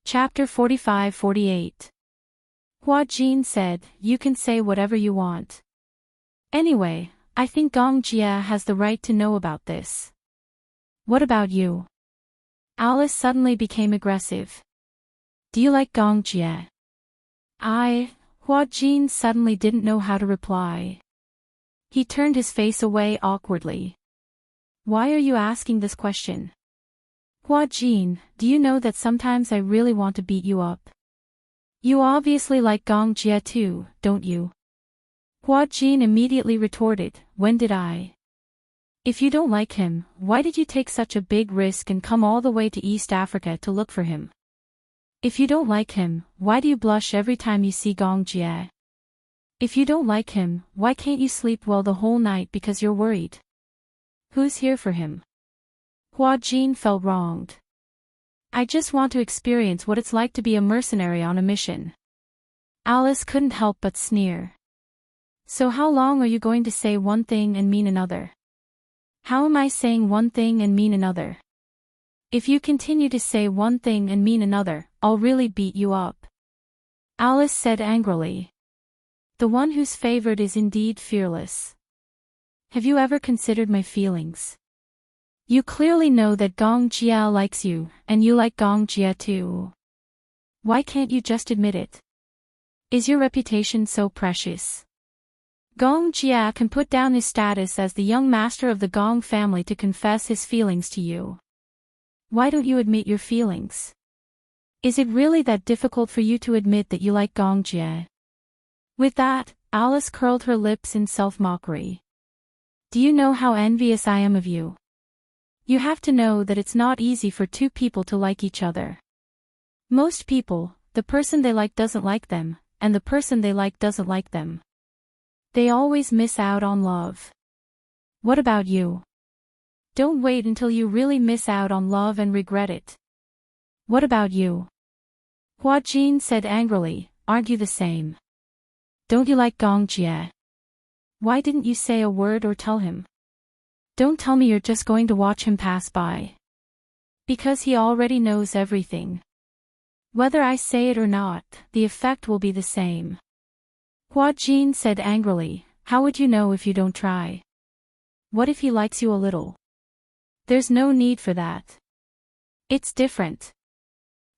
Chapter 45-48. Hua Jin said, "You can say whatever you want. Anyway, I think Gong Jia has the right to know about this." "What about you?" Alice suddenly became aggressive. "Do you like Gong Jia?" Hua Jin suddenly didn't know how to reply. He turned his face away awkwardly. "Why are you asking this question?" "Hua Jin, do you know that sometimes I really want to beat you up?" "You obviously like Gong Jia too, don't you?" Hua Jin immediately retorted, "When did I? If you don't like him, why did you take such a big risk and come all the way to East Africa to look for him? If you don't like him, why do you blush every time you see Gong Jia? If you don't like him, why can't you sleep well the whole night because you're worried? Who's here for him?" Hua Jin felt wronged. "I just want to experience what it's like to be a mercenary on a mission." Alice couldn't help but sneer. "So how long are you going to say one thing and mean another?" "How am I saying one thing and mean another? If you continue to say one thing and mean another, I'll really beat you up," Alice said angrily. "The one who's favored is indeed fearless. Have you ever considered my feelings? You clearly know that Gong Jia likes you, and you like Gong Jia too. Why can't you just admit it? Is your reputation so precious? Gong Jia can put down his status as the young master of the Gong family to confess his feelings to you. Why don't you admit your feelings? Is it really that difficult for you to admit that you like Gong Jia?" With that, Alice curled her lips in self-mockery. "Do you know how envious I am of you? You have to know that it's not easy for two people to like each other. Most people, the person they like doesn't like them, and the person they like doesn't like them. They always miss out on love. What about you? Don't wait until you really miss out on love and regret it. What about you?" Hua Jin said angrily, "Aren't you the same? Don't you like Gong Jia? Why didn't you say a word or tell him? Don't tell me you're just going to watch him pass by. Because he already knows everything. Whether I say it or not, the effect will be the same." Hua Jin said angrily, "How would you know if you don't try? What if he likes you a little? There's no need for that. It's different.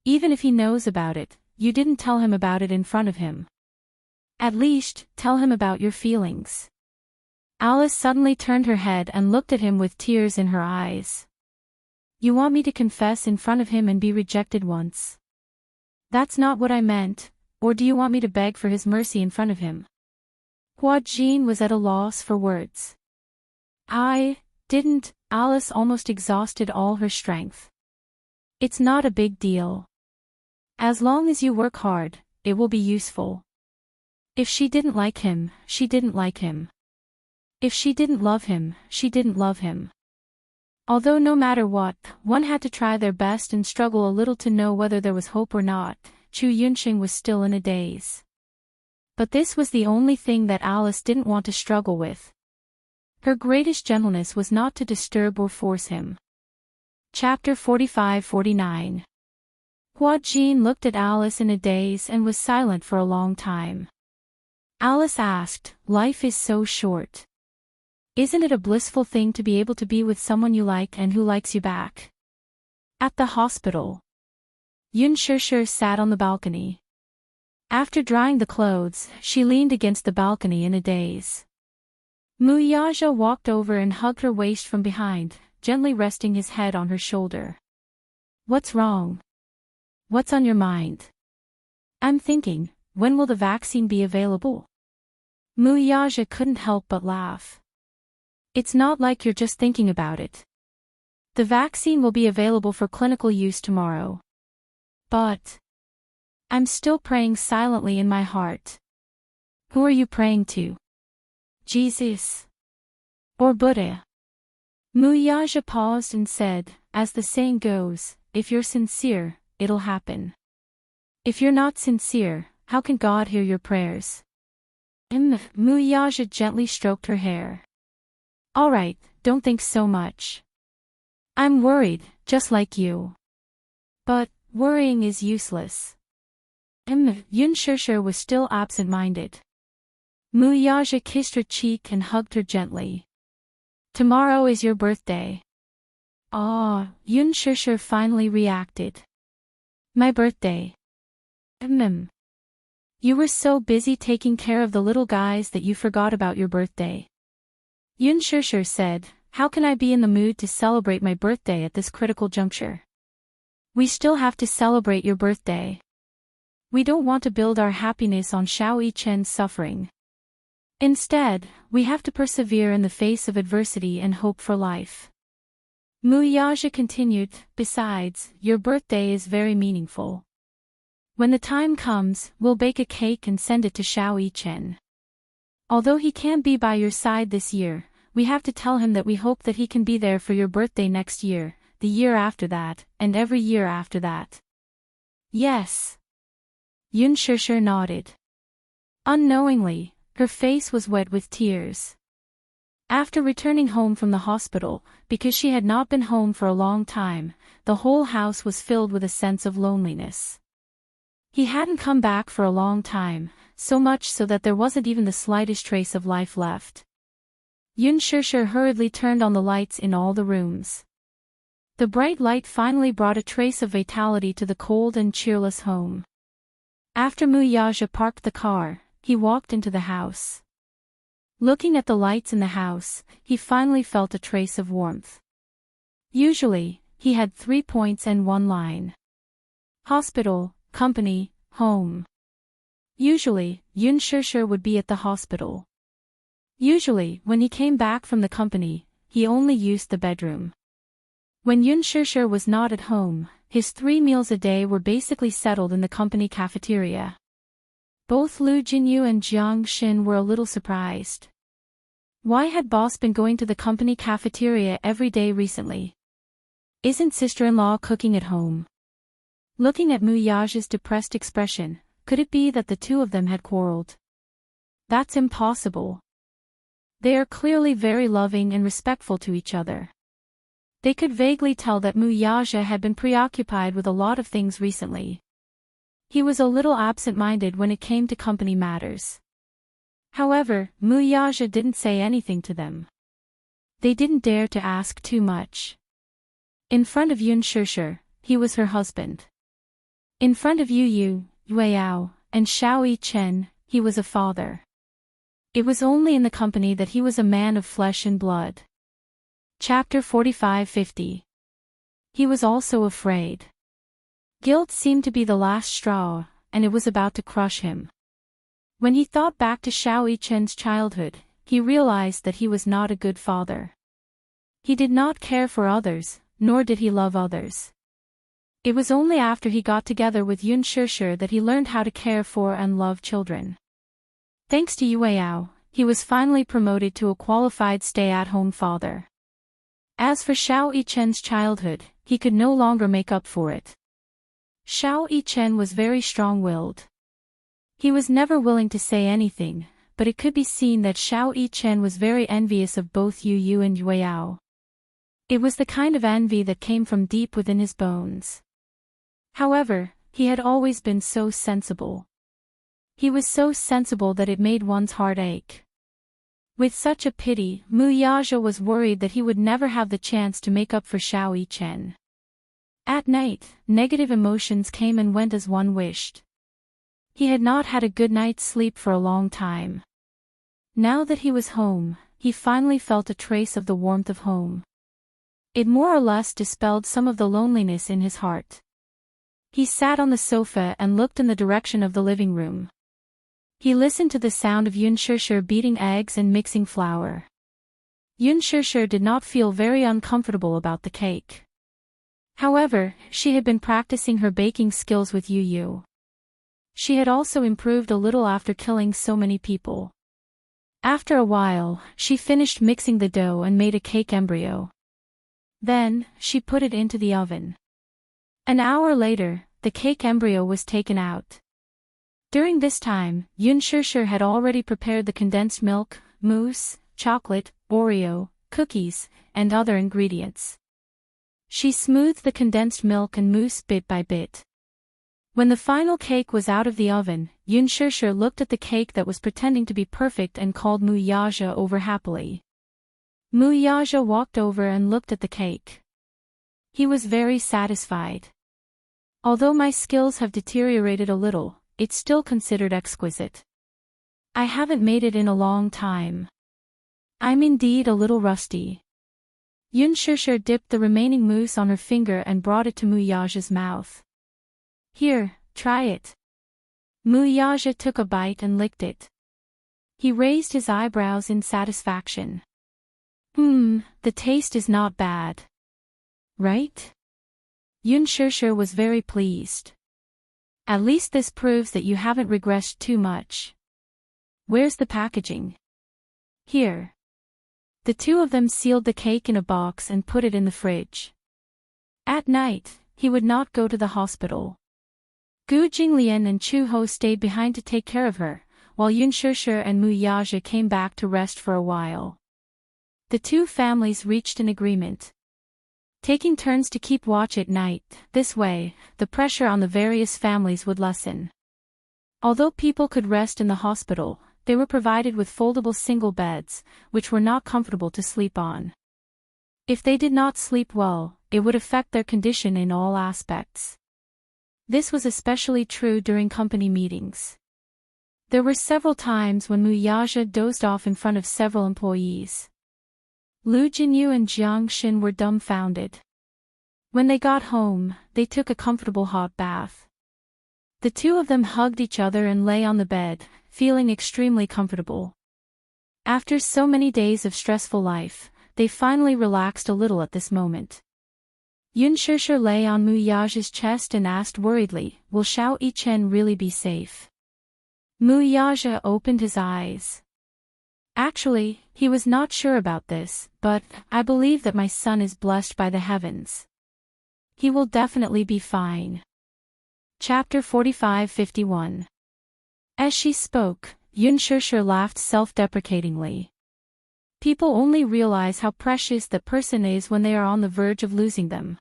Even if he knows about it, you didn't tell him about it in front of him. At least, tell him about your feelings." Alice suddenly turned her head and looked at him with tears in her eyes. "You want me to confess in front of him and be rejected once? That's not what I meant, or do you want me to beg for his mercy in front of him?" Hua Jin was at a loss for words. "I didn't," Alice almost exhausted all her strength. "It's not a big deal. As long as you work hard, it will be useful. If she didn't like him, she didn't like him. If she didn't love him, she didn't love him. Although no matter what, one had to try their best and struggle a little to know whether there was hope or not." Chu Yunxing was still in a daze. But this was the only thing that Alice didn't want to struggle with. Her greatest gentleness was not to disturb or force him. Chapter 45-49. Hua Jin looked at Alice in a daze and was silent for a long time. Alice asked, "Life is so short. Isn't it a blissful thing to be able to be with someone you like and who likes you back?" At the hospital, Yun Shishir sat on the balcony. After drying the clothes, she leaned against the balcony in a daze. Mu Yaja walked over and hugged her waist from behind, gently resting his head on her shoulder. "What's wrong? What's on your mind?" "I'm thinking, when will the vaccine be available?" Mu Yaja couldn't help but laugh. "It's not like you're just thinking about it. The vaccine will be available for clinical use tomorrow. But I'm still praying silently in my heart." "Who are you praying to? Jesus? Or Buddha?" Mu Yaja paused and said, "As the saying goes, if you're sincere, it'll happen. If you're not sincere, how can God hear your prayers?" Mu Yaja gently stroked her hair. "All right, don't think so much. I'm worried, just like you. But, Worrying is useless. Yun Shishir was still absent-minded. Mu Yaja kissed her cheek and hugged her gently. Tomorrow is your birthday. Ah, Yun Shishir finally reacted. My birthday. You were so busy taking care of the little guys that you forgot about your birthday. Yun Shishir said, how can I be in the mood to celebrate my birthday at this critical juncture? We still have to celebrate your birthday. We don't want to build our happiness on Xiao Yichen's suffering. Instead, we have to persevere in the face of adversity and hope for life. Mu Yaja continued, besides, your birthday is very meaningful. When the time comes, we'll bake a cake and send it to Xiao Yichen. Although he can't be by your side this year, we have to tell him that we hope that he can be there for your birthday next year, the year after that, and every year after that. Yes. Yun Shishir nodded. Unknowingly, her face was wet with tears. After returning home from the hospital, because she had not been home for a long time, the whole house was filled with a sense of loneliness. He hadn't come back for a long time, so much so that there wasn't even the slightest trace of life left. Yun Shishir hurriedly turned on the lights in all the rooms. The bright light finally brought a trace of vitality to the cold and cheerless home. After Mu Yaja parked the car, he walked into the house. Looking at the lights in the house, he finally felt a trace of warmth. Usually, he had 3 points and 1 line. Hospital, company, home. Usually, Yun Shishir would be at the hospital. Usually, when he came back from the company, he only used the bedroom. When Yun Shishir was not at home, his 3 meals a day were basically settled in the company cafeteria. Both Lu Jinyu and Jiang Xin were a little surprised. Why had boss been going to the company cafeteria every day recently? Isn't sister-in-law cooking at home? Looking at Mu Yaja's depressed expression, could it be that the two of them had quarreled? That's impossible. They are clearly very loving and respectful to each other. They could vaguely tell that Mu Yaja had been preoccupied with a lot of things recently. He was a little absent-minded when it came to company matters. However, Mu Yaja didn't say anything to them. They didn't dare to ask too much. In front of Yun Shishir, he was her husband. In front of Yu Yueyao, and Xiao Yichen, he was a father. It was only in the company that he was a man of flesh and blood. Chapter 45-50. He was also afraid. Guilt seemed to be the last straw, and it was about to crush him. When he thought back to Xiao Yichen's childhood, he realized that he was not a good father. He did not care for others, nor did he love others. It was only after he got together with Yun Shishir that he learned how to care for and love children. Thanks to Yueyao, he was finally promoted to a qualified stay-at-home father. As for Xiao Yichen's childhood, he could no longer make up for it. Xiao Yichen was very strong-willed. He was never willing to say anything, but it could be seen that Xiao Yichen was very envious of both Yu and Yueyao. It was the kind of envy that came from deep within his bones. However, he had always been so sensible. He was so sensible that it made one's heart ache. With such a pity, Mu Yaja was worried that he would never have the chance to make up for Xiao Yichen. At night, negative emotions came and went as one wished. He had not had a good night's sleep for a long time. Now that he was home, he finally felt a trace of the warmth of home. It more or less dispelled some of the loneliness in his heart. He sat on the sofa and looked in the direction of the living room. He listened to the sound of Yun Shishir beating eggs and mixing flour. Yun Shishir did not feel very uncomfortable about the cake. However, she had been practicing her baking skills with Yu. She had also improved a little after killing so many people. After a while, she finished mixing the dough and made a cake embryo. Then, she put it into the oven. An hour later, the cake embryo was taken out. During this time, Yun Shishir had already prepared the condensed milk, mousse, chocolate, Oreo, cookies, and other ingredients. She smoothed the condensed milk and mousse bit by bit. When the final cake was out of the oven, Yun Shishir looked at the cake that was pretending to be perfect and called Mu Yaja over happily. Mu Yaja walked over and looked at the cake. He was very satisfied. Although my skills have deteriorated a little, it's still considered exquisite. I haven't made it in a long time. I'm indeed a little rusty. Yun Shishir dipped the remaining mousse on her finger and brought it to Mu Yaja's mouth. Here, try it. Mu Yaja took a bite and licked it. He raised his eyebrows in satisfaction. The taste is not bad. Right? Yun Shishir was very pleased. At least this proves that you haven't regressed too much. Where's the packaging? Here. The two of them sealed the cake in a box and put it in the fridge. At night, he would not go to the hospital. Gu Jinglian and Chu Ho stayed behind to take care of her, while Yun Shishir and Mu Yaja came back to rest for a while. The two families reached an agreement. Taking turns to keep watch at night, this way, the pressure on the various families would lessen. Although people could rest in the hospital, they were provided with foldable single beds, which were not comfortable to sleep on. If they did not sleep well, it would affect their condition in all aspects. This was especially true during company meetings. There were several times when Mu Yaja dozed off in front of several employees. Lu Jinyu and Jiang Xin were dumbfounded. When they got home, they took a comfortable hot bath. The two of them hugged each other and lay on the bed, feeling extremely comfortable. After so many days of stressful life, they finally relaxed a little at this moment. Yun Shishir lay on Mu Yaja's chest and asked worriedly, "Will Xiao Yichen really be safe?" Mu Yaja opened his eyes. Actually, he was not sure about this, but I believe that my son is blessed by the heavens. He will definitely be fine. Chapter 45-51. As she spoke, Yun Shishir laughed self-deprecatingly. People only realize how precious that person is when they are on the verge of losing them.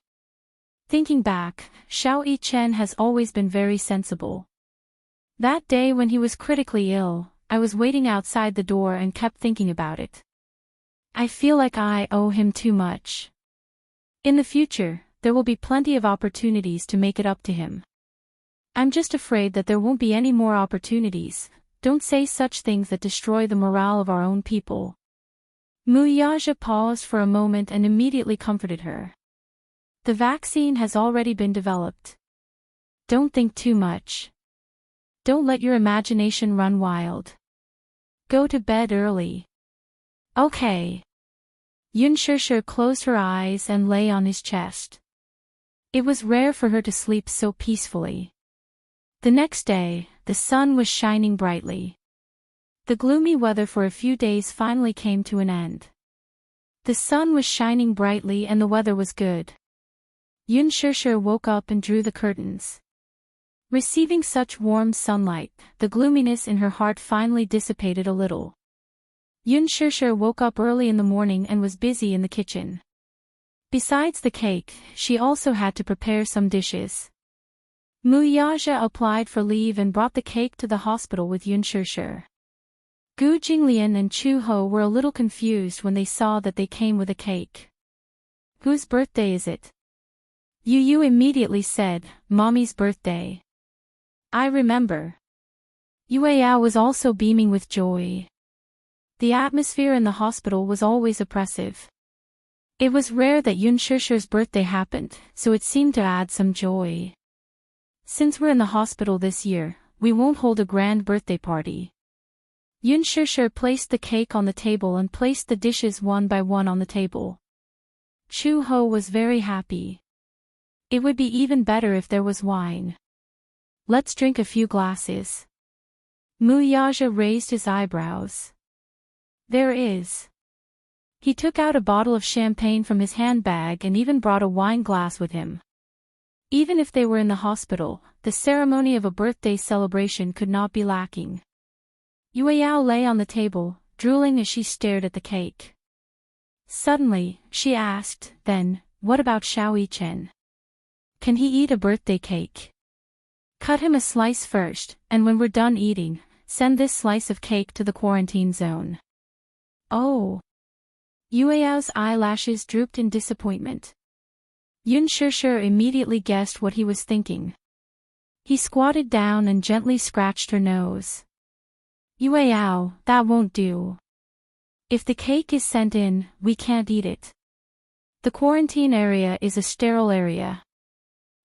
Thinking back, Xiao Yichen has always been very sensible. That day when he was critically ill, I was waiting outside the door and kept thinking about it. I feel like I owe him too much. In the future, there will be plenty of opportunities to make it up to him. I'm just afraid that there won't be any more opportunities. Don't say such things that destroy the morale of our own people. Mu Yaja paused for a moment and immediately comforted her. The vaccine has already been developed. Don't think too much. Don't let your imagination run wild. Go to bed early. Okay. Yun Shishir closed her eyes and lay on his chest. It was rare for her to sleep so peacefully. The next day, the sun was shining brightly. The gloomy weather for a few days finally came to an end. The sun was shining brightly and the weather was good. Yun Shishir woke up and drew the curtains. Receiving such warm sunlight, the gloominess in her heart finally dissipated a little. Yun Shishir woke up early in the morning and was busy in the kitchen. Besides the cake, she also had to prepare some dishes. Mu Yaja applied for leave and brought the cake to the hospital with Yun Shishir. Gu Jinglian and Chu Ho were a little confused when they saw that they came with a cake. Whose birthday is it? Yu immediately said, Mommy's birthday. I remember. Yueyao was also beaming with joy. The atmosphere in the hospital was always oppressive. It was rare that Yun Shishir's birthday happened, so it seemed to add some joy. Since we're in the hospital this year, we won't hold a grand birthday party. Yun Shishir placed the cake on the table and placed the dishes one by one on the table. Chu Ho was very happy. It would be even better if there was wine. Let's drink a few glasses. Mu Yaja raised his eyebrows. There is. He took out a bottle of champagne from his handbag and even brought a wine glass with him. Even if they were in the hospital, the ceremony of a birthday celebration could not be lacking. Yueyao lay on the table, drooling as she stared at the cake. Suddenly, she asked, then, what about Xiao Yichen? Can he eat a birthday cake? Cut him a slice first, and when we're done eating, send this slice of cake to the quarantine zone. Oh. Yueyao's eyelashes drooped in disappointment. Yun Shishir immediately guessed what he was thinking. He squatted down and gently scratched her nose. Yueyao, that won't do. If the cake is sent in, we can't eat it. The quarantine area is a sterile area.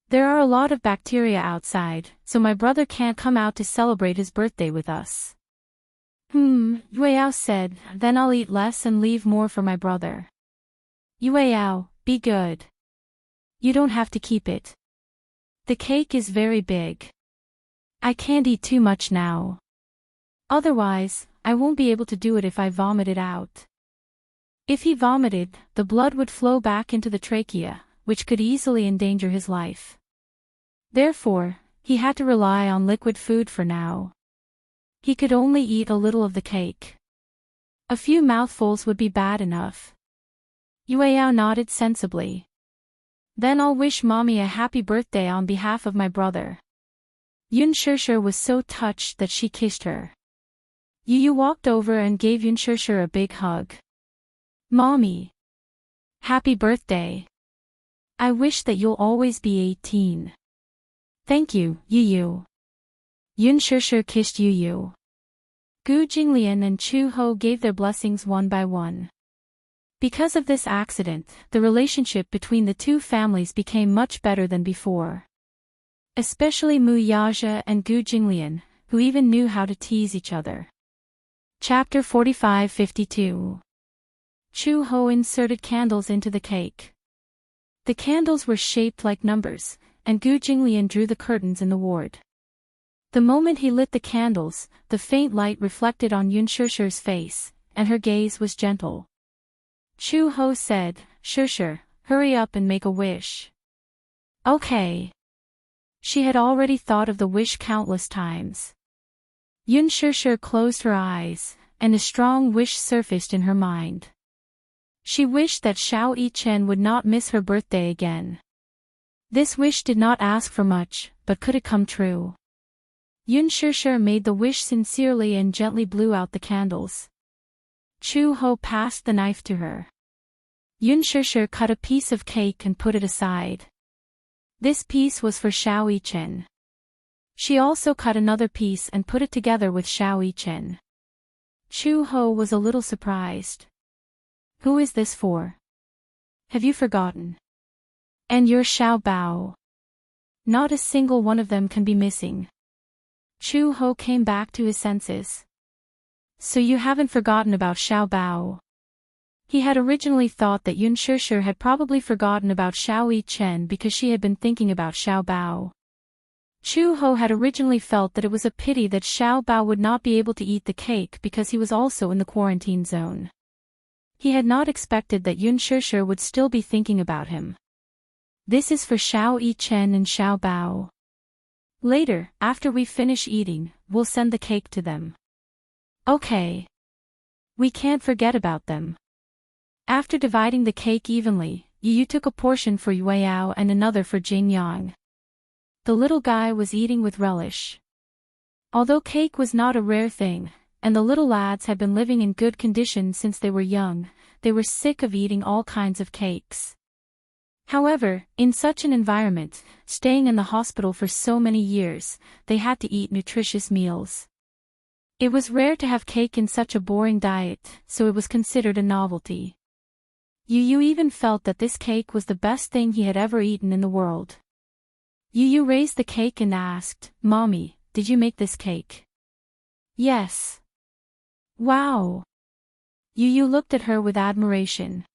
There are a lot of bacteria outside, so my brother can't come out to celebrate his birthday with us. Yueyao said, then I'll eat less and leave more for my brother. Yueyao, be good. You don't have to keep it. The cake is very big. I can't eat too much now. Otherwise, I won't be able to do it if I vomit it out. If he vomited, the blood would flow back into the trachea, which could easily endanger his life. Therefore, he had to rely on liquid food for now. He could only eat a little of the cake. A few mouthfuls would be bad enough. Yueyao nodded sensibly. Then I'll wish Mommy a happy birthday on behalf of my brother. Yun Shishir was so touched that she kissed her. Yu walked over and gave Yun Shishir a big hug. Mommy. Happy birthday. I wish that you'll always be 18. Thank you, Yu. Yun Shishir kissed Yu. Gu Jinglian and Chu Ho gave their blessings one by one. Because of this accident, the relationship between the two families became much better than before. Especially Mu Yaja and Gu Jinglian, who even knew how to tease each other. Chapter 45-52. Chu Ho inserted candles into the cake. The candles were shaped like numbers, and Gu Jinglian drew the curtains in the ward. The moment he lit the candles, the faint light reflected on Yun Shishir's face, and her gaze was gentle. Chu Ho said, Shishir, hurry up and make a wish. Okay. She had already thought of the wish countless times. Yun Shishir closed her eyes, and a strong wish surfaced in her mind. She wished that Xiao Yichen would not miss her birthday again. This wish did not ask for much, but could it come true? Yun Shishir made the wish sincerely and gently blew out the candles. Chu Ho passed the knife to her. Yun Shishir cut a piece of cake and put it aside. This piece was for Xiao Yichen. She also cut another piece and put it together with Xiao Yichen. Chu Ho was a little surprised. Who is this for? Have you forgotten? And your Xiao Bao? Not a single one of them can be missing. Chu Ho came back to his senses. So you haven't forgotten about Xiao Bao? He had originally thought that Yun Shishir had probably forgotten about Xiao Yichen because she had been thinking about Xiao Bao. Chu Ho had originally felt that it was a pity that Xiao Bao would not be able to eat the cake because he was also in the quarantine zone. He had not expected that Yun Shishir would still be thinking about him. This is for Xiao Yichen and Xiao Bao. Later, after we finish eating, we'll send the cake to them. Okay. We can't forget about them. After dividing the cake evenly, Yu took a portion for Yueyao and another for Jing Yang. The little guy was eating with relish. Although cake was not a rare thing, and the little lads had been living in good condition since they were young, they were sick of eating all kinds of cakes. However, in such an environment, staying in the hospital for so many years, they had to eat nutritious meals. It was rare to have cake in such a boring diet, so it was considered a novelty. Yu even felt that this cake was the best thing he had ever eaten in the world. Yu raised the cake and asked, Mommy, did you make this cake? Yes. Wow. Yu looked at her with admiration.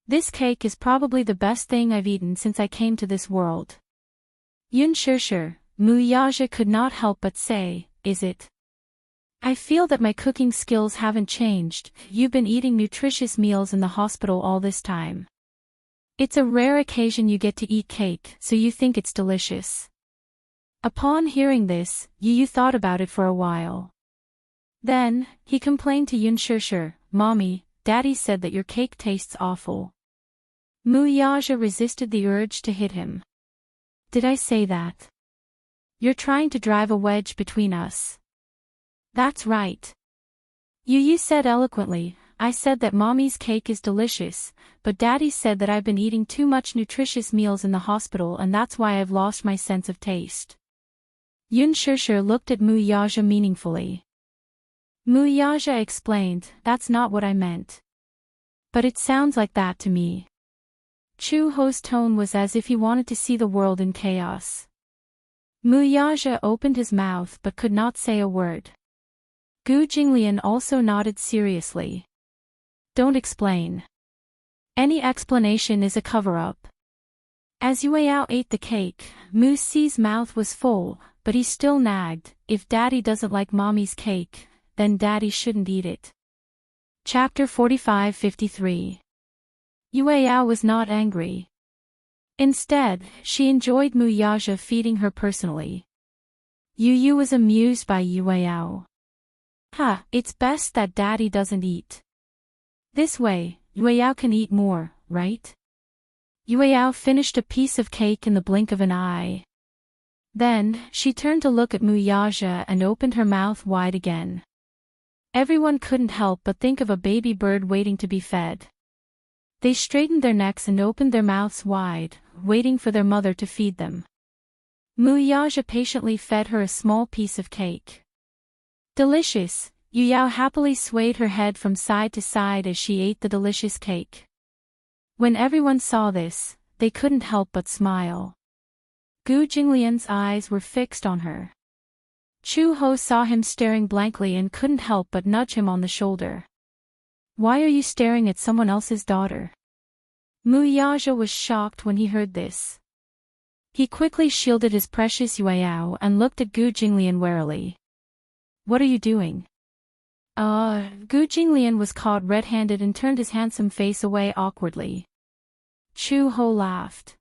This cake is probably the best thing I've eaten since I came to this world. Yun Shishir, Mu Yaja could not help but say, is it? I feel that my cooking skills haven't changed. You've been eating nutritious meals in the hospital all this time. It's a rare occasion you get to eat cake, so you think it's delicious. Upon hearing this, Yu thought about it for a while. Then, he complained to Yun Shishir, Mommy, Daddy said that your cake tastes awful. Mu Yaja resisted the urge to hit him. Did I say that? You're trying to drive a wedge between us. That's right. You said eloquently, I said that mommy's cake is delicious, but daddy said that I've been eating too much nutritious meals in the hospital and that's why I've lost my sense of taste. Yun Shishir looked at Mu Yaja meaningfully. Mu Yaja explained, that's not what I meant. But it sounds like that to me. Chu Ho's tone was as if he wanted to see the world in chaos. Mu Yaja opened his mouth but could not say a word. Gu Jinglian also nodded seriously. Don't explain. Any explanation is a cover-up. As Yueyao ate the cake, Mu Si's mouth was full, but he still nagged, if daddy doesn't like mommy's cake, then daddy shouldn't eat it. Chapter 45-53. Yueyao was not angry. Instead, she enjoyed Mu Yaja feeding her personally. Yu was amused by Yueyao. It's best that daddy doesn't eat. This way, Yueyao can eat more, right? Yueyao finished a piece of cake in the blink of an eye. Then, she turned to look at Mu Yaja and opened her mouth wide again. Everyone couldn't help but think of a baby bird waiting to be fed. They straightened their necks and opened their mouths wide, waiting for their mother to feed them. Mu Yaja patiently fed her a small piece of cake. Delicious, Yueyao happily swayed her head from side to side as she ate the delicious cake. When everyone saw this, they couldn't help but smile. Gu Jinglian's eyes were fixed on her. Chu Ho saw him staring blankly and couldn't help but nudge him on the shoulder. Why are you staring at someone else's daughter? Mu Yaja was shocked when he heard this. He quickly shielded his precious Yueyao and looked at Gu Jinglian warily. What are you doing? Gu Jinglian was caught red-handed and turned his handsome face away awkwardly. Chu Ho laughed.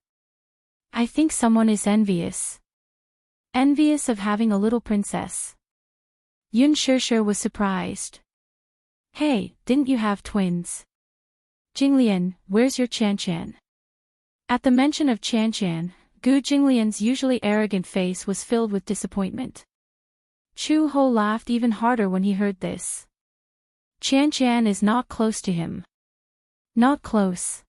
I think someone is envious. Envious of having a little princess. Yun Shishir was surprised. Hey, didn't you have twins? Jinglian, where's your Chan-Chan? At the mention of Chan-Chan, Gu Jinglian's usually arrogant face was filled with disappointment. Chu Ho laughed even harder when he heard this. Chan-Chan is not close to him. Not close.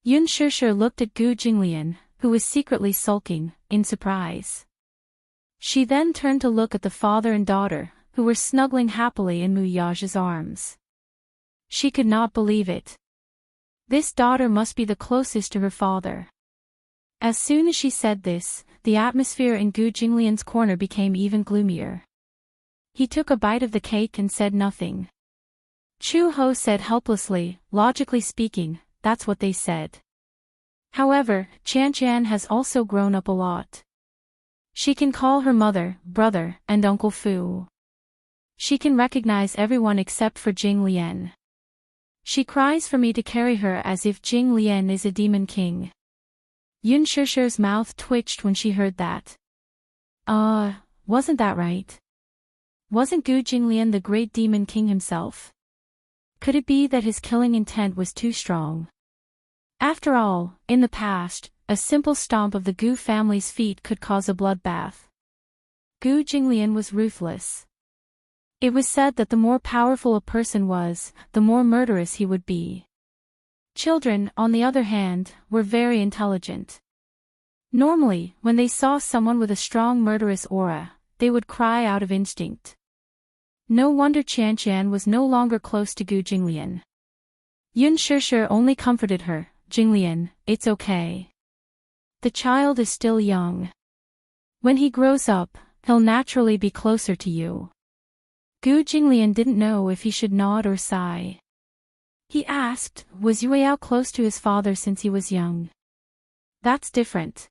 Yun Shishir looked at Gu Jinglian, who was secretly sulking, in surprise. She then turned to look at the father and daughter, who were snuggling happily in Mu Yaja's arms. She could not believe it. This daughter must be the closest to her father. As soon as she said this, the atmosphere in Gu Jinglian's corner became even gloomier. He took a bite of the cake and said nothing. Chu Ho said helplessly, logically speaking, that's what they said. However, Chan-Chan has also grown up a lot. She can call her mother, brother, and Uncle Fu. She can recognize everyone except for Jing Lian. She cries for me to carry her as if Jing Lian is a demon king. Yun Shishir's mouth twitched when she heard that. Wasn't that right? Wasn't Gu Jinglian the great demon king himself? Could it be that his killing intent was too strong? After all, in the past, a simple stomp of the Gu family's feet could cause a bloodbath. Gu Jinglian was ruthless. It was said that the more powerful a person was, the more murderous he would be. Children, on the other hand, were very intelligent. Normally, when they saw someone with a strong murderous aura, they would cry out of instinct. No wonder Chan-Chan was no longer close to Gu Jinglian. Yun Shishir only comforted her, Jinglian, it's okay. The child is still young. When he grows up, he'll naturally be closer to you. Gu Jinglian didn't know if he should nod or sigh. He asked, was Yueyao close to his father since he was young? That's different.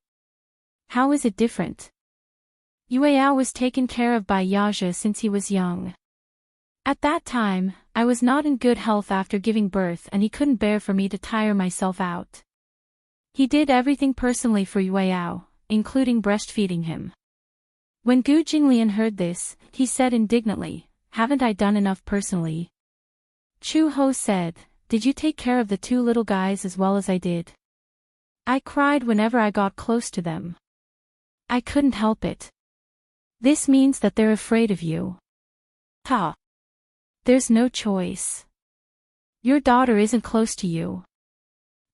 How is it different? Yueyao was taken care of by Yaja since he was young. At that time, I was not in good health after giving birth and he couldn't bear for me to tire myself out. He did everything personally for Yueyao, including breastfeeding him. When Gu Jinglian heard this, he said indignantly, haven't I done enough personally? Chu Ho said, did you take care of the two little guys as well as I did? I cried whenever I got close to them. I couldn't help it. This means that they're afraid of you. Ha! There's no choice. Your daughter isn't close to you.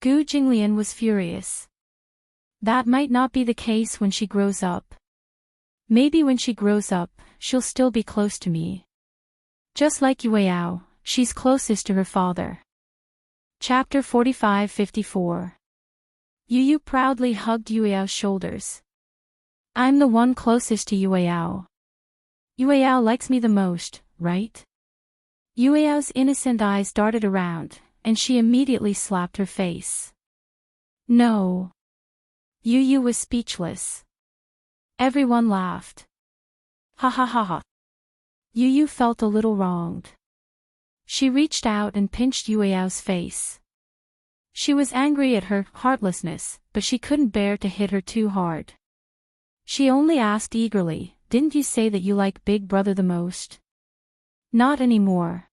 Gu Jinglian was furious. That might not be the case when she grows up. Maybe when she grows up, she'll still be close to me. Just like Yueyao, she's closest to her father. Chapter 45-54. Yu proudly hugged Yueyao's shoulders. I'm the one closest to Yueyao. Yueyao likes me the most, right? Yueyao's innocent eyes darted around, and she immediately slapped her face. No. Yu was speechless. Everyone laughed. Ha ha ha ha. Yu felt a little wronged. She reached out and pinched Yueyao's face. She was angry at her heartlessness, but she couldn't bear to hit her too hard. She only asked eagerly, didn't you say that you like Big Brother the most? Not anymore.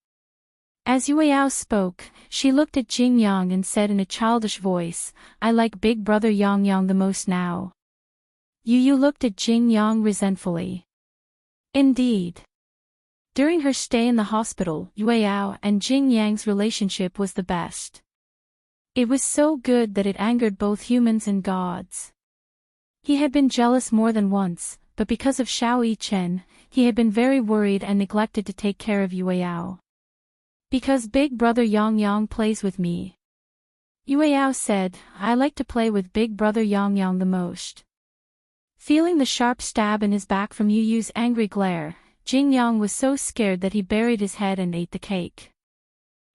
As Yueyao spoke, she looked at Jing Yang and said in a childish voice, I like Big Brother Yang Yang the most now. Yu looked at Jing Yang resentfully. Indeed. During her stay in the hospital, Yueyao and Jing Yang's relationship was the best. It was so good that it angered both humans and gods. He had been jealous more than once, but because of Xiao Yichen, he had been very worried and neglected to take care of Yueyao. Because Big Brother Yang Yang plays with me. Yueyao said, I like to play with Big Brother Yang Yang the most. Feeling the sharp stab in his back from Yu's angry glare, Jing Yang was so scared that he buried his head and ate the cake.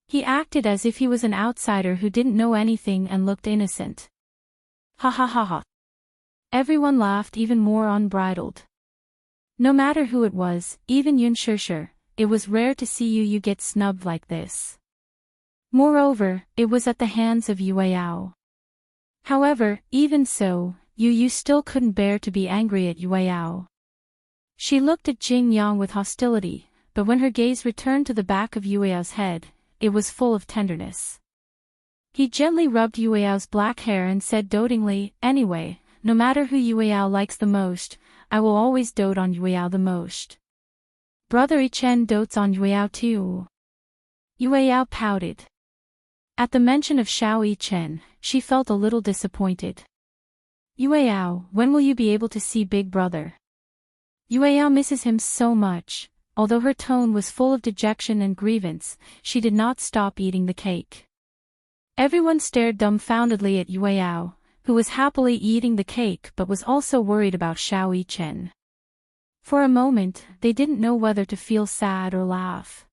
He acted as if he was an outsider who didn't know anything and looked innocent. Ha ha ha ha. Everyone laughed even more unbridled. No matter who it was, even Yun Shishir, it was rare to see Yu get snubbed like this. Moreover, it was at the hands of Yueyao. However, even so, Yu still couldn't bear to be angry at Yueyao. She looked at Jing Yang with hostility, but when her gaze returned to the back of Yueyao's head, it was full of tenderness. He gently rubbed Yueyao's black hair and said dotingly, anyway, no matter who Yueyao likes the most, I will always dote on Yueyao the most. Brother Yichen dotes on Yueyao too. Yueyao pouted. At the mention of Xiao Yichen, she felt a little disappointed. Yueyao, when will you be able to see Big Brother? Yueyao misses him so much. Although her tone was full of dejection and grievance, she did not stop eating the cake. Everyone stared dumbfoundedly at Yueyao, who was happily eating the cake but was also worried about Xiao Yichen. For a moment, they didn't know whether to feel sad or laugh.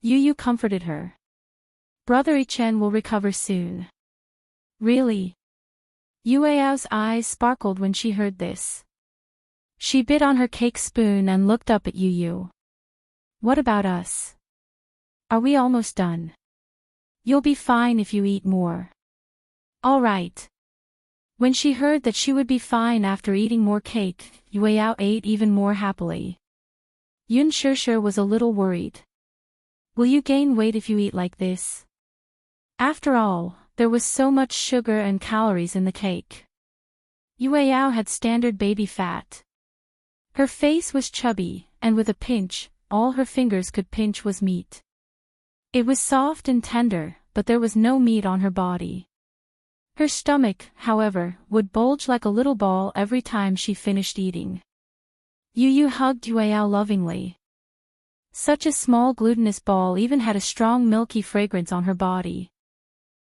Yu comforted her. Brother Yichen will recover soon. Really? Yueyao's eyes sparkled when she heard this. She bit on her cake spoon and looked up at Yu. What about us? Are we almost done? You'll be fine if you eat more. All right. When she heard that she would be fine after eating more cake, Yueyao ate even more happily. Yun Shishir was a little worried. Will you gain weight if you eat like this? After all, there was so much sugar and calories in the cake. Yueyao had standard baby fat. Her face was chubby, and with a pinch, all her fingers could pinch was meat. It was soft and tender, but there was no meat on her body. Her stomach, however, would bulge like a little ball every time she finished eating. Yu hugged Yueyao lovingly. Such a small glutinous ball even had a strong milky fragrance on her body.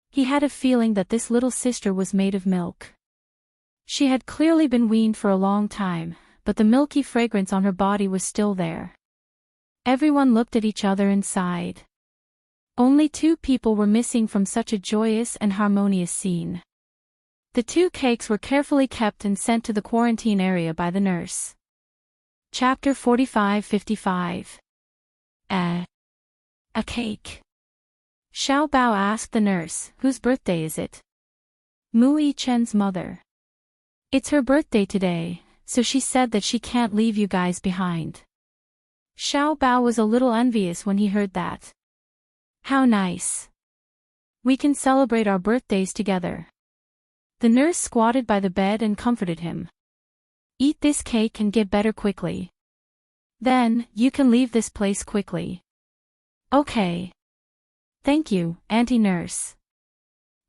He had a feeling that this little sister was made of milk. She had clearly been weaned for a long time, but the milky fragrance on her body was still there. Everyone looked at each other and sighed. Only 2 people were missing from such a joyous and harmonious scene. The 2 cakes were carefully kept and sent to the quarantine area by the nurse. Chapter 45-55. A cake. Xiao Bao asked the nurse, whose birthday is it? Mu Yichen's mother. It's her birthday today, so she said that she can't leave you guys behind. Xiao Bao was a little envious when he heard that. How nice. We can celebrate our birthdays together. The nurse squatted by the bed and comforted him. Eat this cake and get better quickly. Then, you can leave this place quickly. Okay. Thank you, Auntie Nurse.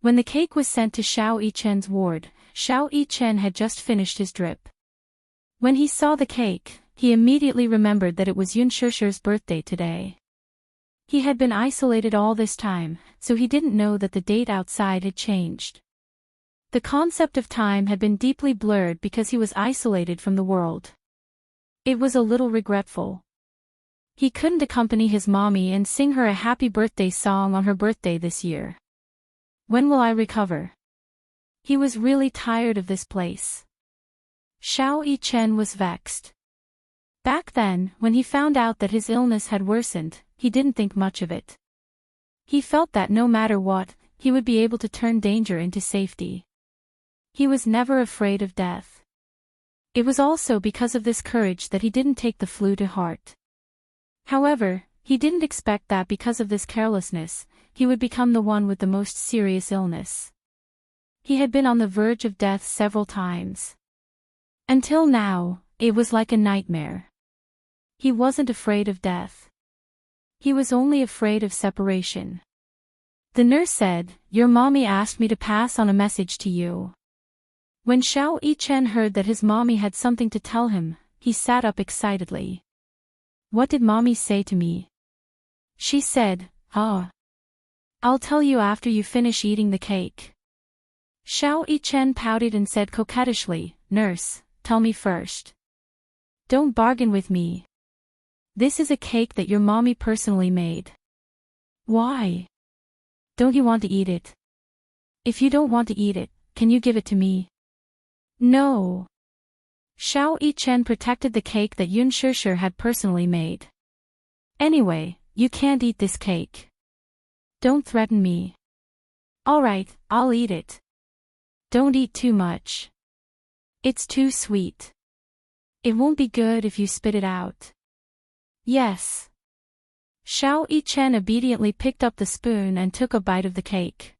When the cake was sent to Xiao Yichen's ward, Xiao Yichen had just finished his drip. When he saw the cake, he immediately remembered that it was Yun Shishir's birthday today. He had been isolated all this time, so he didn't know that the date outside had changed. The concept of time had been deeply blurred because he was isolated from the world. It was a little regretful. He couldn't accompany his mommy and sing her a happy birthday song on her birthday this year. When will I recover? He was really tired of this place. Xiao Yichen was vexed. Back then, when he found out that his illness had worsened, he didn't think much of it. He felt that no matter what, he would be able to turn danger into safety. He was never afraid of death. It was also because of this courage that he didn't take the flu to heart. However, he didn't expect that because of this carelessness, he would become the one with the most serious illness. He had been on the verge of death several times. Until now, it was like a nightmare. He wasn't afraid of death. He was only afraid of separation. The nurse said, "Your mommy asked me to pass on a message to you." When Xiao Yichen heard that his mommy had something to tell him, he sat up excitedly. "What did mommy say to me?" She said, I'll tell you after you finish eating the cake." Xiao Yichen pouted and said coquettishly, "Nurse, tell me first. Don't bargain with me. This is a cake that your mommy personally made." "Why? Don't you want to eat it? If you don't want to eat it, can you give it to me?" "No." Xiao Yichen protected the cake that Yun Shishir had personally made. "Anyway, you can't eat this cake. Don't threaten me." "Alright, I'll eat it. Don't eat too much. It's too sweet. It won't be good if you spit it out." "Yes." Xiao Yichen obediently picked up the spoon and took a bite of the cake.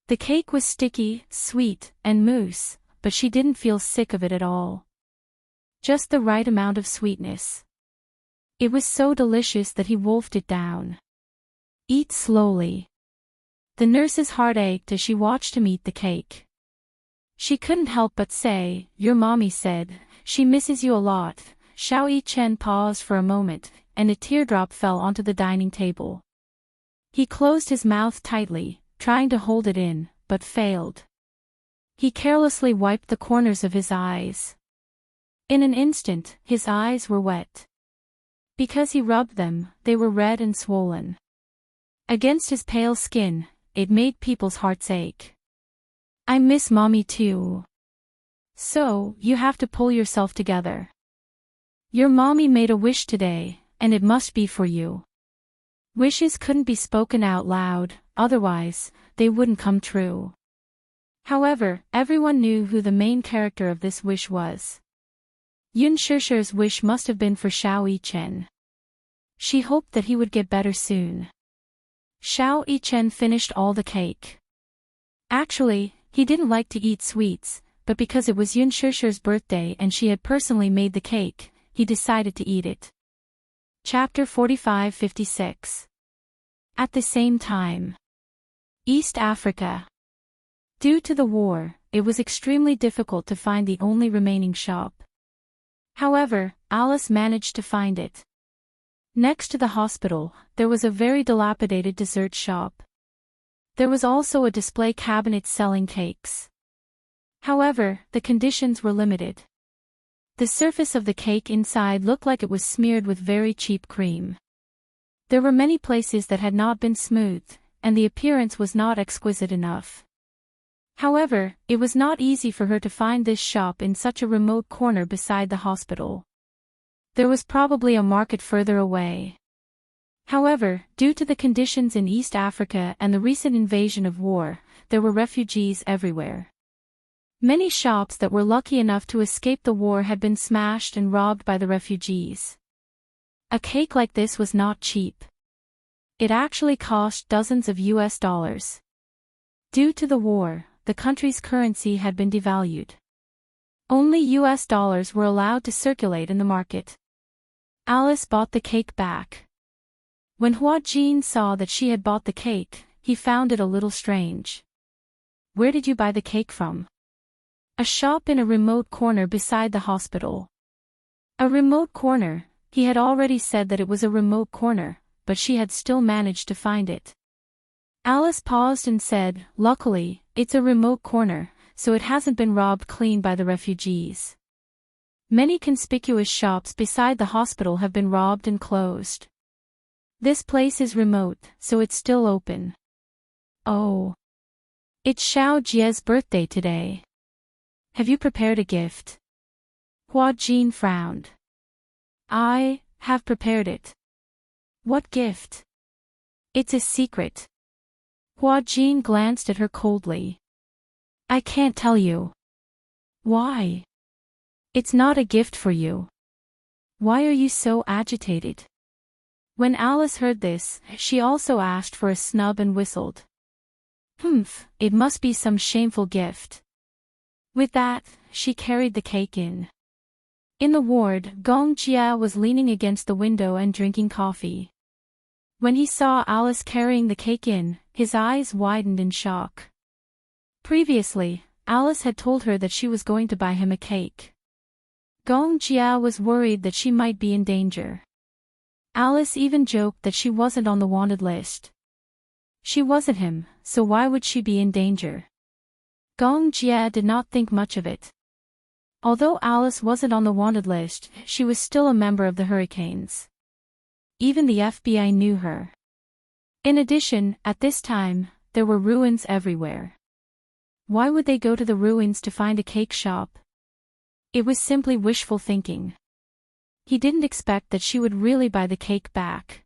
The cake was sticky, sweet, and mousse, but she didn't feel sick of it at all. Just the right amount of sweetness. It was so delicious that he wolfed it down. "Eat slowly." The nurse's heart ached as she watched him eat the cake. She couldn't help but say, "Your mommy said, she misses you a lot." Xiao Yichen paused for a moment, and a teardrop fell onto the dining table. He closed his mouth tightly, trying to hold it in, but failed. He carelessly wiped the corners of his eyes. In an instant, his eyes were wet. Because he rubbed them, they were red and swollen. Against his pale skin, it made people's hearts ache. "I miss mommy too. So, you have to pull yourself together. Your mommy made a wish today, and it must be for you." Wishes couldn't be spoken out loud, otherwise, they wouldn't come true. However, everyone knew who the main character of this wish was. Yun Shishir's wish must have been for Xiao Yichen. She hoped that he would get better soon. Xiao Yichen finished all the cake. Actually, he didn't like to eat sweets, but because it was Yun Shishir's birthday and she had personally made the cake, he decided to eat it. Chapter 45-56. At the same time. East Africa. Due to the war, it was extremely difficult to find the only remaining shop. However, Alice managed to find it. Next to the hospital, there was a very dilapidated dessert shop. There was also a display cabinet selling cakes. However, the conditions were limited. The surface of the cake inside looked like it was smeared with very cheap cream. There were many places that had not been smoothed, and the appearance was not exquisite enough. However, it was not easy for her to find this shop in such a remote corner beside the hospital. There was probably a market further away. However, due to the conditions in East Africa and the recent invasion of war, there were refugees everywhere. Many shops that were lucky enough to escape the war had been smashed and robbed by the refugees. A cake like this was not cheap. It actually cost dozens of US dollars. Due to the war, the country's currency had been devalued. Only US dollars were allowed to circulate in the market. Alice bought the cake back. When Hua-Jin saw that she had bought the cake, he found it a little strange. Where did you buy the cake from? A shop in a remote corner beside the hospital. A remote corner, he had already said that it was a remote corner, but she had still managed to find it. Alice paused and said, luckily, it's a remote corner, so it hasn't been robbed clean by the refugees. Many conspicuous shops beside the hospital have been robbed and closed. This place is remote, so it's still open. Oh. It's Xiao Jie's birthday today. Have you prepared a gift? Hua-Jin frowned. I have prepared it. What gift? It's a secret. Hua-Jin glanced at her coldly. I can't tell you. Why? It's not a gift for you. Why are you so agitated? When Alice heard this, she also asked for a snub and whistled. It must be some shameful gift. With that, she carried the cake in. In the ward, Gong Jia was leaning against the window and drinking coffee. When he saw Alice carrying the cake in, his eyes widened in shock. Previously, Alice had told her that she was going to buy him a cake. Gong Jia was worried that she might be in danger. Alice even joked that she wasn't on the wanted list. She wasn't him, so why would she be in danger? Gong Jia did not think much of it. Although Alice wasn't on the wanted list, she was still a member of the Hurricanes. Even the FBI knew her. In addition, at this time, there were ruins everywhere. Why would they go to the ruins to find a cake shop? It was simply wishful thinking. He didn't expect that she would really buy the cake back.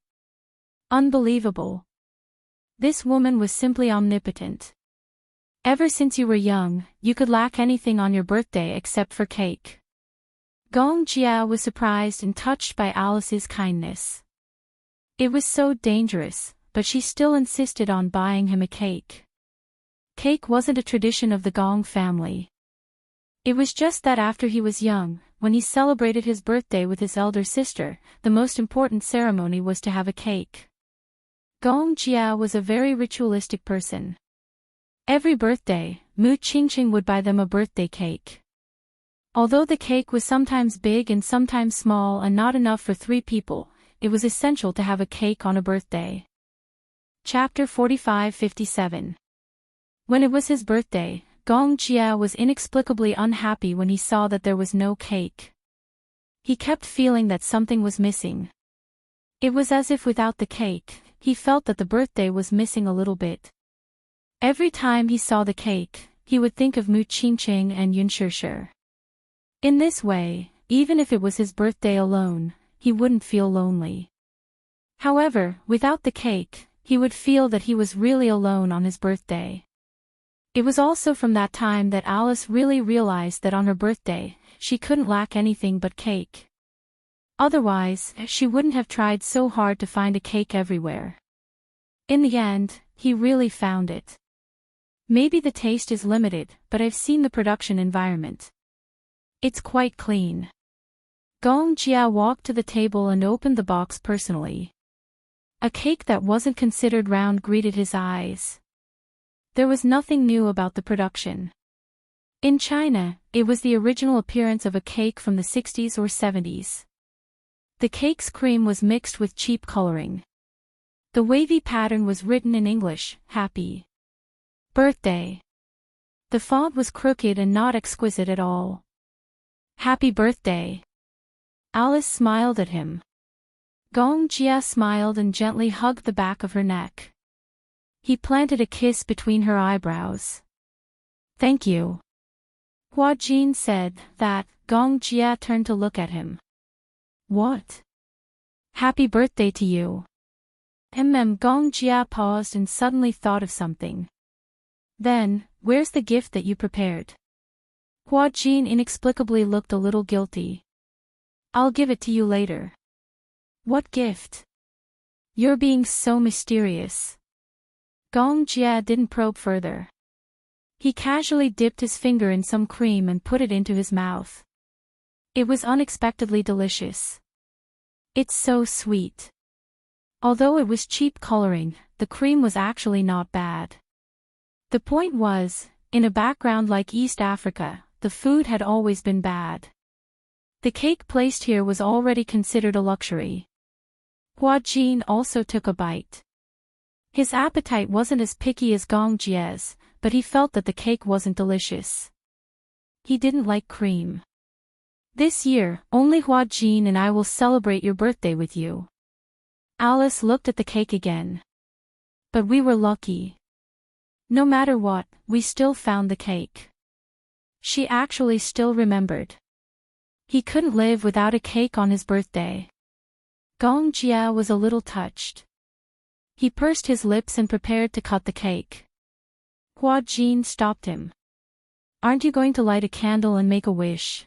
Unbelievable. This woman was simply omnipotent. Ever since you were young, you could lack anything on your birthday except for cake. Gong Jia was surprised and touched by Alice's kindness. It was so dangerous, but she still insisted on buying him a cake. Cake wasn't a tradition of the Gong family. It was just that after he was young, when he celebrated his birthday with his elder sister, the most important ceremony was to have a cake. Gong Jia was a very ritualistic person. Every birthday, Mu Qingqing would buy them a birthday cake. Although the cake was sometimes big and sometimes small and not enough for 3 people, it was essential to have a cake on a birthday. Chapter 45-57. When it was his birthday, Gong Jia was inexplicably unhappy when he saw that there was no cake. He kept feeling that something was missing. It was as if without the cake, he felt that the birthday was missing a little bit. Every time he saw the cake, he would think of Mu Qingqing and Yun Shishir. In this way, even if it was his birthday alone, he wouldn't feel lonely. However, without the cake, he would feel that he was really alone on his birthday. It was also from that time that Alice really realized that on her birthday, she couldn't lack anything but cake. Otherwise, she wouldn't have tried so hard to find a cake everywhere. In the end, he really found it. Maybe the taste is limited, but I've seen the production environment. It's quite clean. Gong Jia walked to the table and opened the box personally. A cake that wasn't considered round greeted his eyes. There was nothing new about the production. In China, it was the original appearance of a cake from the 60s or 70s. The cake's cream was mixed with cheap coloring. The wavy pattern was written in English, Happy Birthday. The font was crooked and not exquisite at all. Happy birthday. Alice smiled at him. Gong Jia smiled and gently hugged the back of her neck. He planted a kiss between her eyebrows. Thank you. Hua-Jin said that. Gong Jia turned to look at him. What? Happy birthday to you. Gong Jia paused and suddenly thought of something. Then, where's the gift that you prepared? Hua-Jin inexplicably looked a little guilty. I'll give it to you later. What gift? You're being so mysterious. Gong Jia didn't probe further. He casually dipped his finger in some cream and put it into his mouth. It was unexpectedly delicious. It's so sweet. Although it was cheap coloring, the cream was actually not bad. The point was, in a background like East Africa, the food had always been bad. The cake placed here was already considered a luxury. Hua Jin also took a bite. His appetite wasn't as picky as Gong Jie's, but he felt that the cake wasn't delicious. He didn't like cream. This year, only Hua Jin and I will celebrate your birthday with you. Alice looked at the cake again. But we were lucky. No matter what, we still found the cake. She actually still remembered. He couldn't live without a cake on his birthday. Gong Jia was a little touched. He pursed his lips and prepared to cut the cake. Hua Jin stopped him. Aren't you going to light a candle and make a wish?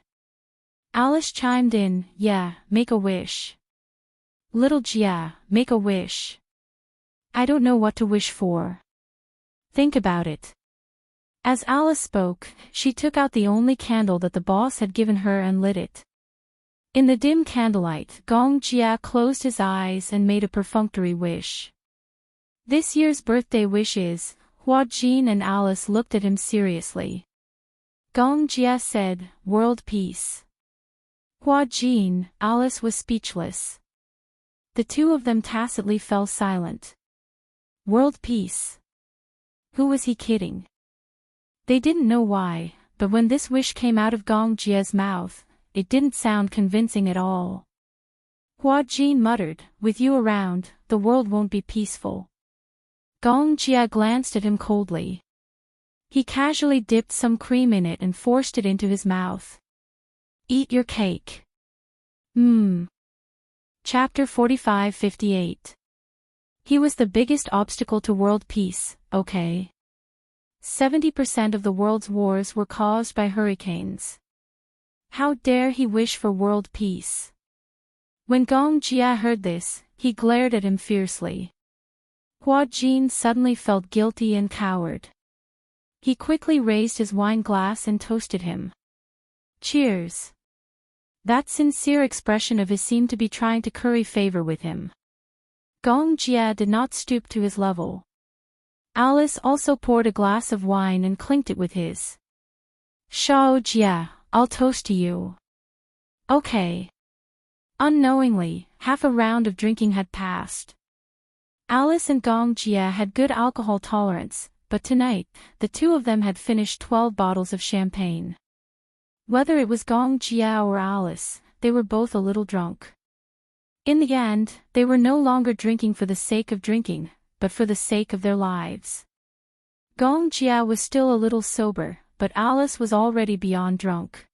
Alice chimed in, yeah, make a wish. Little Jia, make a wish. I don't know what to wish for. Think about it. As Alice spoke, she took out the only candle that the boss had given her and lit it. In the dim candlelight, Gong Jia closed his eyes and made a perfunctory wish. This year's birthday wish is, Hua Jin and Alice looked at him seriously. Gong Jia said, world peace. Hua Jin, Alice was speechless. The two of them tacitly fell silent. World peace. Who was he kidding? They didn't know why, but when this wish came out of Gong Jia's mouth, it didn't sound convincing at all. Hua Jin muttered, with you around, the world won't be peaceful. Gong Jia glanced at him coldly. He casually dipped some cream in it and forced it into his mouth. Eat your cake. Chapter 45-58. He was the biggest obstacle to world peace, okay? 70% of the world's wars were caused by hurricanes. How dare he wish for world peace? When Gong Jia heard this, he glared at him fiercely. Hua Jin suddenly felt guilty and cowered. He quickly raised his wine glass and toasted him. Cheers. That sincere expression of his seemed to be trying to curry favor with him. Gong Jia did not stoop to his level. Alice also poured a glass of wine and clinked it with his. Shao Jia, I'll toast to you. Okay. Unknowingly, half a round of drinking had passed. Alice and Gong Jia had good alcohol tolerance, but tonight, the two of them had finished 12 bottles of champagne. Whether it was Gong Jia or Alice, they were both a little drunk. In the end, they were no longer drinking for the sake of drinking, but for the sake of their lives. Gong Jia was still a little sober, but Alice was already beyond drunk.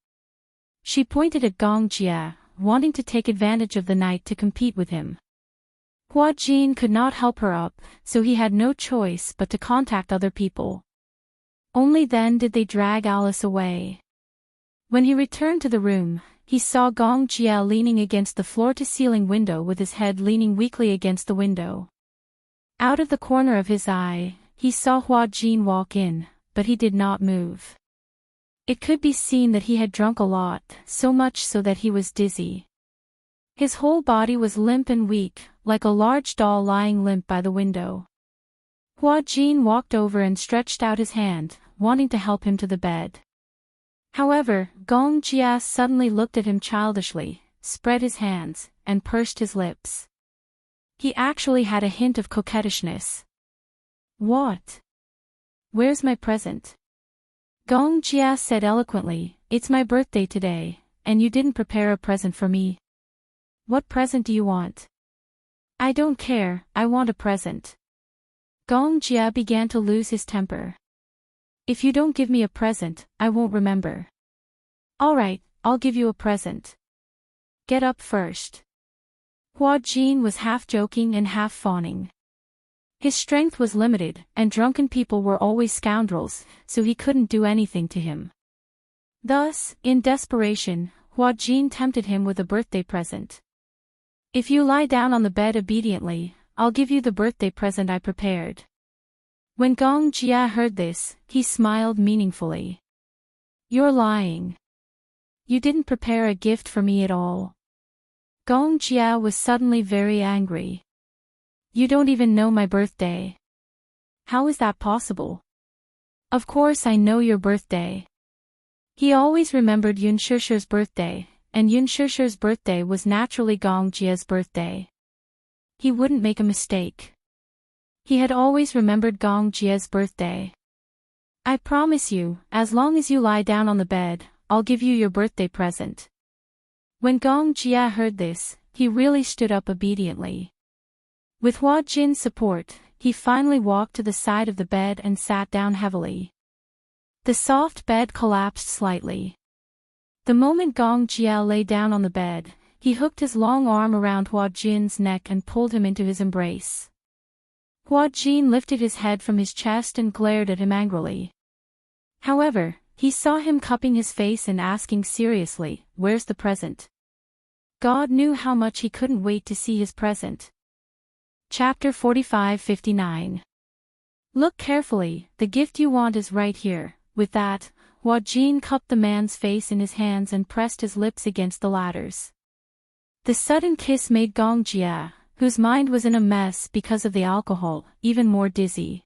She pointed at Gong Jia, wanting to take advantage of the night to compete with him. Hua Jin could not help her up, so he had no choice but to contact other people. Only then did they drag Alice away. When he returned to the room, he saw Gong Jia leaning against the floor-to-ceiling window with his head leaning weakly against the window. Out of the corner of his eye, he saw Hua Jin walk in, but he did not move. It could be seen that he had drunk a lot, so much so that he was dizzy. His whole body was limp and weak, like a large doll lying limp by the window. Hua Jin walked over and stretched out his hand, wanting to help him to the bed. However, Gong Jia suddenly looked at him childishly, spread his hands, and pursed his lips. He actually had a hint of coquettishness. What? Where's my present? Gong Jia said eloquently, it's my birthday today, and you didn't prepare a present for me. What present do you want? I don't care, I want a present. Gong Jia began to lose his temper. If you don't give me a present, I won't remember. Alright, I'll give you a present. Get up first. Hua Jin was half joking and half fawning. His strength was limited, and drunken people were always scoundrels, so he couldn't do anything to him. Thus, in desperation, Hua Jin tempted him with a birthday present. If you lie down on the bed obediently, I'll give you the birthday present I prepared. When Gong Jia heard this, he smiled meaningfully. You're lying. You didn't prepare a gift for me at all. Gong Jia was suddenly very angry. You don't even know my birthday. How is that possible? Of course I know your birthday. He always remembered Yun Shishir's birthday, and Yun Shishir's birthday was naturally Gong Jia's birthday. He wouldn't make a mistake. He had always remembered Gong Jia's birthday. I promise you, as long as you lie down on the bed, I'll give you your birthday present. When Gong Jia heard this, he really stood up obediently. With Hua Jin's support, he finally walked to the side of the bed and sat down heavily. The soft bed collapsed slightly. The moment Gong Jia lay down on the bed, he hooked his long arm around Hua Jin's neck and pulled him into his embrace. Hua Jin lifted his head from his chest and glared at him angrily. However, he saw him cupping his face and asking seriously, "Where's the present?" God knew how much he couldn't wait to see his present. Chapter 45-59. Look carefully, the gift you want is right here. With that, Hua Jin cupped the man's face in his hands and pressed his lips against the latter's. The sudden kiss made Gong Jia, whose mind was in a mess because of the alcohol, even more dizzy.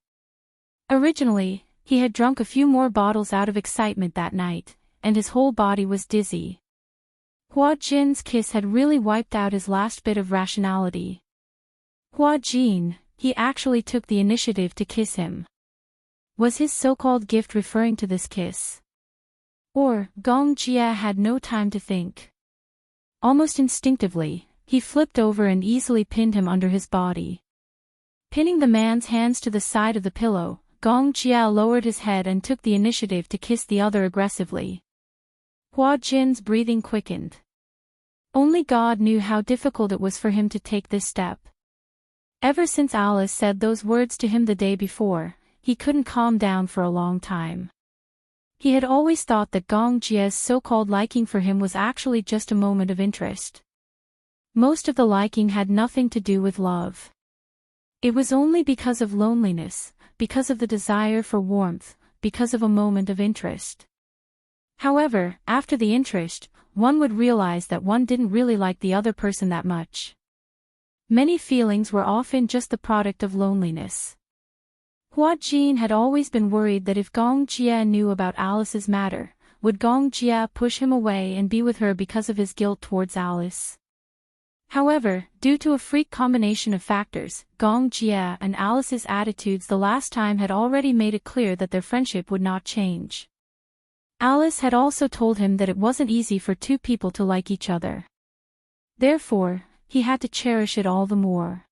Originally, he had drunk a few more bottles out of excitement that night, and his whole body was dizzy. Hua Jin's kiss had really wiped out his last bit of rationality. Hua Jin, he actually took the initiative to kiss him. Was his so-called gift referring to this kiss? Or, Gong Jia had no time to think. Almost instinctively, he flipped over and easily pinned him under his body. Pinning the man's hands to the side of the pillow, Gong Jia lowered his head and took the initiative to kiss the other aggressively. Hua Jin's breathing quickened. Only God knew how difficult it was for him to take this step. Ever since Alice said those words to him the day before, he couldn't calm down for a long time. He had always thought that Gong Jia's so-called liking for him was actually just a moment of interest. Most of the liking had nothing to do with love. It was only because of loneliness, because of the desire for warmth, because of a moment of interest. However, after the interest, one would realize that one didn't really like the other person that much. Many feelings were often just the product of loneliness. Hua Jin had always been worried that if Gong Jia knew about Alice's matter, would Gong Jia push him away and be with her because of his guilt towards Alice. However, due to a freak combination of factors, Gong Jia and Alice's attitudes the last time had already made it clear that their friendship would not change. Alice had also told him that it wasn't easy for two people to like each other. Therefore, he had to cherish it all the more.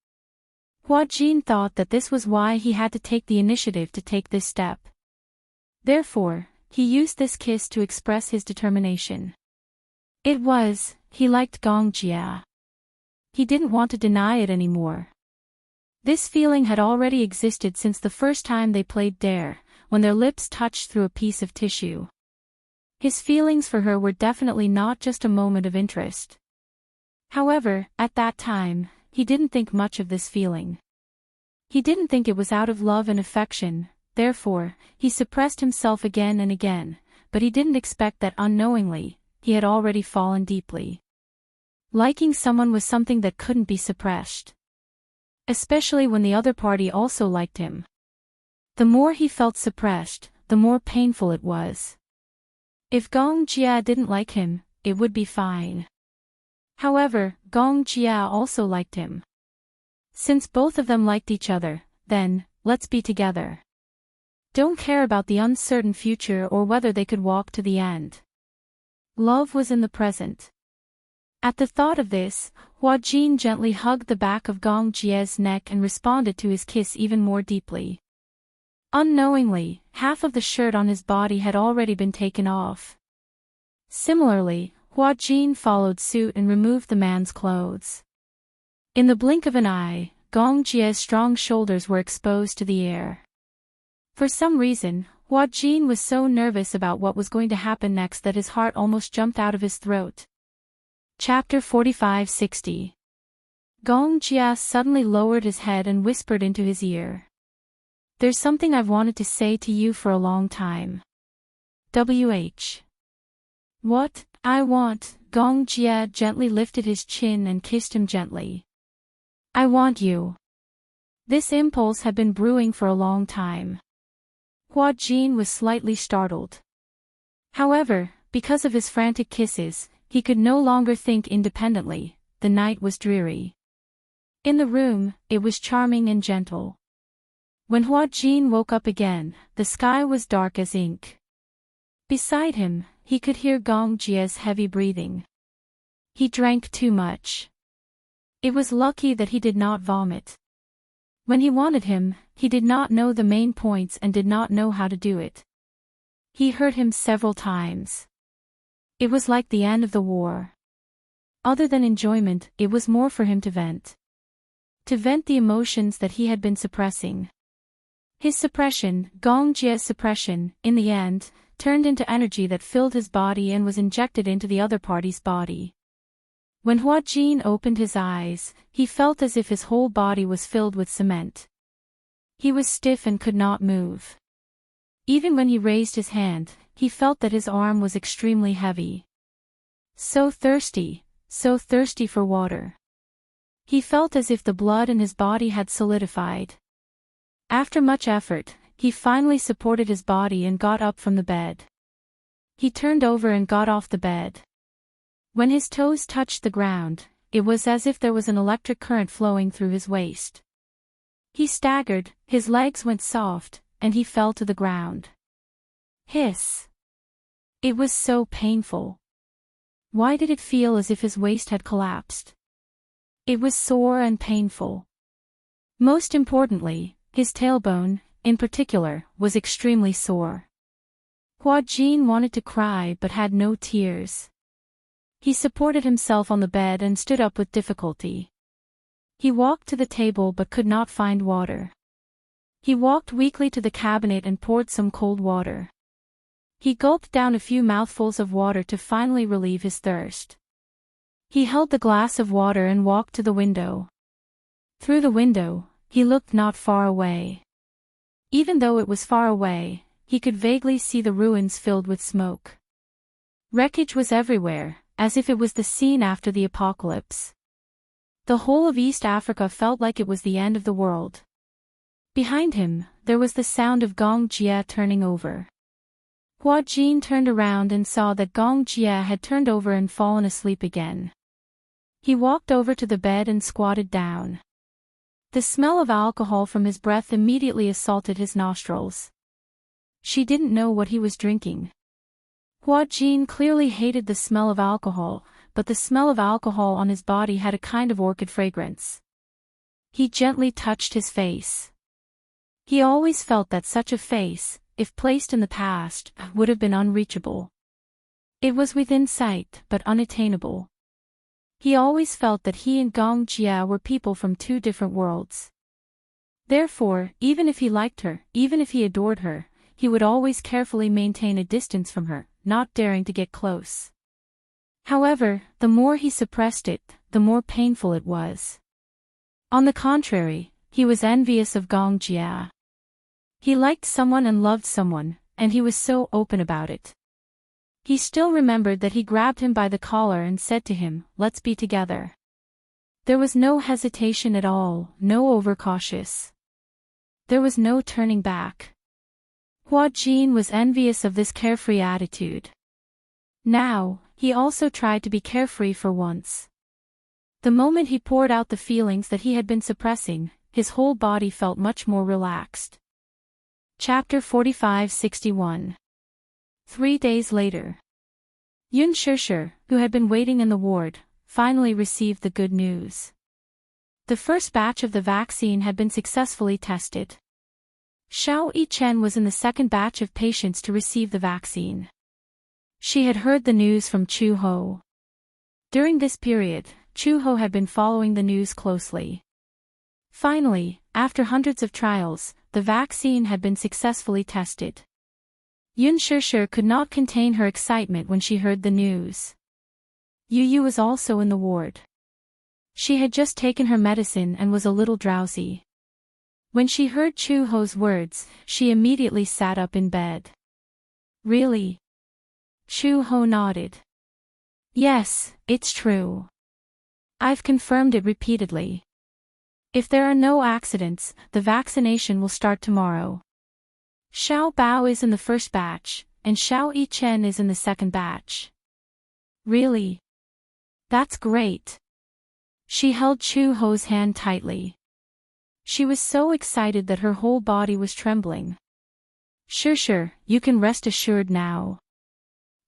Hua Jin thought that this was why he had to take the initiative to take this step. Therefore, he used this kiss to express his determination. He liked Gong Jia. He didn't want to deny it anymore. This feeling had already existed since the first time they played Dare, when their lips touched through a piece of tissue. His feelings for her were definitely not just a moment of interest. However, at that time, he didn't think much of this feeling. He didn't think it was out of love and affection, therefore, he suppressed himself again and again, but he didn't expect that unknowingly, he had already fallen deeply. Liking someone was something that couldn't be suppressed. Especially when the other party also liked him. The more he felt suppressed, the more painful it was. If Gong Jia didn't like him, it would be fine. However, Gong Jia also liked him. Since both of them liked each other, then, let's be together. Don't care about the uncertain future or whether they could walk to the end. Love was in the present. At the thought of this, Hua Jin gently hugged the back of Gong Jia's neck and responded to his kiss even more deeply. Unknowingly, half of the shirt on his body had already been taken off. Similarly, Hua Jin followed suit and removed the man's clothes. In the blink of an eye, Gong Jia's strong shoulders were exposed to the air. For some reason, Hua Jin was so nervous about what was going to happen next that his heart almost jumped out of his throat. Chapter 45-60. Gong Jia suddenly lowered his head and whispered into his ear. There's something I've wanted to say to you for a long time. WH. What? I want. Gong Jia gently lifted his chin and kissed him gently. I want you. This impulse had been brewing for a long time. Hua Jin was slightly startled. However, because of his frantic kisses, he could no longer think independently. The night was dreary. In the room, it was charming and gentle. When Hua Jin woke up again, the sky was dark as ink. Beside him, he could hear Gong Jia's heavy breathing. He drank too much. It was lucky that he did not vomit. When he wanted him, he did not know the main points and did not know how to do it. He hurt him several times. It was like the end of the war. Other than enjoyment, it was more for him to vent. To vent the emotions that he had been suppressing. His suppression, Gong Jia's suppression, in the end, turned into energy that filled his body and was injected into the other party's body. When Hua Jin opened his eyes, he felt as if his whole body was filled with cement. He was stiff and could not move. Even when he raised his hand, he felt that his arm was extremely heavy. So thirsty for water. He felt as if the blood in his body had solidified. After much effort, he finally supported his body and got up from the bed. He turned over and got off the bed. When his toes touched the ground, it was as if there was an electric current flowing through his waist. He staggered, his legs went soft, and he fell to the ground. Hiss. It was so painful. Why did it feel as if his waist had collapsed? It was sore and painful. Most importantly, his tailbone, in particular, was extremely sore. Hua Jin wanted to cry but had no tears. He supported himself on the bed and stood up with difficulty. He walked to the table but could not find water. He walked weakly to the cabinet and poured some cold water. He gulped down a few mouthfuls of water to finally relieve his thirst. He held the glass of water and walked to the window. Through the window, he looked not far away. Even though it was far away, he could vaguely see the ruins filled with smoke. Wreckage was everywhere, as if it was the scene after the apocalypse. The whole of East Africa felt like it was the end of the world. Behind him, there was the sound of Gong Jia turning over. Hua Jin turned around and saw that Gong Jia had turned over and fallen asleep again. He walked over to the bed and squatted down. The smell of alcohol from his breath immediately assaulted his nostrils. She didn't know what he was drinking. Hua Jin clearly hated the smell of alcohol, but the smell of alcohol on his body had a kind of orchid fragrance. He gently touched his face. He always felt that such a face, if placed in the past, would have been unreachable. It was within sight, but unattainable. He always felt that he and Gong Jia were people from two different worlds. Therefore, even if he liked her, even if he adored her, he would always carefully maintain a distance from her, not daring to get close. However, the more he suppressed it, the more painful it was. On the contrary, he was envious of Gong Jia. He liked someone and loved someone, and he was so open about it. He still remembered that he grabbed him by the collar and said to him, "Let's be together." There was no hesitation at all, no overcautious. There was no turning back. Hua Jin was envious of this carefree attitude. Now, he also tried to be carefree for once. The moment he poured out the feelings that he had been suppressing, his whole body felt much more relaxed. Chapter 45-61. 3 days later. Yun Shishir, who had been waiting in the ward, finally received the good news. The first batch of the vaccine had been successfully tested. Xiao Yichen was in the second batch of patients to receive the vaccine. She had heard the news from Chu Ho. During this period, Chu Ho had been following the news closely. Finally, after hundreds of trials, the vaccine had been successfully tested. Yun Shishir could not contain her excitement when she heard the news. Yu Yu was also in the ward. She had just taken her medicine and was a little drowsy. When she heard Chu-ho's words, she immediately sat up in bed. Really? Chu-ho nodded. Yes, it's true. I've confirmed it repeatedly. If there are no accidents, the vaccination will start tomorrow. Xiao Bao is in the first batch, and Xiao Yichen is in the second batch. Really? That's great. She held Chu-ho's hand tightly. She was so excited that her whole body was trembling. Sure, you can rest assured now.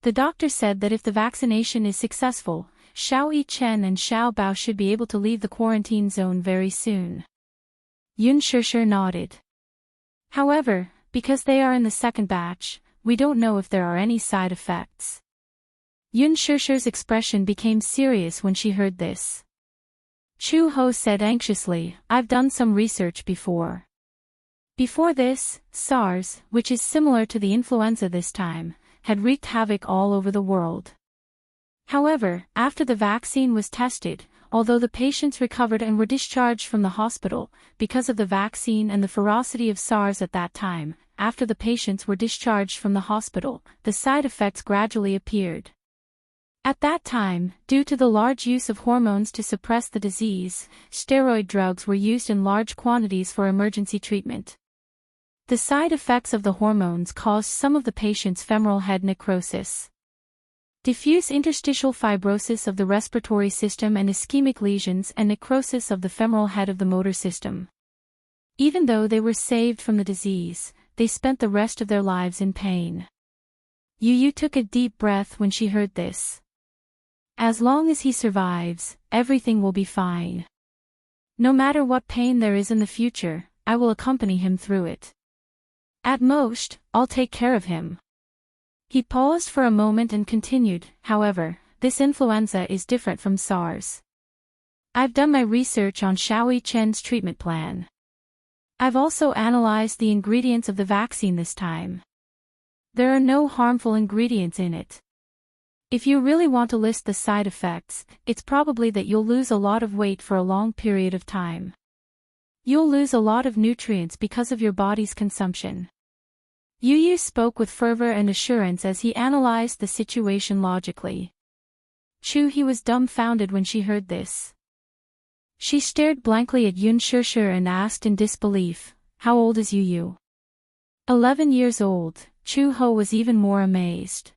The doctor said that if the vaccination is successful, Xiao Yichen and Xiao Bao should be able to leave the quarantine zone very soon. Yun Shishir nodded. However, because they are in the second batch, we don't know if there are any side effects. Yun Shishir's expression became serious when she heard this. Chu-ho said anxiously, I've done some research before. Before this, SARS, which is similar to the influenza this time, had wreaked havoc all over the world. However, after the vaccine was tested, although the patients recovered and were discharged from the hospital, because of the vaccine and the ferocity of SARS at that time, after the patients were discharged from the hospital, the side effects gradually appeared. At that time, due to the large use of hormones to suppress the disease, steroid drugs were used in large quantities for emergency treatment. The side effects of the hormones caused some of the patients' femoral head necrosis, diffuse interstitial fibrosis of the respiratory system and ischemic lesions and necrosis of the femoral head of the motor system. Even though they were saved from the disease, they spent the rest of their lives in pain. Yu took a deep breath when she heard this. As long as he survives, everything will be fine. No matter what pain there is in the future, I will accompany him through it. At most, I'll take care of him. He paused for a moment and continued, however, this influenza is different from SARS. I've done my research on Xiao Yichen's treatment plan. I've also analyzed the ingredients of the vaccine this time. There are no harmful ingredients in it. If you really want to list the side effects, it's probably that you'll lose a lot of weight for a long period of time. You'll lose a lot of nutrients because of your body's consumption. Yu spoke with fervor and assurance as he analyzed the situation logically. Chu-he was dumbfounded when she heard this. She stared blankly at Yun Shishir and asked in disbelief, how old is Yu? 11 years old. Chu-ho was even more amazed.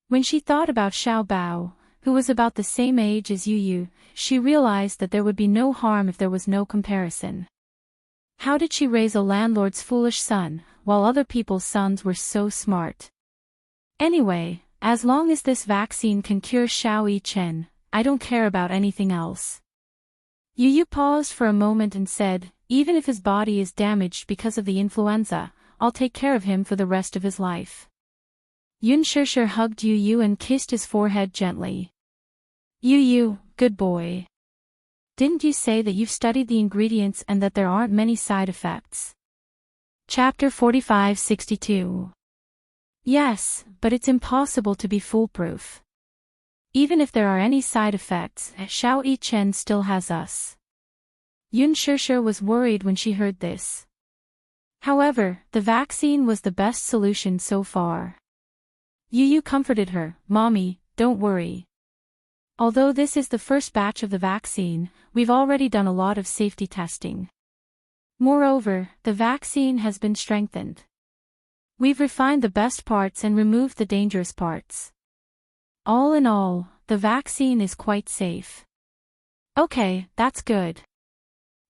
When she thought about Xiao Bao, who was about the same age as Yu, she realized that there would be no harm if there was no comparison. How did she raise a landlord's foolish son, while other people's sons were so smart? Anyway, as long as this vaccine can cure Xiao Yichen, I don't care about anything else. Yu paused for a moment and said, even if his body is damaged because of the influenza, I'll take care of him for the rest of his life. Yun Shishir hugged Yu and kissed his forehead gently. Yu, good boy. Didn't you say that you've studied the ingredients and that there aren't many side effects? Chapter 45-62. Yes, but it's impossible to be foolproof. Even if there are any side effects, Xiao Yichen still has us. Yun Shishir was worried when she heard this. However, the vaccine was the best solution so far. Yu comforted her, Mommy, don't worry. Although this is the first batch of the vaccine, we've already done a lot of safety testing. Moreover, the vaccine has been strengthened. We've refined the best parts and removed the dangerous parts. All in all, the vaccine is quite safe. Okay, that's good.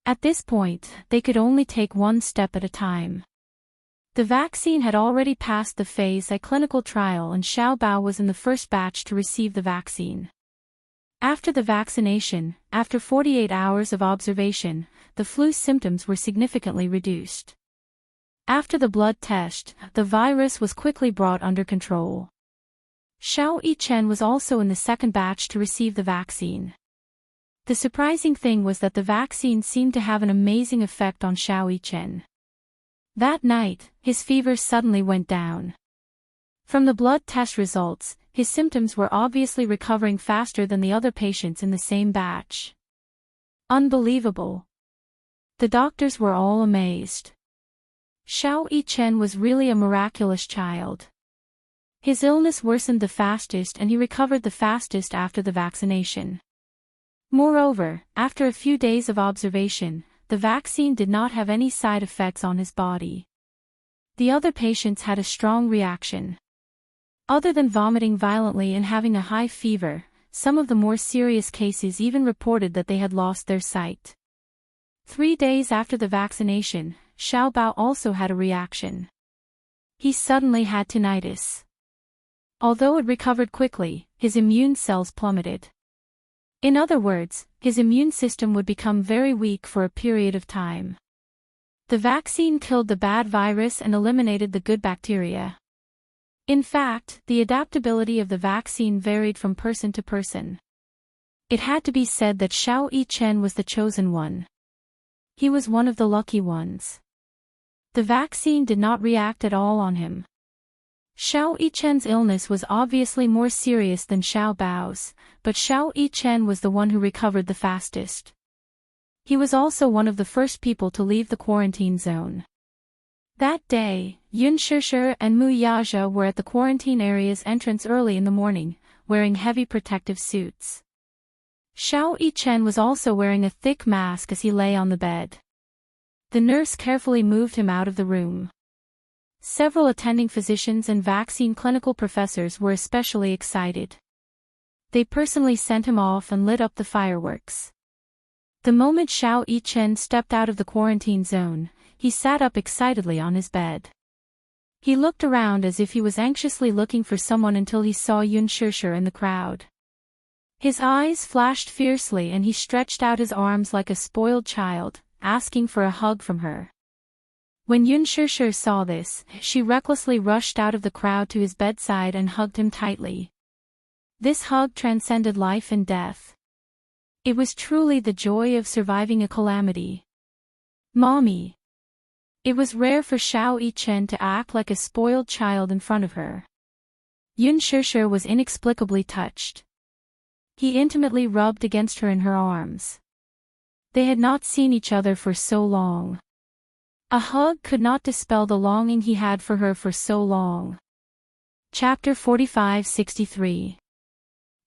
At this point, they could only take one step at a time. The vaccine had already passed the phase I clinical trial and Xiao Bao was in the first batch to receive the vaccine. After the vaccination, after 48 hours of observation, the flu symptoms were significantly reduced. After the blood test, the virus was quickly brought under control. Xiao Yichen was also in the second batch to receive the vaccine. The surprising thing was that the vaccine seemed to have an amazing effect on Xiao Yichen. That night, his fever suddenly went down. From the blood test results, his symptoms were obviously recovering faster than the other patients in the same batch. Unbelievable. The doctors were all amazed. Xiao Yichen was really a miraculous child. His illness worsened the fastest and he recovered the fastest after the vaccination. Moreover, after a few days of observation, the vaccine did not have any side effects on his body. The other patients had a strong reaction. Other than vomiting violently and having a high fever, some of the more serious cases even reported that they had lost their sight. 3 days after the vaccination, Xiao Bao also had a reaction. He suddenly had tinnitus. Although it recovered quickly, his immune cells plummeted. In other words, his immune system would become very weak for a period of time. The vaccine killed the bad virus and eliminated the good bacteria. In fact, the adaptability of the vaccine varied from person to person. It had to be said that Xiao Yichen was the chosen one. He was one of the lucky ones. The vaccine did not react at all on him. Xiao Yichen's illness was obviously more serious than Xiao Bao's, but Xiao Yichen was the one who recovered the fastest. He was also one of the first people to leave the quarantine zone. That day, Yun Shishir and Mu Yaja were at the quarantine area's entrance early in the morning, wearing heavy protective suits. Xiao Yichen was also wearing a thick mask as he lay on the bed. The nurse carefully moved him out of the room. Several attending physicians and vaccine clinical professors were especially excited. They personally sent him off and lit up the fireworks. The moment Xiao Yichen stepped out of the quarantine zone, he sat up excitedly on his bed. He looked around as if he was anxiously looking for someone until he saw Yun Shishir in the crowd. His eyes flashed fiercely and he stretched out his arms like a spoiled child, asking for a hug from her. When Yun Shishir saw this, she recklessly rushed out of the crowd to his bedside and hugged him tightly. This hug transcended life and death. It was truly the joy of surviving a calamity. Mommy. It was rare for Xiao Yichen to act like a spoiled child in front of her. Yun Shishir was inexplicably touched. He intimately rubbed against her in her arms. They had not seen each other for so long. A hug could not dispel the longing he had for her for so long. Chapter 45-63.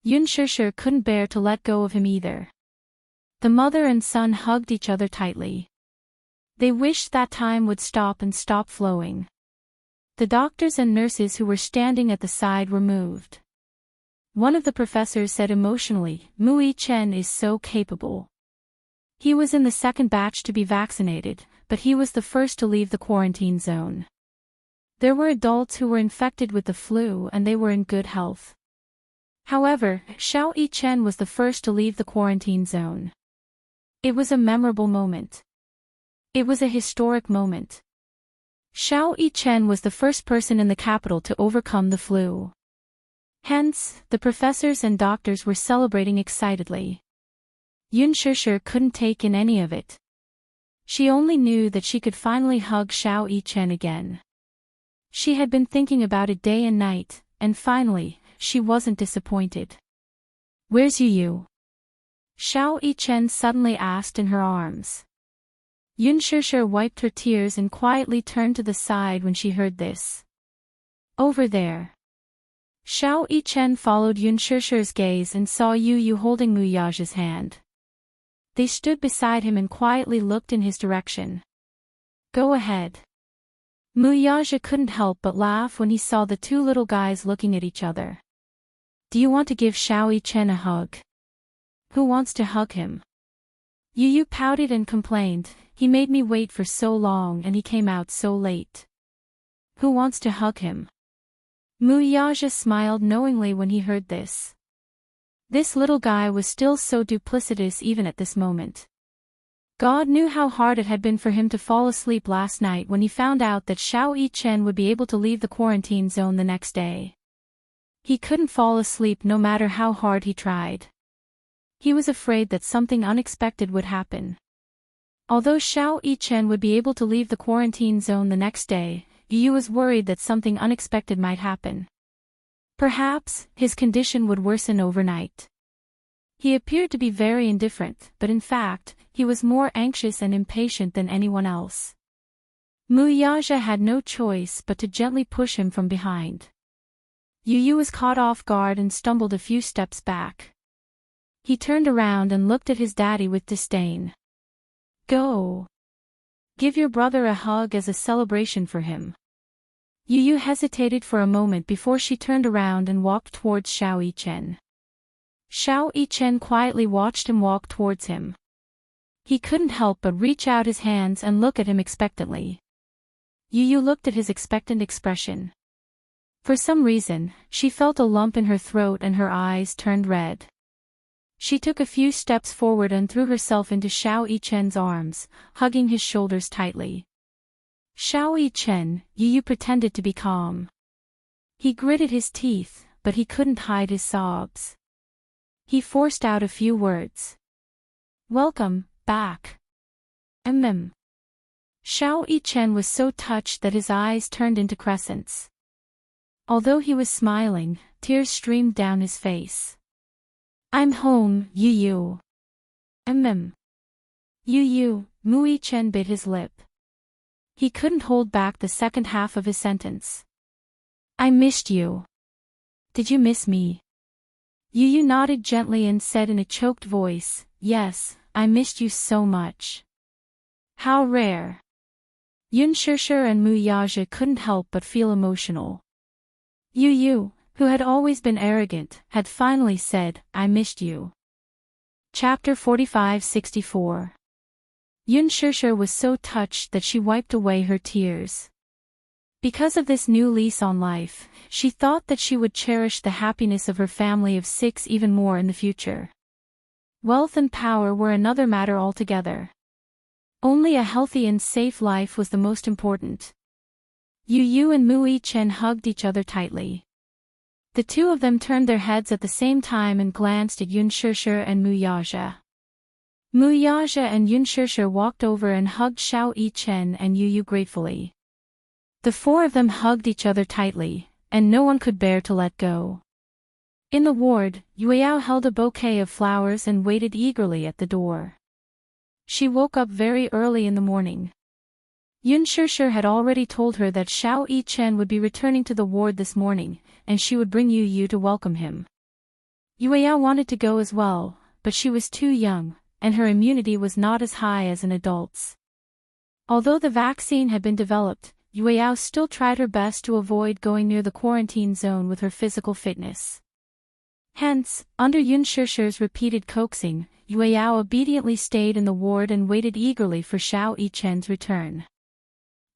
Yun Shishir couldn't bear to let go of him either. The mother and son hugged each other tightly. They wished that time would stop and stop flowing. The doctors and nurses who were standing at the side were moved. One of the professors said emotionally, "Mu Yichen is so capable. He was in the second batch to be vaccinated, but he was the first to leave the quarantine zone. There were adults who were infected with the flu and they were in good health. However, Xiao Yichen was the first to leave the quarantine zone. It was a memorable moment. It was a historic moment. Xiao Yichen was the first person in the capital to overcome the flu. Hence, the professors and doctors were celebrating excitedly. Yun Shishir couldn't take in any of it. She only knew that she could finally hug Xiao Yichen again. She had been thinking about it day and night, and finally, she wasn't disappointed. "Where's Yu?" Xiao Yichen suddenly asked in her arms. Yun Shishir wiped her tears and quietly turned to the side when she heard this. "Over there." Xiao Yichen followed Yun Shishir's gaze and saw Yu holding Mu Yaja's hand. They stood beside him and quietly looked in his direction. "Go ahead." Mu Yaja couldn't help but laugh when he saw the two little guys looking at each other. "Do you want to give Xiao Yichen a hug?" "Who wants to hug him?" Yu pouted and complained, "He made me wait for so long and he came out so late." "Who wants to hug him?" Mu Yaja smiled knowingly when he heard this. This little guy was still so duplicitous even at this moment. God knew how hard it had been for him to fall asleep last night when he found out that Xiao Yichen would be able to leave the quarantine zone the next day. He couldn't fall asleep no matter how hard he tried. He was afraid that something unexpected would happen. Although Xiao Yichen would be able to leave the quarantine zone the next day, Yu was worried that something unexpected might happen. Perhaps, his condition would worsen overnight. He appeared to be very indifferent, but in fact, he was more anxious and impatient than anyone else. Muyaja had no choice but to gently push him from behind. Yu was caught off guard and stumbled a few steps back. He turned around and looked at his daddy with disdain. Go. Give your brother a hug as a celebration for him. Yu hesitated for a moment before she turned around and walked towards Xiao Yichen. Xiao Yichen quietly watched him walk towards him. He couldn't help but reach out his hands and look at him expectantly. Yu looked at his expectant expression. For some reason, she felt a lump in her throat and her eyes turned red. She took a few steps forward and threw herself into Xiao Yichen's arms, hugging his shoulders tightly. Xiao Yichen, Yu pretended to be calm. He gritted his teeth, but he couldn't hide his sobs. He forced out a few words. Welcome, back. Xiao Yichen was so touched that his eyes turned into crescents. Although he was smiling, tears streamed down his face. I'm home, Yu. Yu, Mu Yichen bit his lip. He couldn't hold back the second half of his sentence. I missed you. Did you miss me? Yu nodded gently and said in a choked voice, yes, I missed you so much. How rare. Yunshishir and Muyaja couldn't help but feel emotional. Yu, who had always been arrogant, had finally said, I missed you. Chapter 45-64. Yunshishir was so touched that she wiped away her tears. Because of this new lease on life, she thought that she would cherish the happiness of her family of 6 even more in the future. Wealth and power were another matter altogether. Only a healthy and safe life was the most important. Yu and Mu Yichen hugged each other tightly. The two of them turned their heads at the same time and glanced at Yunshishir and Muyaja. Muyaja and Yunshishir walked over and hugged Xiao Yichen and Yu gratefully. The four of them hugged each other tightly, and no one could bear to let go. In the ward, Yueyao held a bouquet of flowers and waited eagerly at the door. She woke up very early in the morning. Yunshishir had already told her that Xiao Yichen would be returning to the ward this morning, and she would bring Yu to welcome him. Yueyao wanted to go as well, but she was too young, and her immunity was not as high as an adult's. Although the vaccine had been developed, Yueyao still tried her best to avoid going near the quarantine zone with her physical fitness. Hence, under Yunshishir's repeated coaxing, Yueyao obediently stayed in the ward and waited eagerly for Xiao Yichen's return.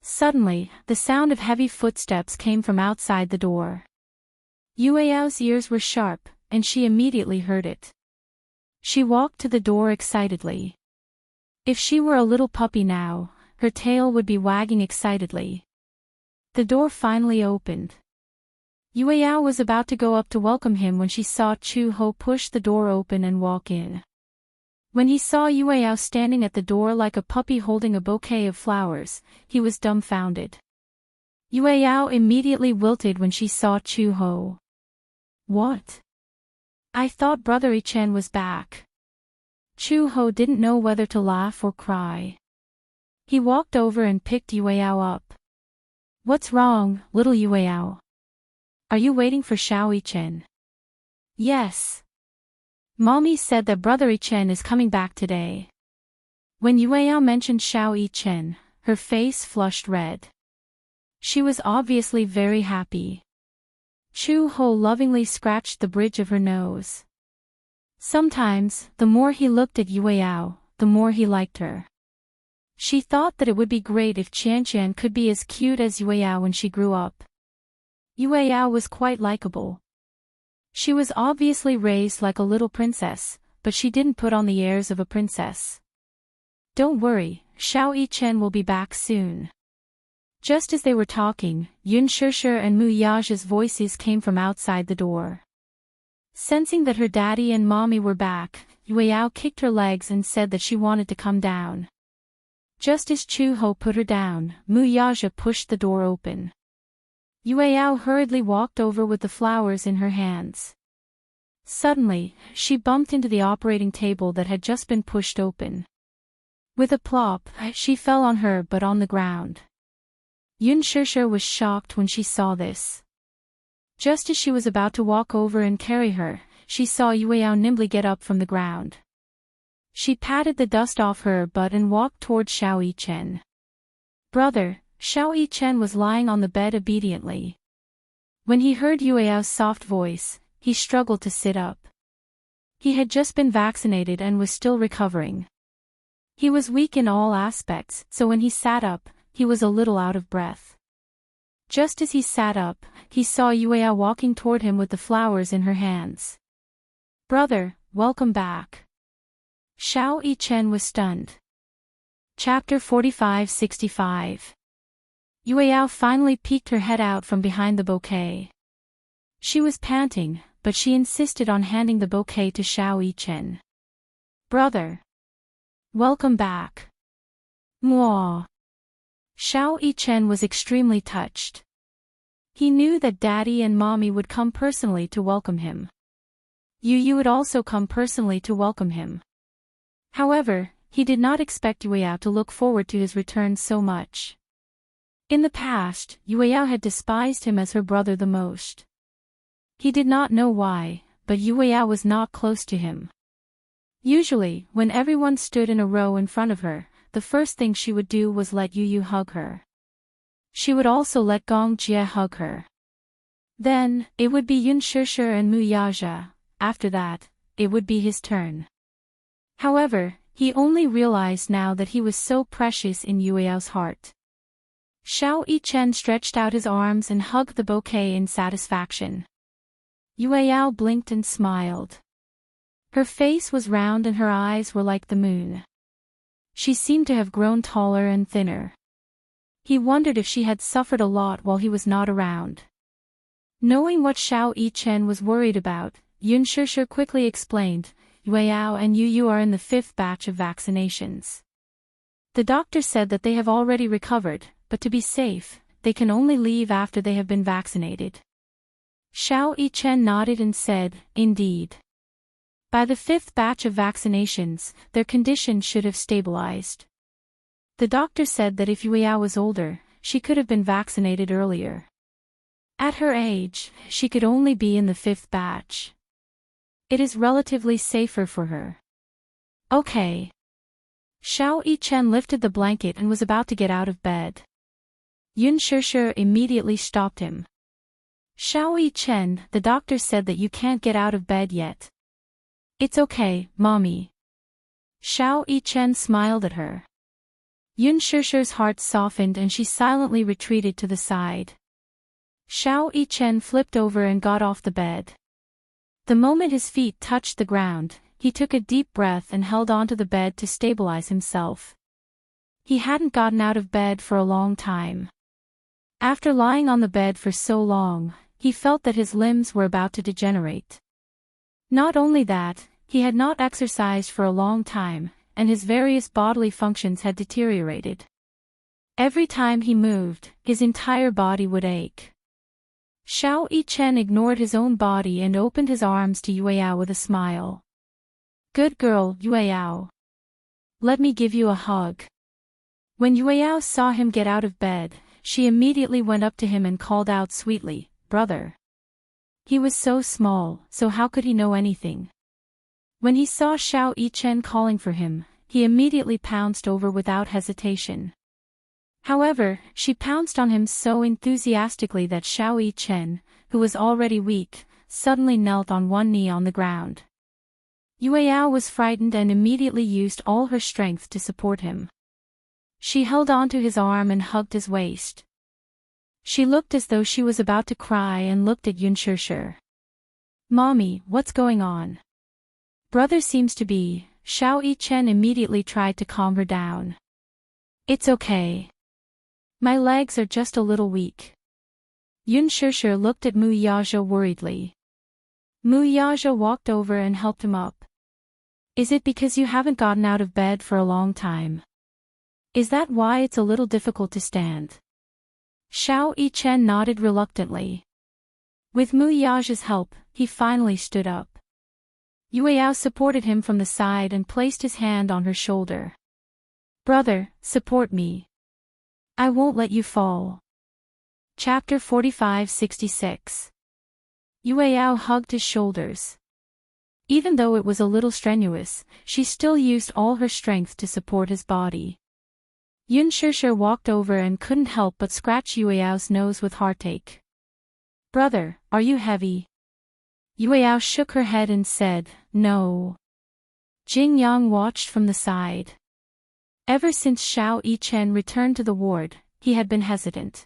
Suddenly, the sound of heavy footsteps came from outside the door. Yueyao's ears were sharp, and she immediately heard it. She walked to the door excitedly. If she were a little puppy now, her tail would be wagging excitedly. The door finally opened. Yueyao was about to go up to welcome him when she saw Chu Ho push the door open and walk in. When he saw Yueyao standing at the door like a puppy holding a bouquet of flowers, he was dumbfounded. Yueyao immediately wilted when she saw Chu Ho. What? I thought Brother Yichen was back. Chu Ho didn't know whether to laugh or cry. He walked over and picked Yueyao up. What's wrong, little Yueyao? Are you waiting for Xiao Yichen? Yes. Mommy said that Brother Yichen is coming back today. When Yueyao mentioned Xiao Yichen, her face flushed red. She was obviously very happy. Chu Ho lovingly scratched the bridge of her nose. Sometimes, the more he looked at Yueyao, the more he liked her. She thought that it would be great if Qianqian could be as cute as Yueyao when she grew up. Yueyao was quite likable. She was obviously raised like a little princess, but she didn't put on the airs of a princess. Don't worry, Xiao Yichen will be back soon. Just as they were talking, Yunshishir and Muyaja's voices came from outside the door. Sensing that her daddy and mommy were back, Yueyao kicked her legs and said that she wanted to come down. Just as Chu Ho put her down, Muyaja pushed the door open. Yueyao hurriedly walked over with the flowers in her hands. Suddenly, she bumped into the operating table that had just been pushed open. With a plop, she fell on her but on the ground. Yun Shishir was shocked when she saw this. Just as she was about to walk over and carry her, she saw Yueyao nimbly get up from the ground. She patted the dust off her butt and walked toward Xiao Yichen. Brother, Xiao Yichen was lying on the bed obediently. When he heard Yueyao's soft voice, he struggled to sit up. He had just been vaccinated and was still recovering. He was weak in all aspects, so when he sat up, he was a little out of breath. Just as he sat up, he saw Yueyao walking toward him with the flowers in her hands. Brother, welcome back. Xiao Yichen was stunned. Chapter 45-65. Yueyao finally peeked her head out from behind the bouquet. She was panting, but she insisted on handing the bouquet to Xiao Yichen. Brother. Welcome back. Mwah. Xiao Yichen was extremely touched. He knew that Daddy and Mommy would come personally to welcome him. Yu would also come personally to welcome him. However, he did not expect Yueyao to look forward to his return so much. In the past, Yueyao had despised him as her brother the most. He did not know why, but Yueyao was not close to him. Usually, when everyone stood in a row in front of her, the first thing she would do was let Yu hug her. She would also let Gong Jie hug her. Then, it would be Yun Shishir and Mu Yaja. After that, it would be his turn. However, he only realized now that he was so precious in Yueyao's heart. Xiao Yichen stretched out his arms and hugged the bouquet in satisfaction. Yueyao blinked and smiled. Her face was round and her eyes were like the moon. She seemed to have grown taller and thinner. He wondered if she had suffered a lot while he was not around. Knowing what Xiao Yichen was worried about, Yun Shishir quickly explained, Yueyao and Yu are in the 5th batch of vaccinations. The doctor said that they have already recovered, but to be safe, they can only leave after they have been vaccinated. Xiao Yichen nodded and said, indeed. By the 5th batch of vaccinations, their condition should have stabilized. The doctor said that if Yueyao was older, she could have been vaccinated earlier. At her age, she could only be in the 5th batch. It is relatively safer for her. Okay. Xiao Yichen lifted the blanket and was about to get out of bed. Yun Shishir immediately stopped him. Xiao Yichen, the doctor said that you can't get out of bed yet. It's okay, Mommy. Xiao Yichen smiled at her. Yun Shishir's heart softened and she silently retreated to the side. Xiao Yichen flipped over and got off the bed. The moment his feet touched the ground, he took a deep breath and held onto the bed to stabilize himself. He hadn't gotten out of bed for a long time. After lying on the bed for so long, he felt that his limbs were about to degenerate. Not only that, he had not exercised for a long time, and his various bodily functions had deteriorated. Every time he moved, his entire body would ache. Xiao Yichen ignored his own body and opened his arms to Yueyao with a smile. Good girl, Yueyao. Let me give you a hug. When Yueyao saw him get out of bed, she immediately went up to him and called out sweetly, brother. He was so small, so how could he know anything? When he saw Xiao Yichen calling for him, he immediately pounced over without hesitation. However, she pounced on him so enthusiastically that Xiao Yichen, who was already weak, suddenly knelt on one knee on the ground. Yueyao was frightened and immediately used all her strength to support him. She held onto his arm and hugged his waist. She looked as though she was about to cry and looked at Yun Shishir. Mommy, what's going on? Brother seems to be. Xiao Yichen immediately tried to calm her down. It's okay. My legs are just a little weak. Yun Shishir looked at Mu Yaja worriedly. Mu Yaja walked over and helped him up. Is it because you haven't gotten out of bed for a long time? Is that why it's a little difficult to stand? Xiao Yichen nodded reluctantly. With Mu Yaja's help, he finally stood up. Yueyao supported him from the side and placed his hand on her shoulder. Brother, support me. I won't let you fall. Chapter 45-66. Yueyao hugged his shoulders. Even though it was a little strenuous, she still used all her strength to support his body. Yun Shishir walked over and couldn't help but scratch Yueyao's nose with heartache. Brother, are you heavy? Yueyao shook her head and said, no. Jing Yang watched from the side. Ever since Xiao Yichen returned to the ward, he had been hesitant.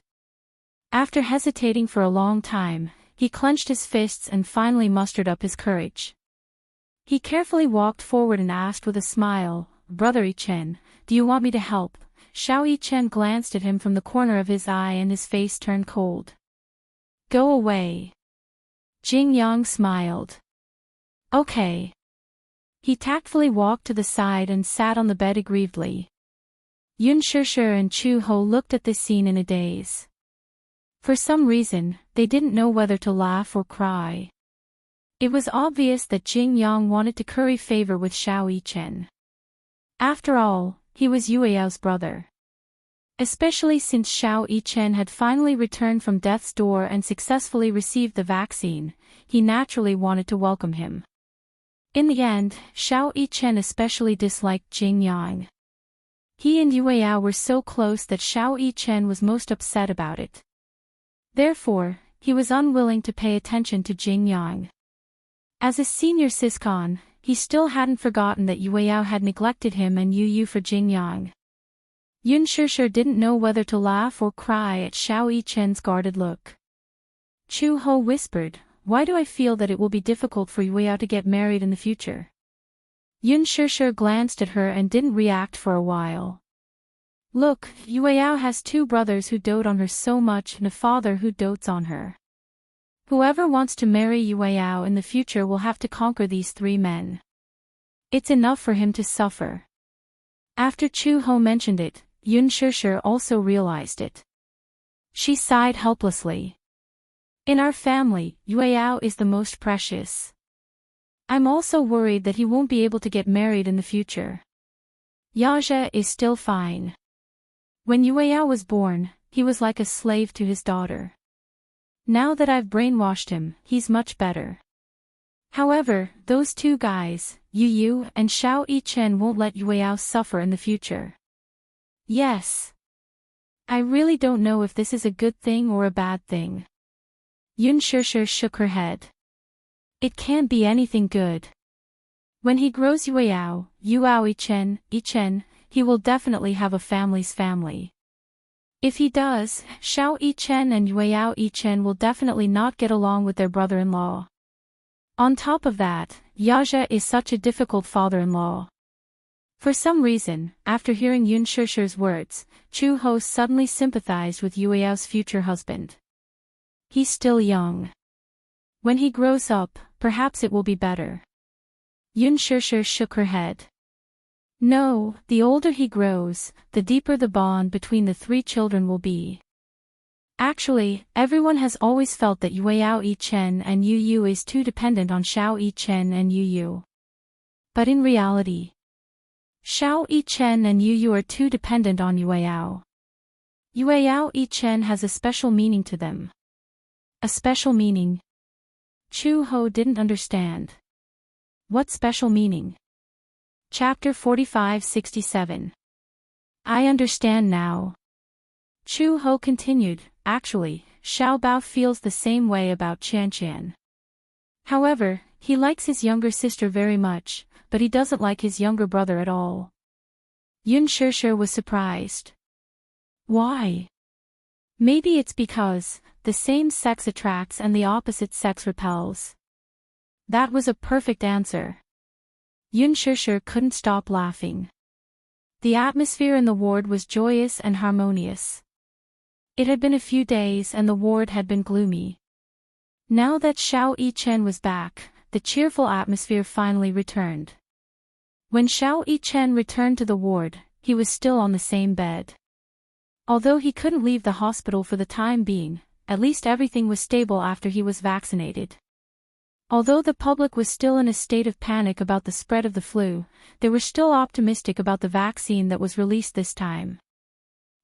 After hesitating for a long time, he clenched his fists and finally mustered up his courage. He carefully walked forward and asked with a smile, Brother Yichen, do you want me to help? Xiao Yichen glanced at him from the corner of his eye and his face turned cold. Go away. Jing Yang smiled. Okay. He tactfully walked to the side and sat on the bed aggrievedly. Yun Shishir and Chu Ho looked at this scene in a daze. For some reason, they didn't know whether to laugh or cry. It was obvious that Jing Yang wanted to curry favor with Xiao Yichen. After all, he was Yueyao's brother. Especially since Xiao Yichen had finally returned from death's door and successfully received the vaccine, he naturally wanted to welcome him. In the end, Xiao Yichen especially disliked Jing Yang. He and Yueyao were so close that Xiao Yichen was most upset about it. Therefore, he was unwilling to pay attention to Jing Yang. As a senior Siscon, he still hadn't forgotten that Yueyao had neglected him and Yu for Jing Yang. Yun Shishir didn't know whether to laugh or cry at Xiao Yichen's guarded look. Chu Ho whispered, why do I feel that it will be difficult for Yueyao to get married in the future? Yun Shishir glanced at her and didn't react for a while. Look, Yueyao has two brothers who dote on her so much and a father who dotes on her. Whoever wants to marry Yueyao in the future will have to conquer these three men. It's enough for him to suffer. After Chu Ho mentioned it, Yun Shishir also realized it. She sighed helplessly. In our family, Yueyao is the most precious. I'm also worried that he won't be able to get married in the future. Yaja is still fine. When Yueyao was born, he was like a slave to his daughter. Now that I've brainwashed him, he's much better. However, those two guys, Yu and Xiao Yichen, won't let Yueyao suffer in the future. Yes. I really don't know if this is a good thing or a bad thing. Yun Shishir shook her head. It can't be anything good. When he grows Yueyao, Yichen, he will definitely have a family's family. If he does, Xiao Yichen and Yueyao Yichen will definitely not get along with their brother-in-law. On top of that, Yaja is such a difficult father-in-law. For some reason, after hearing Yun Shishir's words, Chu Ho suddenly sympathized with Yueyao's future husband. He's still young. When he grows up, perhaps it will be better. Yun Shishir shook her head. No, the older he grows, the deeper the bond between the three children will be. Actually, everyone has always felt that Yueyao Yichen and Yu is too dependent on Xiao Yichen and Yu. But in reality, Xiao Yichen and Yu are too dependent on Yueyao. Yueyao Yichen has a special meaning to them. A special meaning? Chu Ho didn't understand. What special meaning? Chapter 45-67. I understand now. Chu Ho continued, actually, Xiao Bao feels the same way about Qian. However, he likes his younger sister very much, but he doesn't like his younger brother at all. Yun Shishir was surprised. Why? Maybe it's because the same sex attracts and the opposite sex repels. That was a perfect answer. Yun Shishir couldn't stop laughing. The atmosphere in the ward was joyous and harmonious. It had been a few days and the ward had been gloomy. Now that Xiao Yichen was back, the cheerful atmosphere finally returned. When Xiao Yichen returned to the ward, he was still on the same bed. Although he couldn't leave the hospital for the time being, at least everything was stable after he was vaccinated. Although the public was still in a state of panic about the spread of the flu, they were still optimistic about the vaccine that was released this time.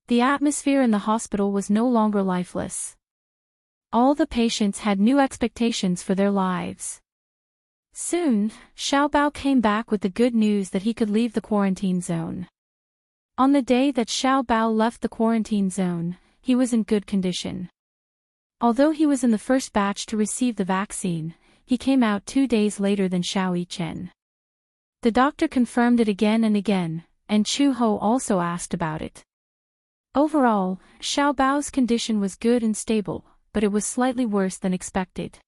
The atmosphere in the hospital was no longer lifeless. All the patients had new expectations for their lives. Soon, Xiaobao came back with the good news that he could leave the quarantine zone. On the day that Xiaobao left the quarantine zone, he was in good condition. Although he was in the first batch to receive the vaccine, he came out 2 days later than Xiao Yichen. The doctor confirmed it again and again, and Chu Ho also asked about it. Overall, Xiaobao's condition was good and stable, but it was slightly worse than expected.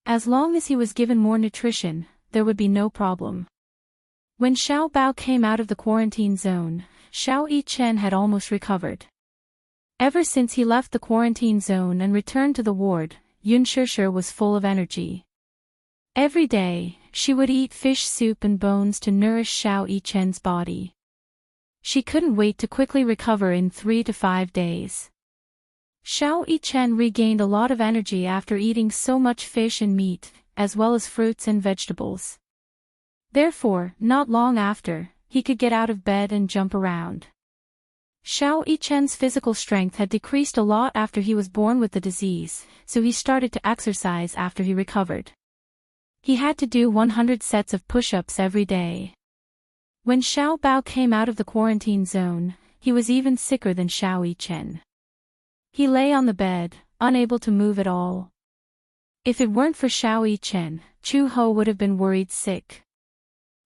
As long as he was given more nutrition, there would be no problem. When Xiaobao came out of the quarantine zone, Xiao Yichen had almost recovered. Ever since he left the quarantine zone and returned to the ward, Yun Shishir was full of energy. Every day, she would eat fish soup and bones to nourish Xiao Yichen's body. She couldn't wait to quickly recover in 3 to 5 days. Xiao Yichen regained a lot of energy after eating so much fish and meat, as well as fruits and vegetables. Therefore, not long after, he could get out of bed and jump around. Xiao Yichen's physical strength had decreased a lot after he was born with the disease, so he started to exercise after he recovered. He had to do 100 sets of push-ups every day. When Xiaobao came out of the quarantine zone, he was even sicker than Xiao Yichen. He lay on the bed, unable to move at all. If it weren't for Xiao Yichen, Chu Ho would have been worried sick.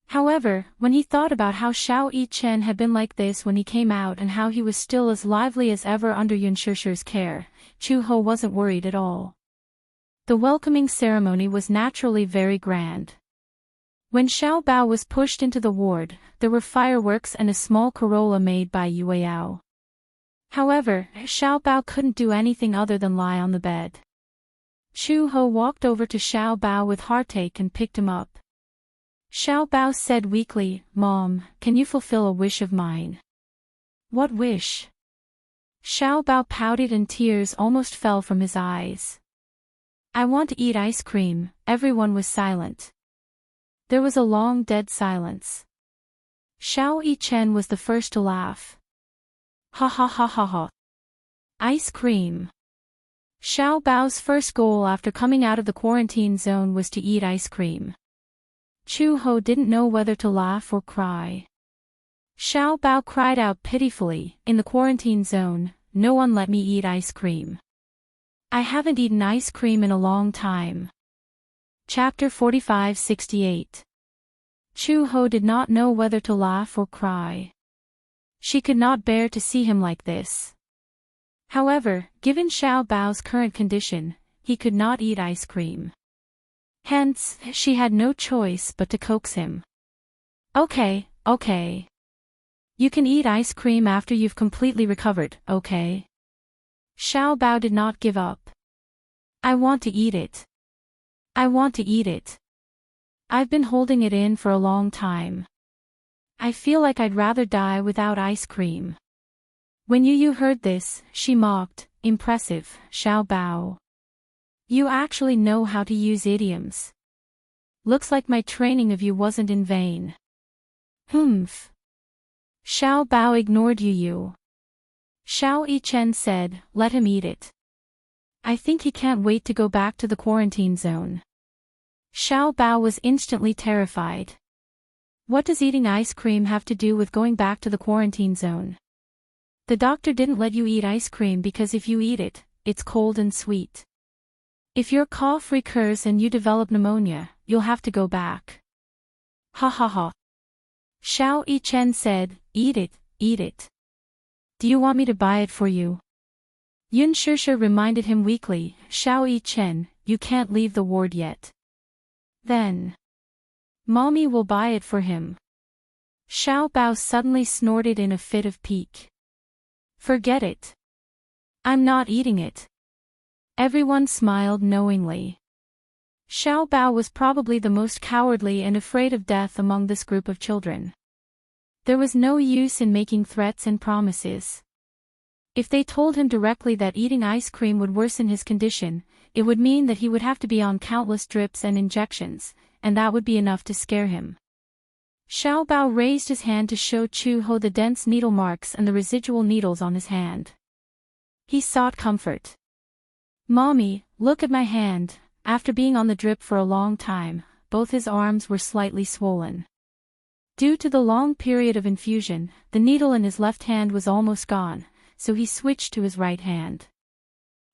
However, when he thought about how Xiao Yichen had been like this when he came out and how he was still as lively as ever under Yun Shishir's care, Chu Ho wasn't worried at all. The welcoming ceremony was naturally very grand. When Xiaobao was pushed into the ward, there were fireworks and a small corolla made by Yueyao. However, Xiaobao couldn't do anything other than lie on the bed. Chu Ho walked over to Xiaobao with heartache and picked him up. Xiaobao said weakly, "Mom, can you fulfill a wish of mine?" "What wish?" Xiaobao pouted and tears almost fell from his eyes. "I want to eat ice cream." Everyone was silent. There was a long dead silence. Xiao Yichen was the first to laugh. "Ha ha ha ha ha. Ice cream." Xiaobao's first goal after coming out of the quarantine zone was to eat ice cream. Chu Ho didn't know whether to laugh or cry. Xiaobao cried out pitifully, "In the quarantine zone, no one let me eat ice cream. I haven't eaten ice cream in a long time." Chapter 45-68. Chu Ho did not know whether to laugh or cry. She could not bear to see him like this. However, given Xiaobao's current condition, he could not eat ice cream. Hence, she had no choice but to coax him. Okay. You can eat ice cream after you've completely recovered, okay?" Xiaobao did not give up. "I want to eat it. I want to eat it. I've been holding it in for a long time. I feel like I'd rather die without ice cream." When Yu heard this, she mocked, "Impressive, Xiaobao. You actually know how to use idioms. Looks like my training of you wasn't in vain." "Humph." Xiaobao ignored Yu. Xiao Yichen said, "Let him eat it. I think he can't wait to go back to the quarantine zone." Xiaobao was instantly terrified. What does eating ice cream have to do with going back to the quarantine zone? The doctor didn't let you eat ice cream because if you eat it, it's cold and sweet. If your cough recurs and you develop pneumonia, you'll have to go back. Ha ha ha. Xiao Yichen said, "Eat it, eat it. Do you want me to buy it for you?" Yun Shishir reminded him weakly, "Xiao Yichen, you can't leave the ward yet." "Then Mommy will buy it for him." Xiaobao suddenly snorted in a fit of pique. "Forget it. I'm not eating it." Everyone smiled knowingly. Xiaobao was probably the most cowardly and afraid of death among this group of children. There was no use in making threats and promises. If they told him directly that eating ice cream would worsen his condition, it would mean that he would have to be on countless drips and injections, and that would be enough to scare him. Xiao Bao raised his hand to show Chu Ho the dense needle marks and the residual needles on his hand. He sought comfort. "Mommy, look at my hand." After being on the drip for a long time, both his arms were slightly swollen. Due to the long period of infusion, the needle in his left hand was almost gone, so he switched to his right hand.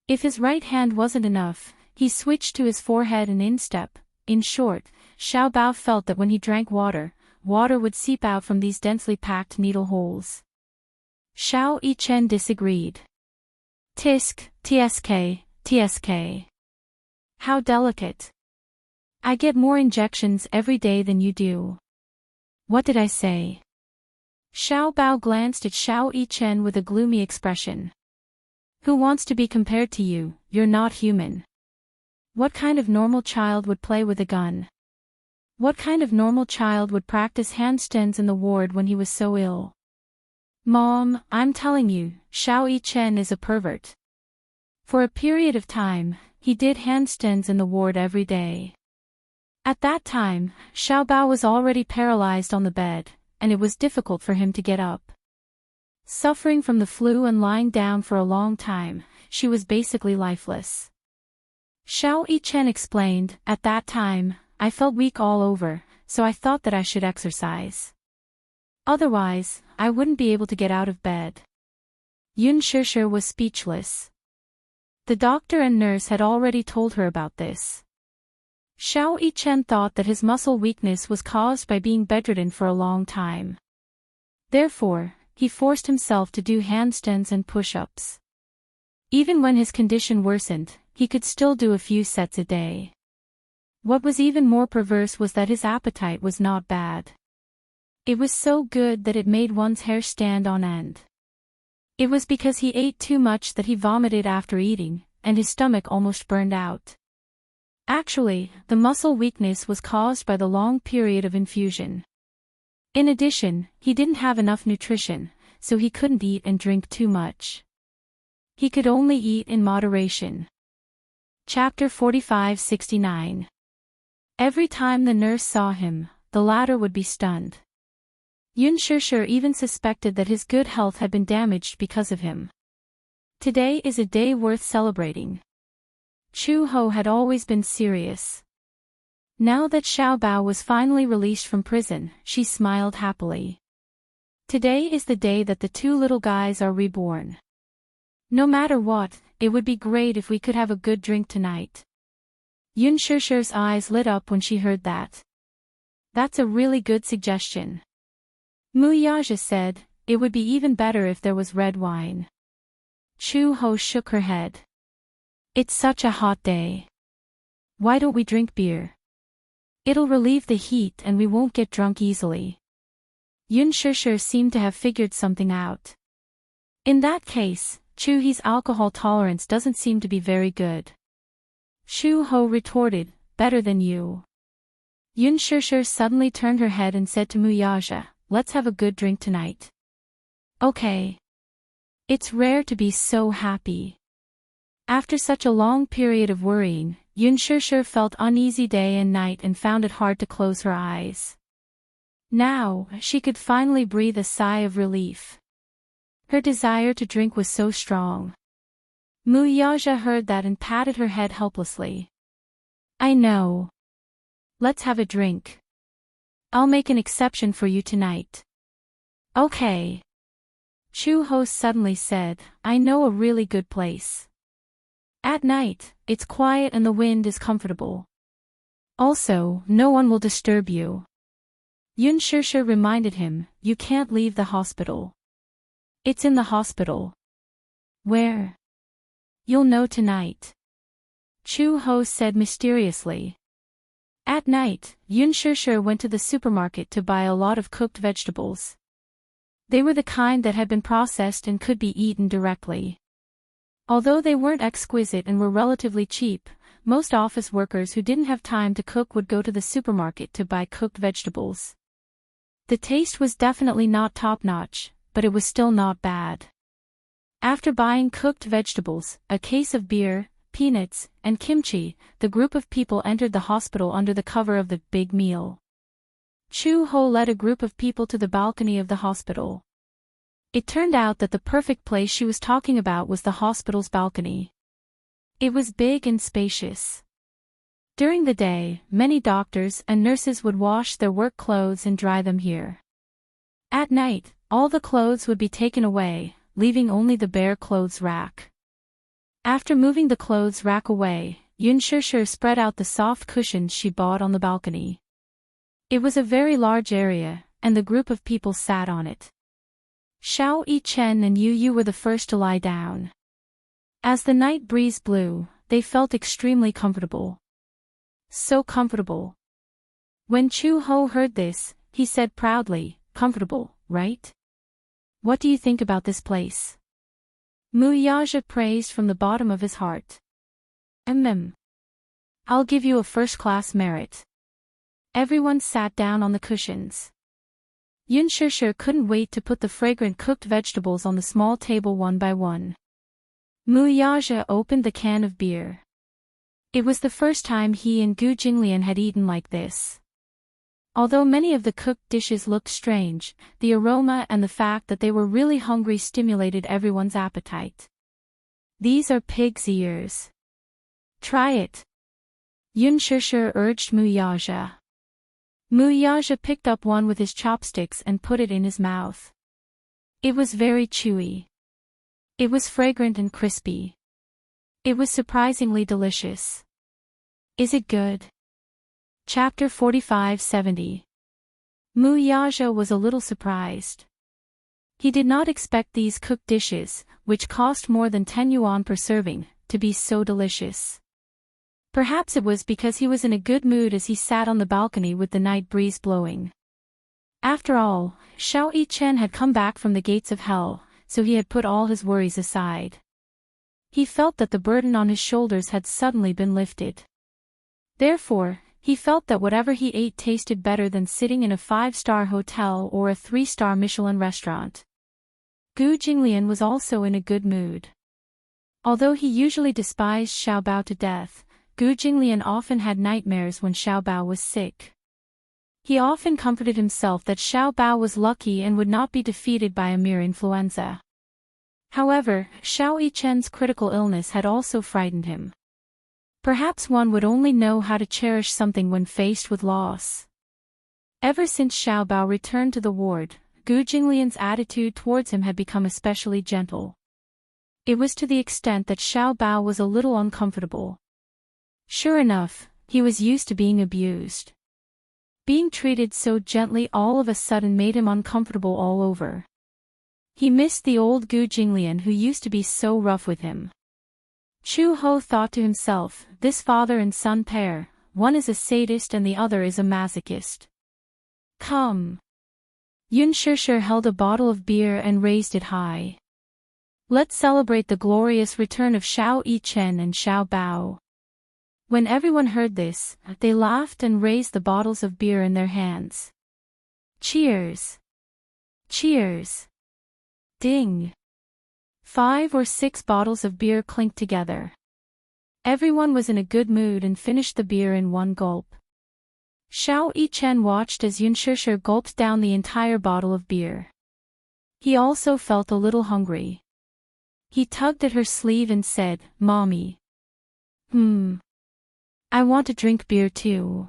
If his right hand wasn't enough, he switched to his forehead and instep. In short, Xiao Bao felt that when he drank water, water would seep out from these densely packed needle holes. Xiao Yichen disagreed. "Tisk, tsk. How delicate. I get more injections every day than you do." "What did I say?" Xiao Bao glanced at Xiao Yichen with a gloomy expression. "Who wants to be compared to you? You're not human. What kind of normal child would play with a gun? What kind of normal child would practice handstands in the ward when he was so ill?" "Mom, I'm telling you, Xiao Yichen is a pervert. For a period of time, he did handstands in the ward every day." At that time, Xiao Bao was already paralyzed on the bed, and it was difficult for him to get up. Suffering from the flu and lying down for a long time, she was basically lifeless. Xiao Yichen explained, "At that time, I felt weak all over, so I thought that I should exercise. Otherwise, I wouldn't be able to get out of bed." Yun Shishir was speechless. The doctor and nurse had already told her about this. Xiao Yichen thought that his muscle weakness was caused by being bedridden for a long time. Therefore, he forced himself to do handstands and push-ups. Even when his condition worsened, he could still do a few sets a day. What was even more perverse was that his appetite was not bad. It was so good that it made one's hair stand on end. It was because he ate too much that he vomited after eating, and his stomach almost burned out. Actually, the muscle weakness was caused by the long period of infusion. In addition, he didn't have enough nutrition, so he couldn't eat and drink too much. He could only eat in moderation. Chapter 45-69. Every time the nurse saw him, the latter would be stunned. Yun Shishir even suspected that his good health had been damaged because of him. Today is a day worth celebrating. Chu Ho had always been serious. Now that Xiao Bao was finally released from prison, she smiled happily. Today is the day that the two little guys are reborn. No matter what, it would be great if we could have a good drink tonight. Yun Shishir's eyes lit up when she heard that. "That's a really good suggestion." Mu Yaja said, "It would be even better if there was red wine." Chu Ho shook her head. "It's such a hot day. Why don't we drink beer? It'll relieve the heat and we won't get drunk easily." Yun Shishir seemed to have figured something out. In that case, Chu He's alcohol tolerance doesn't seem to be very good. Chu Ho retorted, "Better than you." Yun Shishir suddenly turned her head and said to Mu Yaja, "Let's have a good drink tonight." "Okay." It's rare to be so happy. After such a long period of worrying, Yun Shishir felt uneasy day and night and found it hard to close her eyes. Now, she could finally breathe a sigh of relief. Her desire to drink was so strong. Mu Yaja heard that and patted her head helplessly. "I know. Let's have a drink. I'll make an exception for you tonight." "Okay." Chu Ho suddenly said, "I know a really good place. At night, it's quiet and the wind is comfortable. Also, no one will disturb you." Yun Shishir reminded him, "You can't leave the hospital." "It's in the hospital." "Where?" "You'll know tonight." Chu Ho said mysteriously. At night, Yun Shishir went to the supermarket to buy a lot of cooked vegetables. They were the kind that had been processed and could be eaten directly. Although they weren't exquisite and were relatively cheap, most office workers who didn't have time to cook would go to the supermarket to buy cooked vegetables. The taste was definitely not top-notch, but it was still not bad. After buying cooked vegetables, a case of beer, peanuts, and kimchi, the group of people entered the hospital under the cover of the big meal. Chu-ho led a group of people to the balcony of the hospital. It turned out that the perfect place she was talking about was the hospital's balcony. It was big and spacious. During the day, many doctors and nurses would wash their work clothes and dry them here. At night, all the clothes would be taken away, leaving only the bare clothes rack. After moving the clothes rack away, Yun Shishir spread out the soft cushions she bought on the balcony. It was a very large area, and the group of people sat on it. Xiao Yi-chen and Yu Yu were the first to lie down. As the night breeze blew, they felt extremely comfortable. So comfortable. When Chu-ho heard this, he said proudly, "Comfortable, right? What do you think about this place?" Mu-yaja praised from the bottom of his heart. I'll give you a first-class merit." Everyone sat down on the cushions. Yun Shishir couldn't wait to put the fragrant cooked vegetables on the small table one by one. Mu-yaja opened the can of beer. It was the first time he and Gu Jinglian had eaten like this. Although many of the cooked dishes looked strange, the aroma and the fact that they were really hungry stimulated everyone's appetite. "These are pig's ears. Try it," Yun Shishir urged Mu-yaja. Mu-yaja picked up one with his chopsticks and put it in his mouth. It was very chewy. It was fragrant and crispy. It was surprisingly delicious. "Is it good?" Chapter 45-70. Mu-yaja was a little surprised. He did not expect these cooked dishes, which cost more than 10 yuan per serving, to be so delicious. Perhaps it was because he was in a good mood as he sat on the balcony with the night breeze blowing. After all, Xiao Yi-chen had come back from the gates of hell, so he had put all his worries aside. He felt that the burden on his shoulders had suddenly been lifted. Therefore, he felt that whatever he ate tasted better than sitting in a 5-star hotel or a 3-star Michelin restaurant. Gu Jinglian was also in a good mood. Although he usually despised Xiaobao to death, Gu Jinglian often had nightmares when Xiaobao was sick. He often comforted himself that Xiaobao was lucky and would not be defeated by a mere influenza. However, Xiao Yi-chen's critical illness had also frightened him. Perhaps one would only know how to cherish something when faced with loss. Ever since Xiaobao returned to the ward, Gu Jinglian's attitude towards him had become especially gentle. It was to the extent that Xiaobao was a little uncomfortable. Sure enough, he was used to being abused. Being treated so gently all of a sudden made him uncomfortable all over. He missed the old Gu Jinglian who used to be so rough with him. Chu-ho thought to himself, this father and son pair, one is a sadist and the other is a masochist. Come. Yun Shishir held a bottle of beer and raised it high. Let's celebrate the glorious return of Xiao Yi-chen and Xiaobao. When everyone heard this, they laughed and raised the bottles of beer in their hands. Cheers! Cheers! Ding! 5 or 6 bottles of beer clinked together. Everyone was in a good mood and finished the beer in one gulp. Xiao Yi-chen watched as Yun Shishir gulped down the entire bottle of beer. He also felt a little hungry. He tugged at her sleeve and said, "Mommy. I want to drink beer too."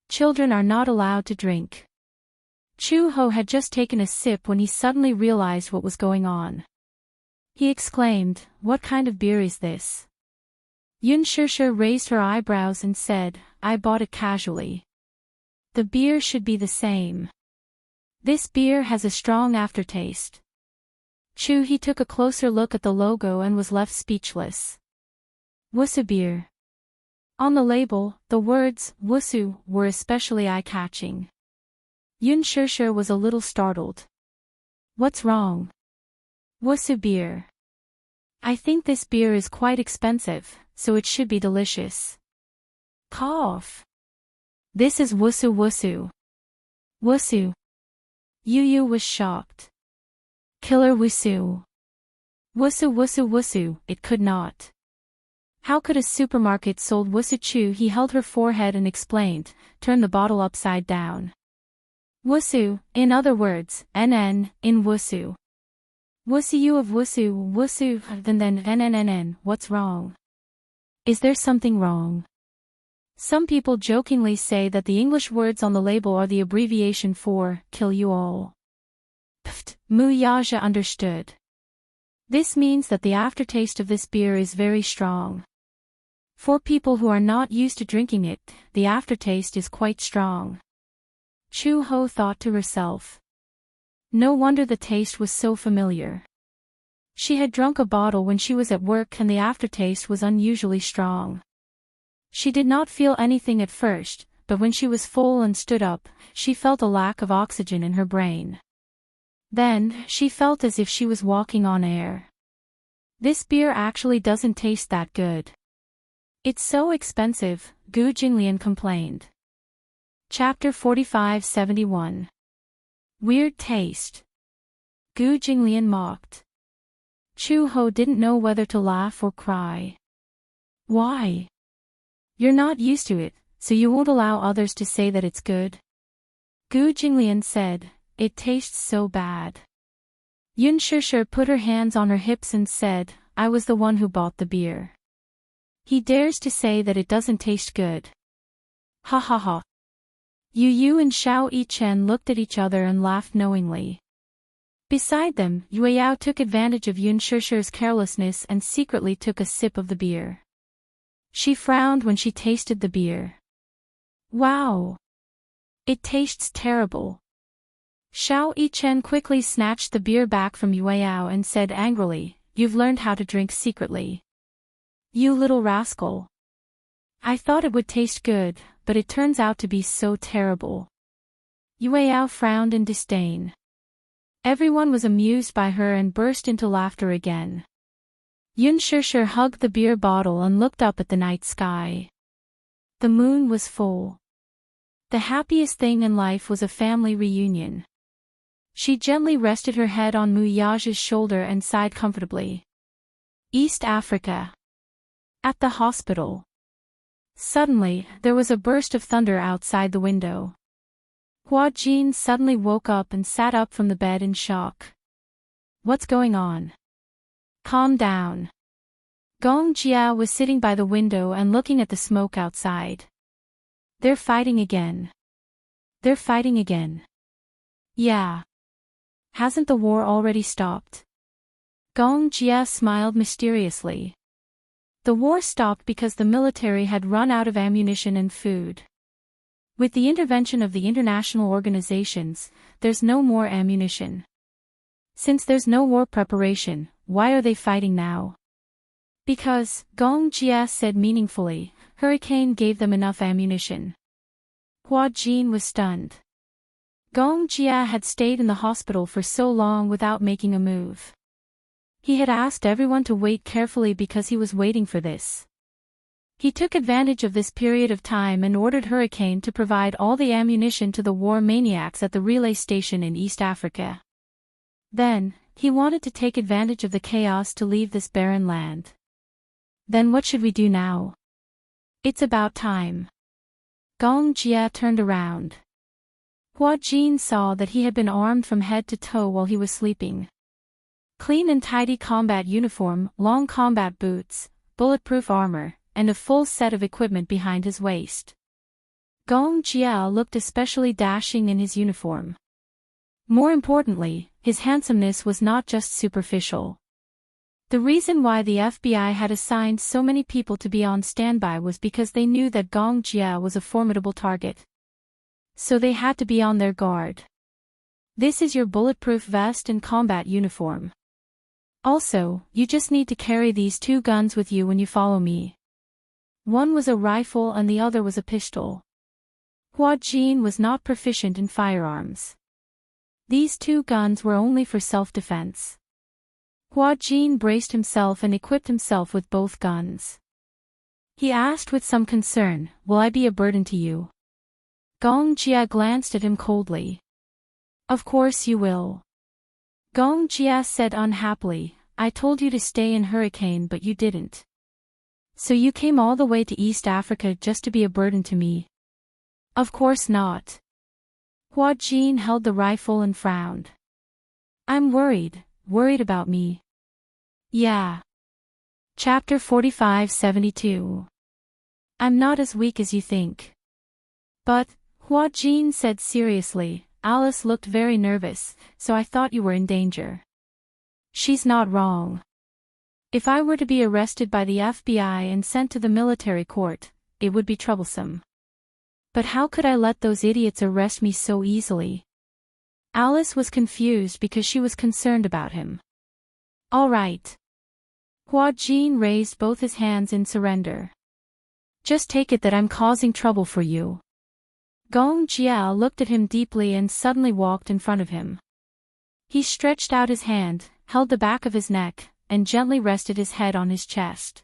Children are not allowed to drink. Chu-ho had just taken a sip when he suddenly realized what was going on. He exclaimed, "What kind of beer is this?" Yun Shishir raised her eyebrows and said, "I bought it casually. The beer should be the same. This beer has a strong aftertaste." He took a closer look at the logo and was left speechless. Wusu beer. On the label, the words, Wusu, were especially eye-catching. Yun Shishir was a little startled. What's wrong? Wusu beer. I think this beer is quite expensive, so it should be delicious. Cough. This is Wusu Wusu. Wusu. Yu Yu was shocked. Killer Wusu. Wusu wusu wusu, it could not. How could a supermarket sold wusu chew? He held her forehead and explained, turn the bottle upside down. Wusu, in other words, NN, in wusu. Wusu of wusu, wusu, then NNNN, what's wrong? Is there something wrong? Some people jokingly say that the English words on the label are the abbreviation for, kill you all. Pft, Muyaja understood. This means that the aftertaste of this beer is very strong. For people who are not used to drinking it, the aftertaste is quite strong. Chu Ho thought to herself. No wonder the taste was so familiar. She had drunk a bottle when she was at work and the aftertaste was unusually strong. She did not feel anything at first, but when she was full and stood up, she felt a lack of oxygen in her brain. Then, she felt as if she was walking on air. This beer actually doesn't taste that good. It's so expensive, Gu Jinglian complained. Chapter 45-71. Weird taste. Gu Jinglian mocked. Chu Ho didn't know whether to laugh or cry. Why? You're not used to it, so you won't allow others to say that it's good? Gu Jinglian said, it tastes so bad. Yun Shishir put her hands on her hips and said, I was the one who bought the beer. He dares to say that it doesn't taste good. Ha ha ha. Yu Yu and Xiao Yichen looked at each other and laughed knowingly. Beside them, Yue Yao took advantage of Yun Shishir's carelessness and secretly took a sip of the beer. She frowned when she tasted the beer. Wow! It tastes terrible. Xiao Yichen quickly snatched the beer back from Yue Yao and said angrily, You've learned how to drink secretly. You little rascal. I thought it would taste good, but it turns out to be so terrible. Yue Yao frowned in disdain. Everyone was amused by her and burst into laughter again. Yun Shishir hugged the beer bottle and looked up at the night sky. The moon was full. The happiest thing in life was a family reunion. She gently rested her head on Mu Yaja's shoulder and sighed comfortably. East Africa. At the hospital. Suddenly, there was a burst of thunder outside the window. Hua Jin suddenly woke up and sat up from the bed in shock. What's going on? Calm down. Gong Jia was sitting by the window and looking at the smoke outside. They're fighting again. They're fighting again. Yeah. Hasn't the war already stopped? Gong Jia smiled mysteriously. The war stopped because the military had run out of ammunition and food. With the intervention of the international organizations, there's no more ammunition. Since there's no war preparation, why are they fighting now? Because, Gong Jia said meaningfully, Hurricane gave them enough ammunition. Hua Jin was stunned. Gong Jia had stayed in the hospital for so long without making a move. He had asked everyone to wait carefully because he was waiting for this. He took advantage of this period of time and ordered Hurricane to provide all the ammunition to the war maniacs at the relay station in East Africa. Then, he wanted to take advantage of the chaos to leave this barren land. Then what should we do now? It's about time. Gong Jia turned around. Hua Jin saw that he had been armed from head to toe while he was sleeping. Clean and tidy combat uniform, long combat boots, bulletproof armor, and a full set of equipment behind his waist. Gong Jia looked especially dashing in his uniform. More importantly, his handsomeness was not just superficial. The reason why the FBI had assigned so many people to be on standby was because they knew that Gong Jia was a formidable target. So they had to be on their guard. This is your bulletproof vest and combat uniform. Also, you just need to carry these two guns with you when you follow me. One was a rifle and the other was a pistol. Hua Jin was not proficient in firearms. These two guns were only for self-defense. Hua Jin braced himself and equipped himself with both guns. He asked with some concern, "Will I be a burden to you?" Gong Jia glanced at him coldly. "Of course you will." Gong Jia said unhappily, I told you to stay in Hurricane but you didn't. So you came all the way to East Africa just to be a burden to me? Of course not. Hua Jin held the rifle and frowned. I'm worried about me. Yeah. Chapter 45-72. I'm not as weak as you think. But, Hua Jin said seriously, Alice looked very nervous, so I thought you were in danger. She's not wrong. If I were to be arrested by the FBI and sent to the military court, it would be troublesome. But how could I let those idiots arrest me so easily? Alice was confused because she was concerned about him. All right. Hua Jin raised both his hands in surrender. Just take it that I'm causing trouble for you. Gong Jia looked at him deeply and suddenly walked in front of him. He stretched out his hand, held the back of his neck, and gently rested his head on his chest.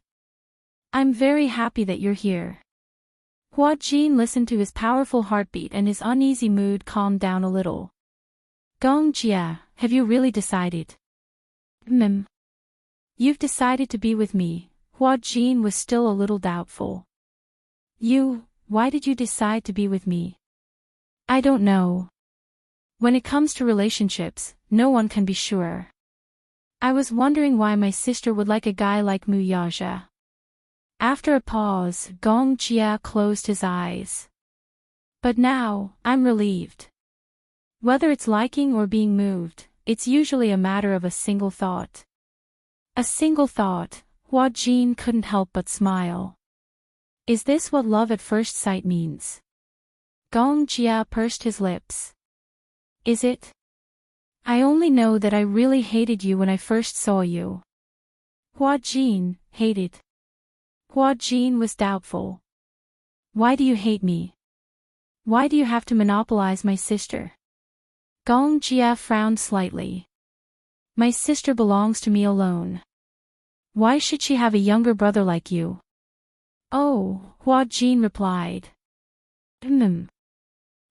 I'm very happy that you're here. Hua Jin listened to his powerful heartbeat and his uneasy mood calmed down a little. Gong Jia, have you really decided? You've decided to be with me. Hua Jin was still a little doubtful. Why did you decide to be with me? I don't know. When it comes to relationships, no one can be sure. I was wondering why my sister would like a guy like Mu Yaja. After a pause, Gong Jia closed his eyes. But now, I'm relieved. Whether it's liking or being moved, it's usually a matter of a single thought. A single thought, Hua Jin couldn't help but smile. Is this what love at first sight means? Gong Jia pursed his lips. Is it? I only know that I really hated you when I first saw you. Hua Jin, hated. Hua Jin was doubtful. Why do you hate me? Why do you have to monopolize my sister? Gong Jia frowned slightly. My sister belongs to me alone. Why should she have a younger brother like you? Oh, Hua Jin replied.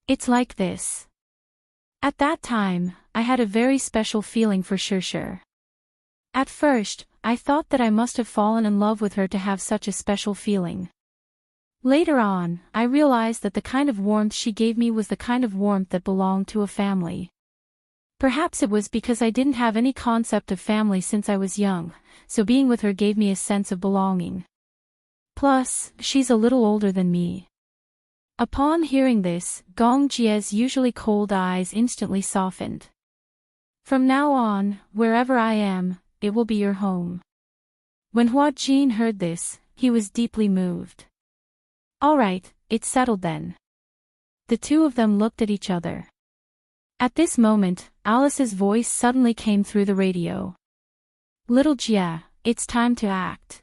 It's like this. At that time, I had a very special feeling for Shir. At first, I thought that I must have fallen in love with her to have such a special feeling. Later on, I realized that the kind of warmth she gave me was the kind of warmth that belonged to a family. Perhaps it was because I didn't have any concept of family since I was young, so being with her gave me a sense of belonging. Plus, she's a little older than me. Upon hearing this, Gong Jia's usually cold eyes instantly softened. From now on, wherever I am, it will be your home. When Hua Jin heard this, he was deeply moved. All right, it's settled then. The two of them looked at each other. At this moment, Alice's voice suddenly came through the radio. Little Jia, it's time to act.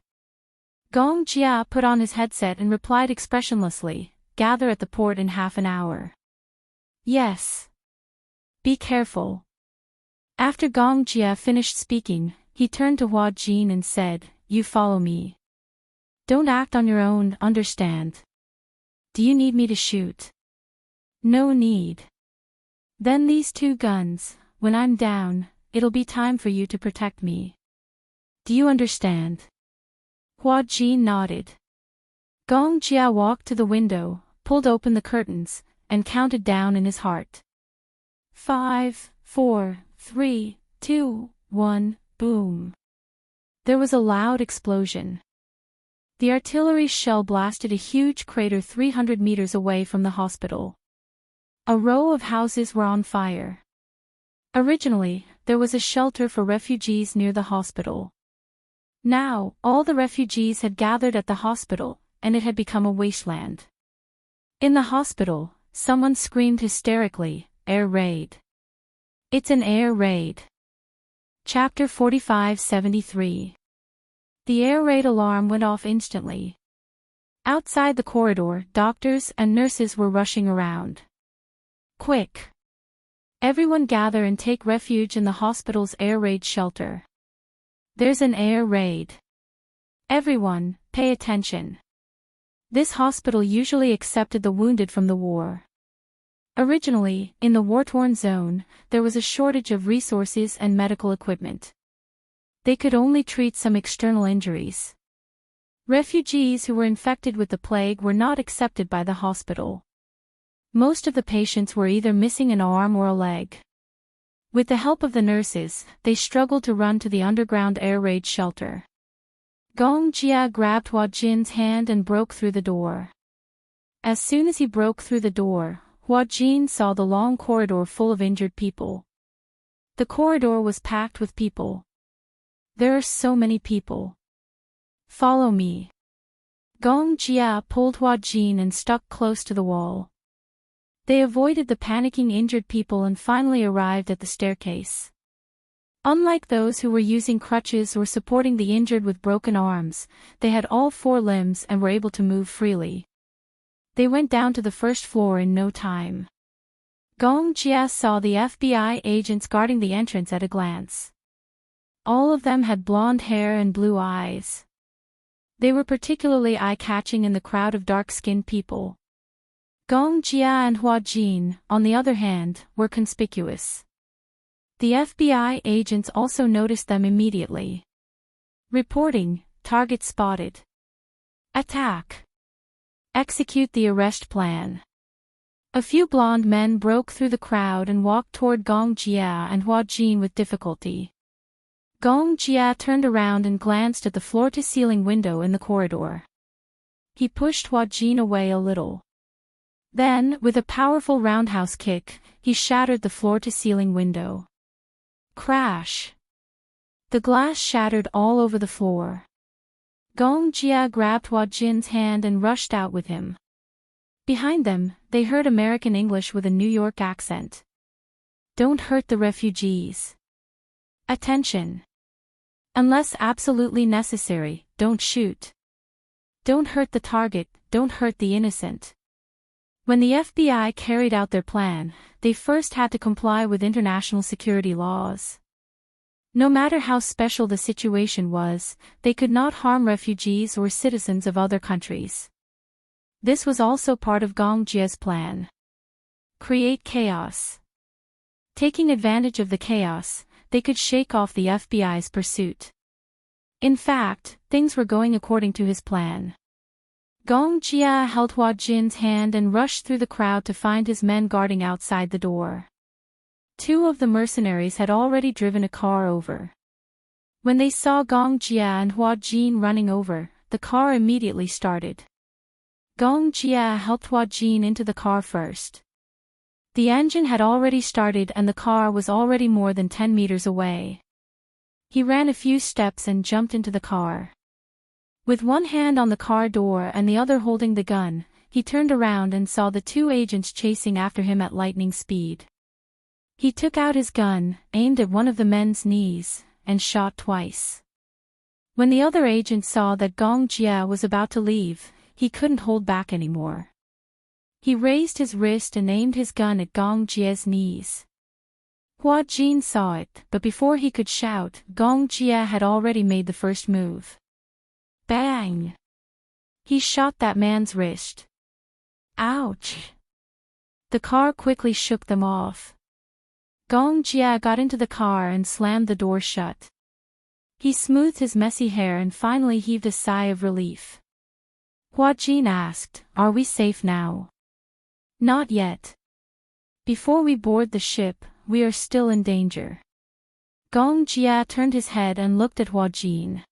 Gong Jia put on his headset and replied expressionlessly, gather at the port in half an hour. Yes. Be careful. After Gong Jia finished speaking, he turned to Hua Jin and said, you follow me. Don't act on your own, understand? Do you need me to shoot? No need. Then these two guns, when I'm down, it'll be time for you to protect me. Do you understand? Hua Jin nodded. Gong Jia walked to the window, pulled open the curtains, and counted down in his heart. 5, 4, 3, 2, 1, boom. There was a loud explosion. The artillery shell blasted a huge crater 300 meters away from the hospital. A row of houses were on fire. Originally, there was a shelter for refugees near the hospital. Now, all the refugees had gathered at the hospital, and it had become a wasteland. In the hospital, someone screamed hysterically, air raid. It's an air raid. Chapter 45-73. The air raid alarm went off instantly. Outside the corridor, doctors and nurses were rushing around. Quick! Everyone gather and take refuge in the hospital's air raid shelter. There's an air raid. Everyone, pay attention. This hospital usually accepted the wounded from the war. Originally, in the war-torn zone, there was a shortage of resources and medical equipment. they could only treat some external injuries. Refugees who were infected with the plague were not accepted by the hospital. Most of the patients were either missing an arm or a leg. With the help of the nurses, they struggled to run to the underground air raid shelter. Gong Jia grabbed Hua Jin's hand and broke through the door. As soon as he broke through the door, Hua Jin saw the long corridor full of injured people. The corridor was packed with people. There are so many people. Follow me. Gong Jia pulled Hua Jin and stuck close to the wall. They avoided the panicking injured people and finally arrived at the staircase. Unlike those who were using crutches or supporting the injured with broken arms, they had all four limbs and were able to move freely. They went down to the first floor in no time. Gong Jia saw the FBI agents guarding the entrance at a glance. All of them had blonde hair and blue eyes. They were particularly eye-catching in the crowd of dark-skinned people. Gong Jia and Hua Jin, on the other hand, were conspicuous. The FBI agents also noticed them immediately. Reporting, target spotted. Attack. Execute the arrest plan. A few blonde men broke through the crowd and walked toward Gong Jia and Hua Jin with difficulty. Gong Jia turned around and glanced at the floor-to-ceiling window in the corridor. He pushed Hua Jin away a little. Then, with a powerful roundhouse kick, he shattered the floor-to-ceiling window. Crash! The glass shattered all over the floor. Gong Jia grabbed Hua Jin's hand and rushed out with him. Behind them, they heard American English with a New York accent. Don't hurt the refugees. Attention! Unless absolutely necessary, don't shoot. Don't hurt the target, don't hurt the innocent. When the FBI carried out their plan, they first had to comply with international security laws. No matter how special the situation was, they could not harm refugees or citizens of other countries. This was also part of Gong Jia's plan. Create chaos. Taking advantage of the chaos, they could shake off the FBI's pursuit. In fact, things were going according to his plan. Gong Jia held Hua Jin's hand and rushed through the crowd to find his men guarding outside the door. Two of the mercenaries had already driven a car over. When they saw Gong Jia and Hua Jin running over, the car immediately started. Gong Jia helped Hua Jin into the car first. The engine had already started and the car was already more than 10 meters away. He ran a few steps and jumped into the car. With one hand on the car door and the other holding the gun, he turned around and saw the two agents chasing after him at lightning speed. He took out his gun, aimed at one of the men's knees, and shot twice. When the other agent saw that Gong Jia was about to leave, he couldn't hold back anymore. He raised his wrist and aimed his gun at Gong Jia's knees. Hua Jin saw it, but before he could shout, Gong Jia had already made the first move. Bang! He shot that man's wrist. Ouch! The car quickly shook them off. Gong Jia got into the car and slammed the door shut. He smoothed his messy hair and finally heaved a sigh of relief. Hua Jin asked, "Are we safe now?" "Not yet. Before we board the ship, we are still in danger." Gong Jia turned his head and looked at Hua Jin.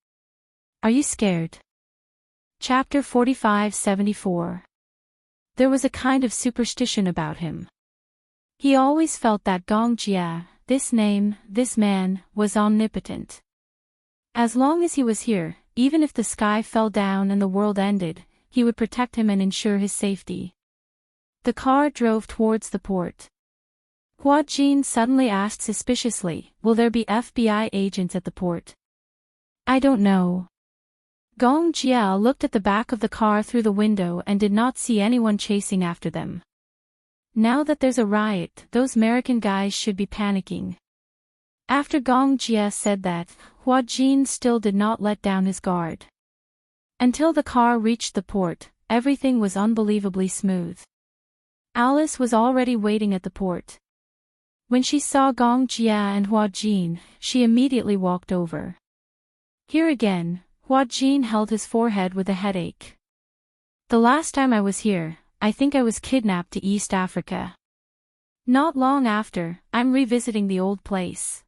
"Are you scared?" Chapter 45-74. There was a kind of superstition about him. He always felt that Gong Jia, this name, this man, was omnipotent. As long as he was here, even if the sky fell down and the world ended, he would protect him and ensure his safety. The car drove towards the port. Hua Jin suddenly asked suspiciously, "Will there be FBI agents at the port?" "I don't know." Gong Jia looked at the back of the car through the window and did not see anyone chasing after them. Now that there's a riot, those American guys should be panicking. After Gong Jia said that, Hua Jin still did not let down his guard. Until the car reached the port, everything was unbelievably smooth. Alice was already waiting at the port. When she saw Gong Jia and Hua Jin, she immediately walked over. Here again, Hua Jin held his forehead with a headache. The last time I was here, I think I was kidnapped to East Africa. Not long after, I'm revisiting the old place.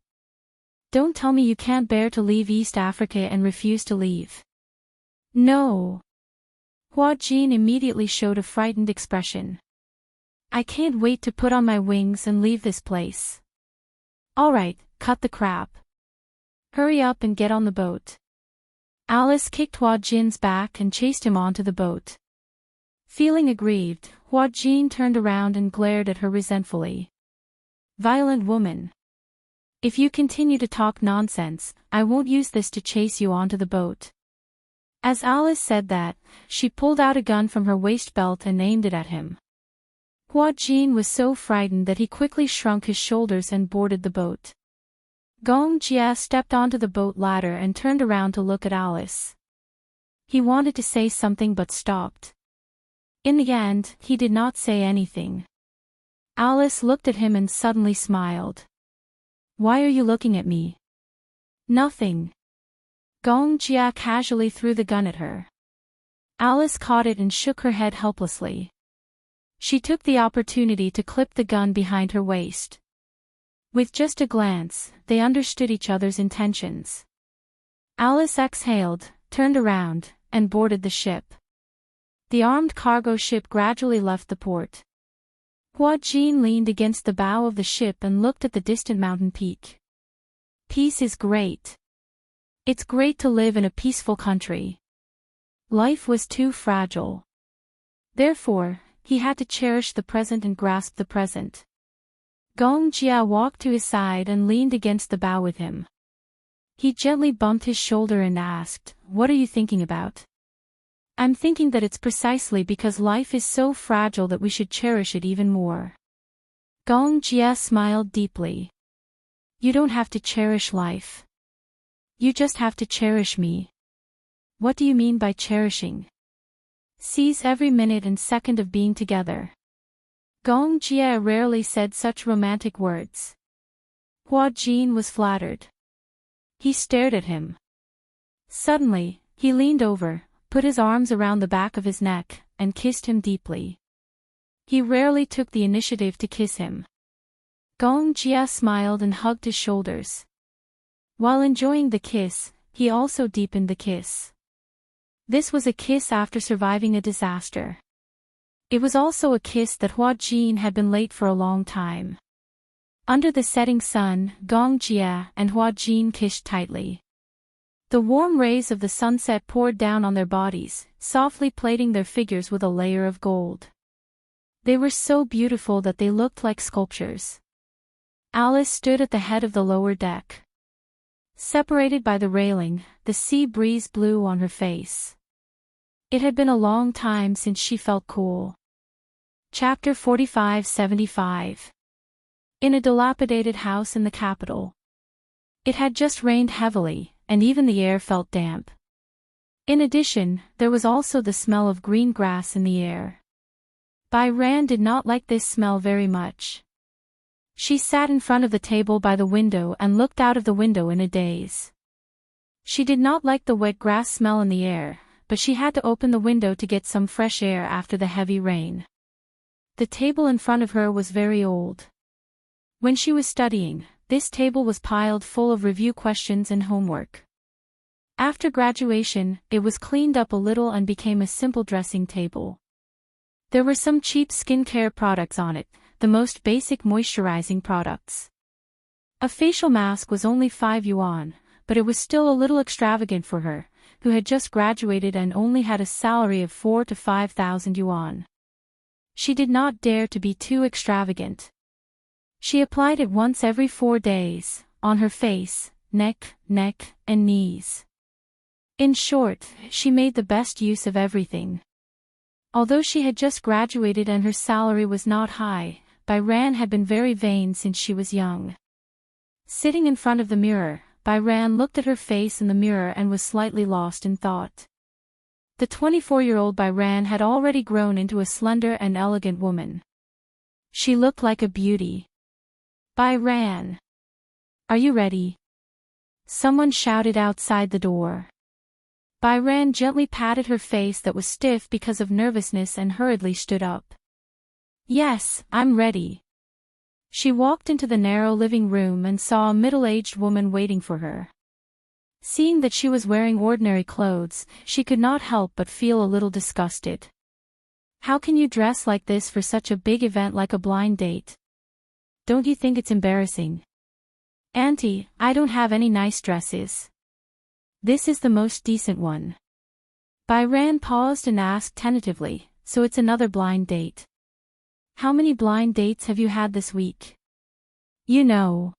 Don't tell me you can't bear to leave East Africa and refuse to leave. No. Hua Jin immediately showed a frightened expression. I can't wait to put on my wings and leave this place. Alright, cut the crap. Hurry up and get on the boat. Alice kicked Hua Jin's back and chased him onto the boat. Feeling aggrieved, Hua Jin turned around and glared at her resentfully. Violent woman. If you continue to talk nonsense, I won't use this to chase you onto the boat. As Alice said that, she pulled out a gun from her waist belt and aimed it at him. Hua Jin was so frightened that he quickly shrunk his shoulders and boarded the boat. Gong Jia stepped onto the boat ladder and turned around to look at Alice. He wanted to say something but stopped. In the end, he did not say anything. Alice looked at him and suddenly smiled. Why are you looking at me? Nothing. Gong Jia casually threw the gun at her. Alice caught it and shook her head helplessly. She took the opportunity to clip the gun behind her waist. With just a glance, they understood each other's intentions. Alice exhaled, turned around, and boarded the ship. The armed cargo ship gradually left the port. Hua Jin leaned against the bow of the ship and looked at the distant mountain peak. Peace is great. It's great to live in a peaceful country. Life was too fragile. Therefore, he had to cherish the present and grasp the present. Gong Jia walked to his side and leaned against the bow with him. He gently bumped his shoulder and asked, "What are you thinking about?" "I'm thinking that it's precisely because life is so fragile that we should cherish it even more." Gong Jia smiled deeply. "You don't have to cherish life. You just have to cherish me." "What do you mean by cherishing?" "Seize every minute and second of being together." Gong Jia rarely said such romantic words. Hua Jin was flattered. He stared at him. Suddenly, he leaned over, put his arms around the back of his neck, and kissed him deeply. He rarely took the initiative to kiss him. Gong Jia smiled and hugged his shoulders. While enjoying the kiss, he also deepened the kiss. This was a kiss after surviving a disaster. It was also a kiss that Hua Jin had been late for a long time. Under the setting sun, Gong Jia and Hua Jin kissed tightly. The warm rays of the sunset poured down on their bodies, softly plating their figures with a layer of gold. They were so beautiful that they looked like sculptures. Alice stood at the head of the lower deck. Separated by the railing, the sea breeze blew on her face. It had been a long time since she felt cool. Chapter 45-75. In a dilapidated house in the capital. It had just rained heavily, and even the air felt damp. In addition, there was also the smell of green grass in the air. Bai Ran did not like this smell very much. She sat in front of the table by the window and looked out of the window in a daze. She did not like the wet grass smell in the air, but she had to open the window to get some fresh air after the heavy rain. The table in front of her was very old. When she was studying, this table was piled full of review questions and homework. After graduation, it was cleaned up a little and became a simple dressing table. There were some cheap skincare products on it, the most basic moisturizing products. A facial mask was only 5 yuan, but it was still a little extravagant for her, who had just graduated and only had a salary of 4,000 to 5,000 yuan. She did not dare to be too extravagant. She applied it once every 4 days, on her face, neck, and knees. In short, she made the best use of everything. Although she had just graduated and her salary was not high, Bai Ran had been very vain since she was young. Sitting in front of the mirror, Bai Ran looked at her face in the mirror and was slightly lost in thought. The 24-year-old Bai Ran had already grown into a slender and elegant woman. She looked like a beauty. Bai Ran. Are you ready? Someone shouted outside the door. Byron gently patted her face that was stiff because of nervousness and hurriedly stood up. Yes, I'm ready. She walked into the narrow living room and saw a middle-aged woman waiting for her. Seeing that she was wearing ordinary clothes, she could not help but feel a little disgusted. How can you dress like this for such a big event like a blind date? Don't you think it's embarrassing? Auntie, I don't have any nice dresses. This is the most decent one. Byron paused and asked tentatively, so it's another blind date. How many blind dates have you had this week? You know.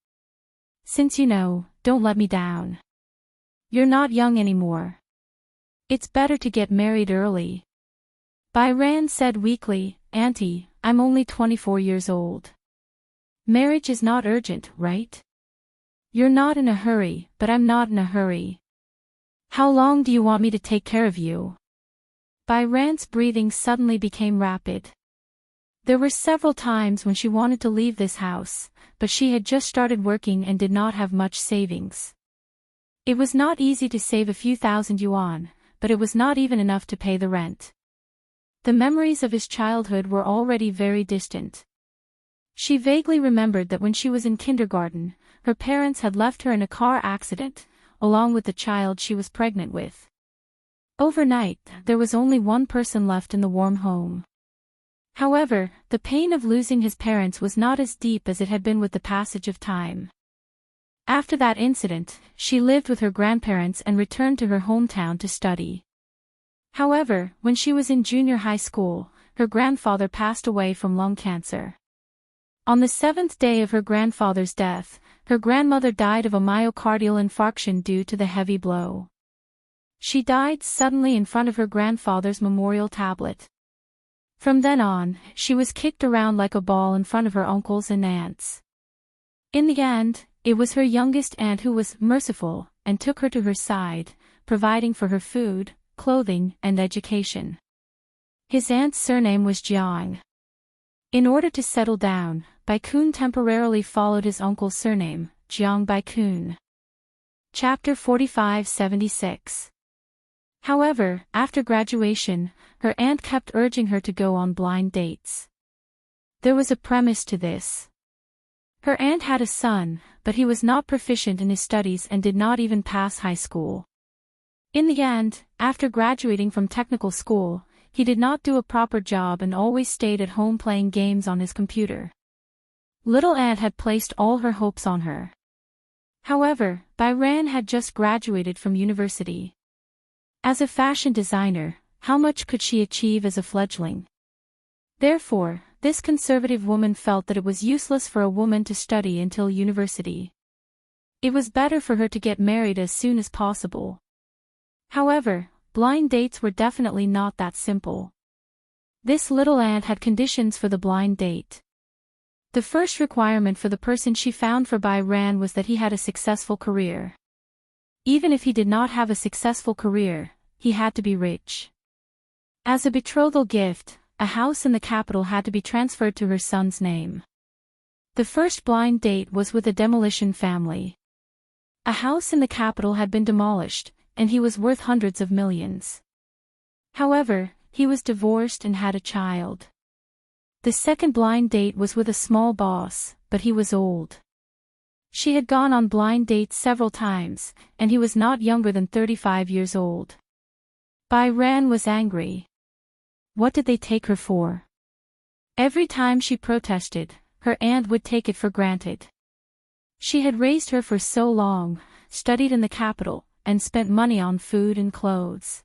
Since you know, don't let me down. You're not young anymore. It's better to get married early. Byron said weakly, Auntie, I'm only 24 years old. Marriage is not urgent, right? You're not in a hurry, but I'm not in a hurry. How long do you want me to take care of you? Byron's breathing suddenly became rapid. There were several times when she wanted to leave this house, but she had just started working and did not have much savings. It was not easy to save a few thousand yuan, but it was not even enough to pay the rent. The memories of his childhood were already very distant. She vaguely remembered that when she was in kindergarten, her parents had left her in a car accident, along with the child she was pregnant with. Overnight, there was only one person left in the warm home. However, the pain of losing his parents was not as deep as it had been with the passage of time. After that incident, she lived with her grandparents and returned to her hometown to study. However, when she was in junior high school, her grandfather passed away from lung cancer. On the 7th day of her grandfather's death, her grandmother died of a myocardial infarction due to the heavy blow. She died suddenly in front of her grandfather's memorial tablet. From then on, she was kicked around like a ball in front of her uncles and aunts. In the end, it was her youngest aunt who was merciful and took her to her side, providing for her food, clothing, and education. His aunt's surname was Jiang. In order to settle down, Baikun temporarily followed his uncle's surname, Jiang Baikun. Chapter 45-76. However, after graduation, her aunt kept urging her to go on blind dates. There was a premise to this. Her aunt had a son, but he was not proficient in his studies and did not even pass high school. In the end, after graduating from technical school, he did not do a proper job and always stayed at home playing games on his computer. Little Aunt had placed all her hopes on her. However, Byron had just graduated from university. As a fashion designer, how much could she achieve as a fledgling? Therefore, this conservative woman felt that it was useless for a woman to study until university. It was better for her to get married as soon as possible. However, blind dates were definitely not that simple. This little aunt had conditions for the blind date. The first requirement for the person she found for Byron was that he had a successful career. Even if he did not have a successful career, he had to be rich. As a betrothal gift, a house in the capital had to be transferred to her son's name. The first blind date was with a demolition family. A house in the capital had been demolished, and he was worth hundreds of millions. However, he was divorced and had a child. The second blind date was with a small boss, but he was old. She had gone on blind dates several times, and he was not younger than 35 years old. Byron was angry. What did they take her for? Every time she protested, her aunt would take it for granted. She had raised her for so long, studied in the capital, and spent money on food and clothes.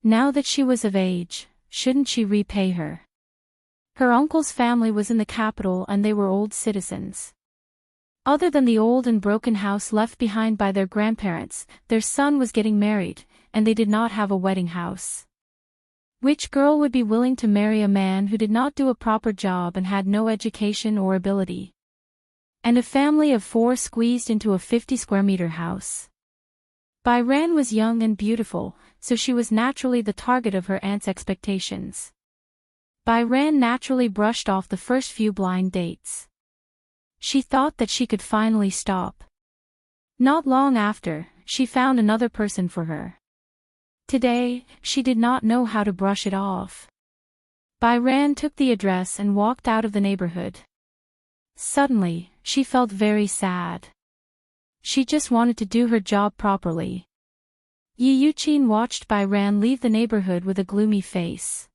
Now that she was of age, shouldn't she repay her? Her uncle's family was in the capital and they were old citizens. Other than the old and broken house left behind by their grandparents, their son was getting married, and they did not have a wedding house. Which girl would be willing to marry a man who did not do a proper job and had no education or ability? And a family of 4 squeezed into a 50-square-meter house. Byron was young and beautiful, so she was naturally the target of her aunt's expectations. Byron naturally brushed off the first few blind dates. She thought that she could finally stop. Not long after, she found another person for her. Today, she did not know how to brush it off. Bai Ran took the address and walked out of the neighborhood. Suddenly, she felt very sad. She just wanted to do her job properly. Yi Yuqin watched Bai Ran leave the neighborhood with a gloomy face.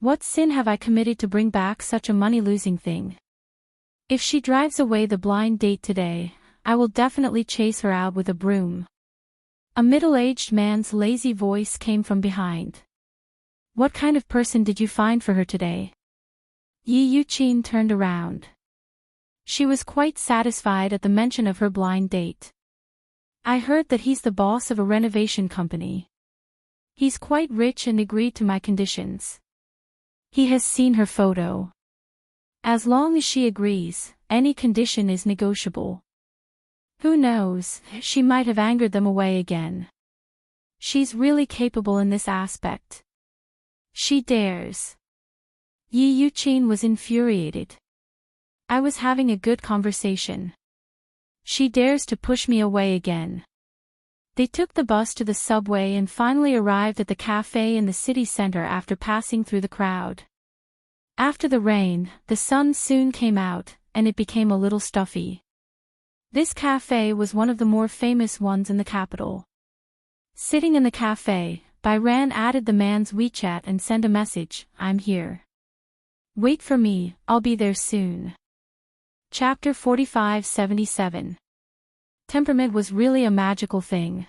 What sin have I committed to bring back such a money-losing thing? If she drives away the blind date today, I will definitely chase her out with a broom. A middle-aged man's lazy voice came from behind. What kind of person did you find for her today? Yi Yuqin turned around. She was quite satisfied at the mention of her blind date. I heard that he's the boss of a renovation company. He's quite rich and agreed to my conditions. He has seen her photo. As long as she agrees, any condition is negotiable. Who knows, she might have angered them away again. She's really capable in this aspect. She dares. Yi Yuqin was infuriated. I was having a good conversation. She dares to push me away again. They took the bus to the subway and finally arrived at the cafe in the city center after passing through the crowd. After the rain, the sun soon came out, and it became a little stuffy. This cafe was one of the more famous ones in the capital. Sitting in the cafe, Bai Ran added the man's WeChat and sent a message, I'm here. Wait for me, I'll be there soon. Chapter 45-77. Temperament was really a magical thing.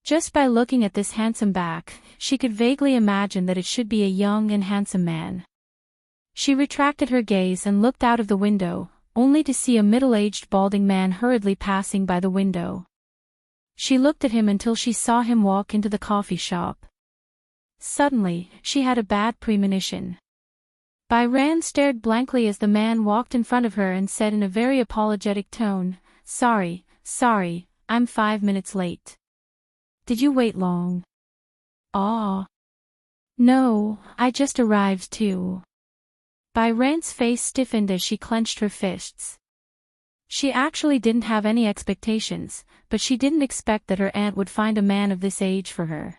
Just by looking at this handsome back, she could vaguely imagine that it should be a young and handsome man. She retracted her gaze and looked out of the window, only to see a middle-aged balding man hurriedly passing by the window. She looked at him until she saw him walk into the coffee shop. Suddenly, she had a bad premonition. Bai Ran stared blankly as the man walked in front of her and said in a very apologetic tone, Sorry, I'm 5 minutes late. Did you wait long? Ah. No, I just arrived too. Bai Ran's face stiffened as she clenched her fists. She actually didn't have any expectations, but she didn't expect that her aunt would find a man of this age for her.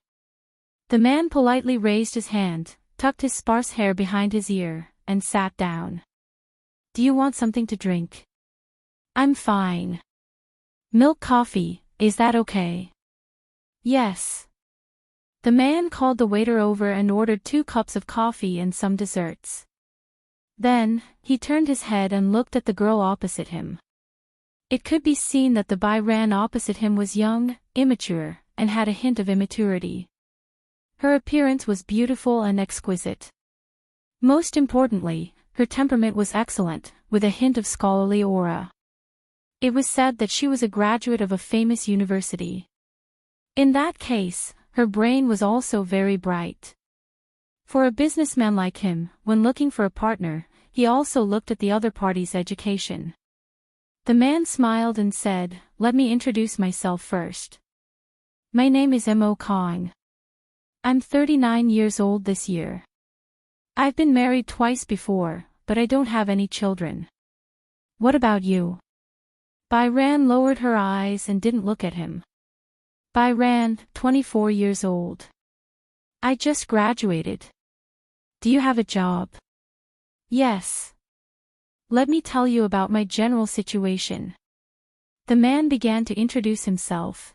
The man politely raised his hand, tucked his sparse hair behind his ear, and sat down. Do you want something to drink? I'm fine. Milk coffee, is that okay? Yes. The man called the waiter over and ordered 2 cups of coffee and some desserts. Then, he turned his head and looked at the girl opposite him. It could be seen that the Bai Ran opposite him was young, immature, and had a hint of immaturity. Her appearance was beautiful and exquisite. Most importantly, her temperament was excellent, with a hint of scholarly aura. It was said that she was a graduate of a famous university. In that case, her brain was also very bright. For a businessman like him, when looking for a partner, he also looked at the other party's education. The man smiled and said, Let me introduce myself first. My name is Mo Kong. I'm 39 years old this year. I've been married twice before, but I don't have any children. What about you? Bai Ran lowered her eyes and didn't look at him. Bai Ran, 24 years old. I just graduated. Do you have a job? Yes. Let me tell you about my general situation. The man began to introduce himself.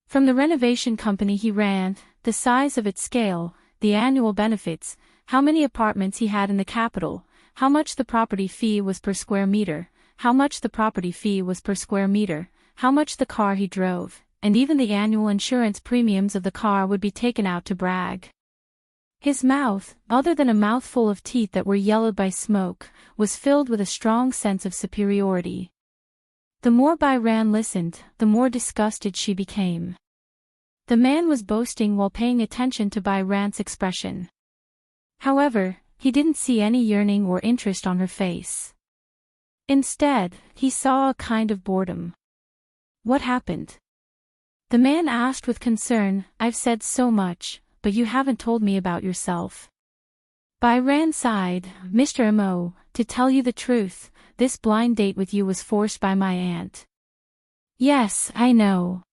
From the renovation company he ran, the size of its scale, the annual benefits, how many apartments he had in the capital, how much the property fee was per square meter, how much the property fee was per square meter, how much the car he drove, and even the annual insurance premiums of the car would be taken out to brag. His mouth, other than a mouthful of teeth that were yellowed by smoke, was filled with a strong sense of superiority. The more Bai Ran listened, the more disgusted she became. The man was boasting while paying attention to Bai Ran's expression. However, he didn't see any yearning or interest on her face. Instead, he saw a kind of boredom. What happened? The man asked with concern. I've said so much, but you haven't told me about yourself. Bai Ran sighed. Mr. Mo, to tell you the truth, this blind date with you was forced by my aunt. Yes, I know,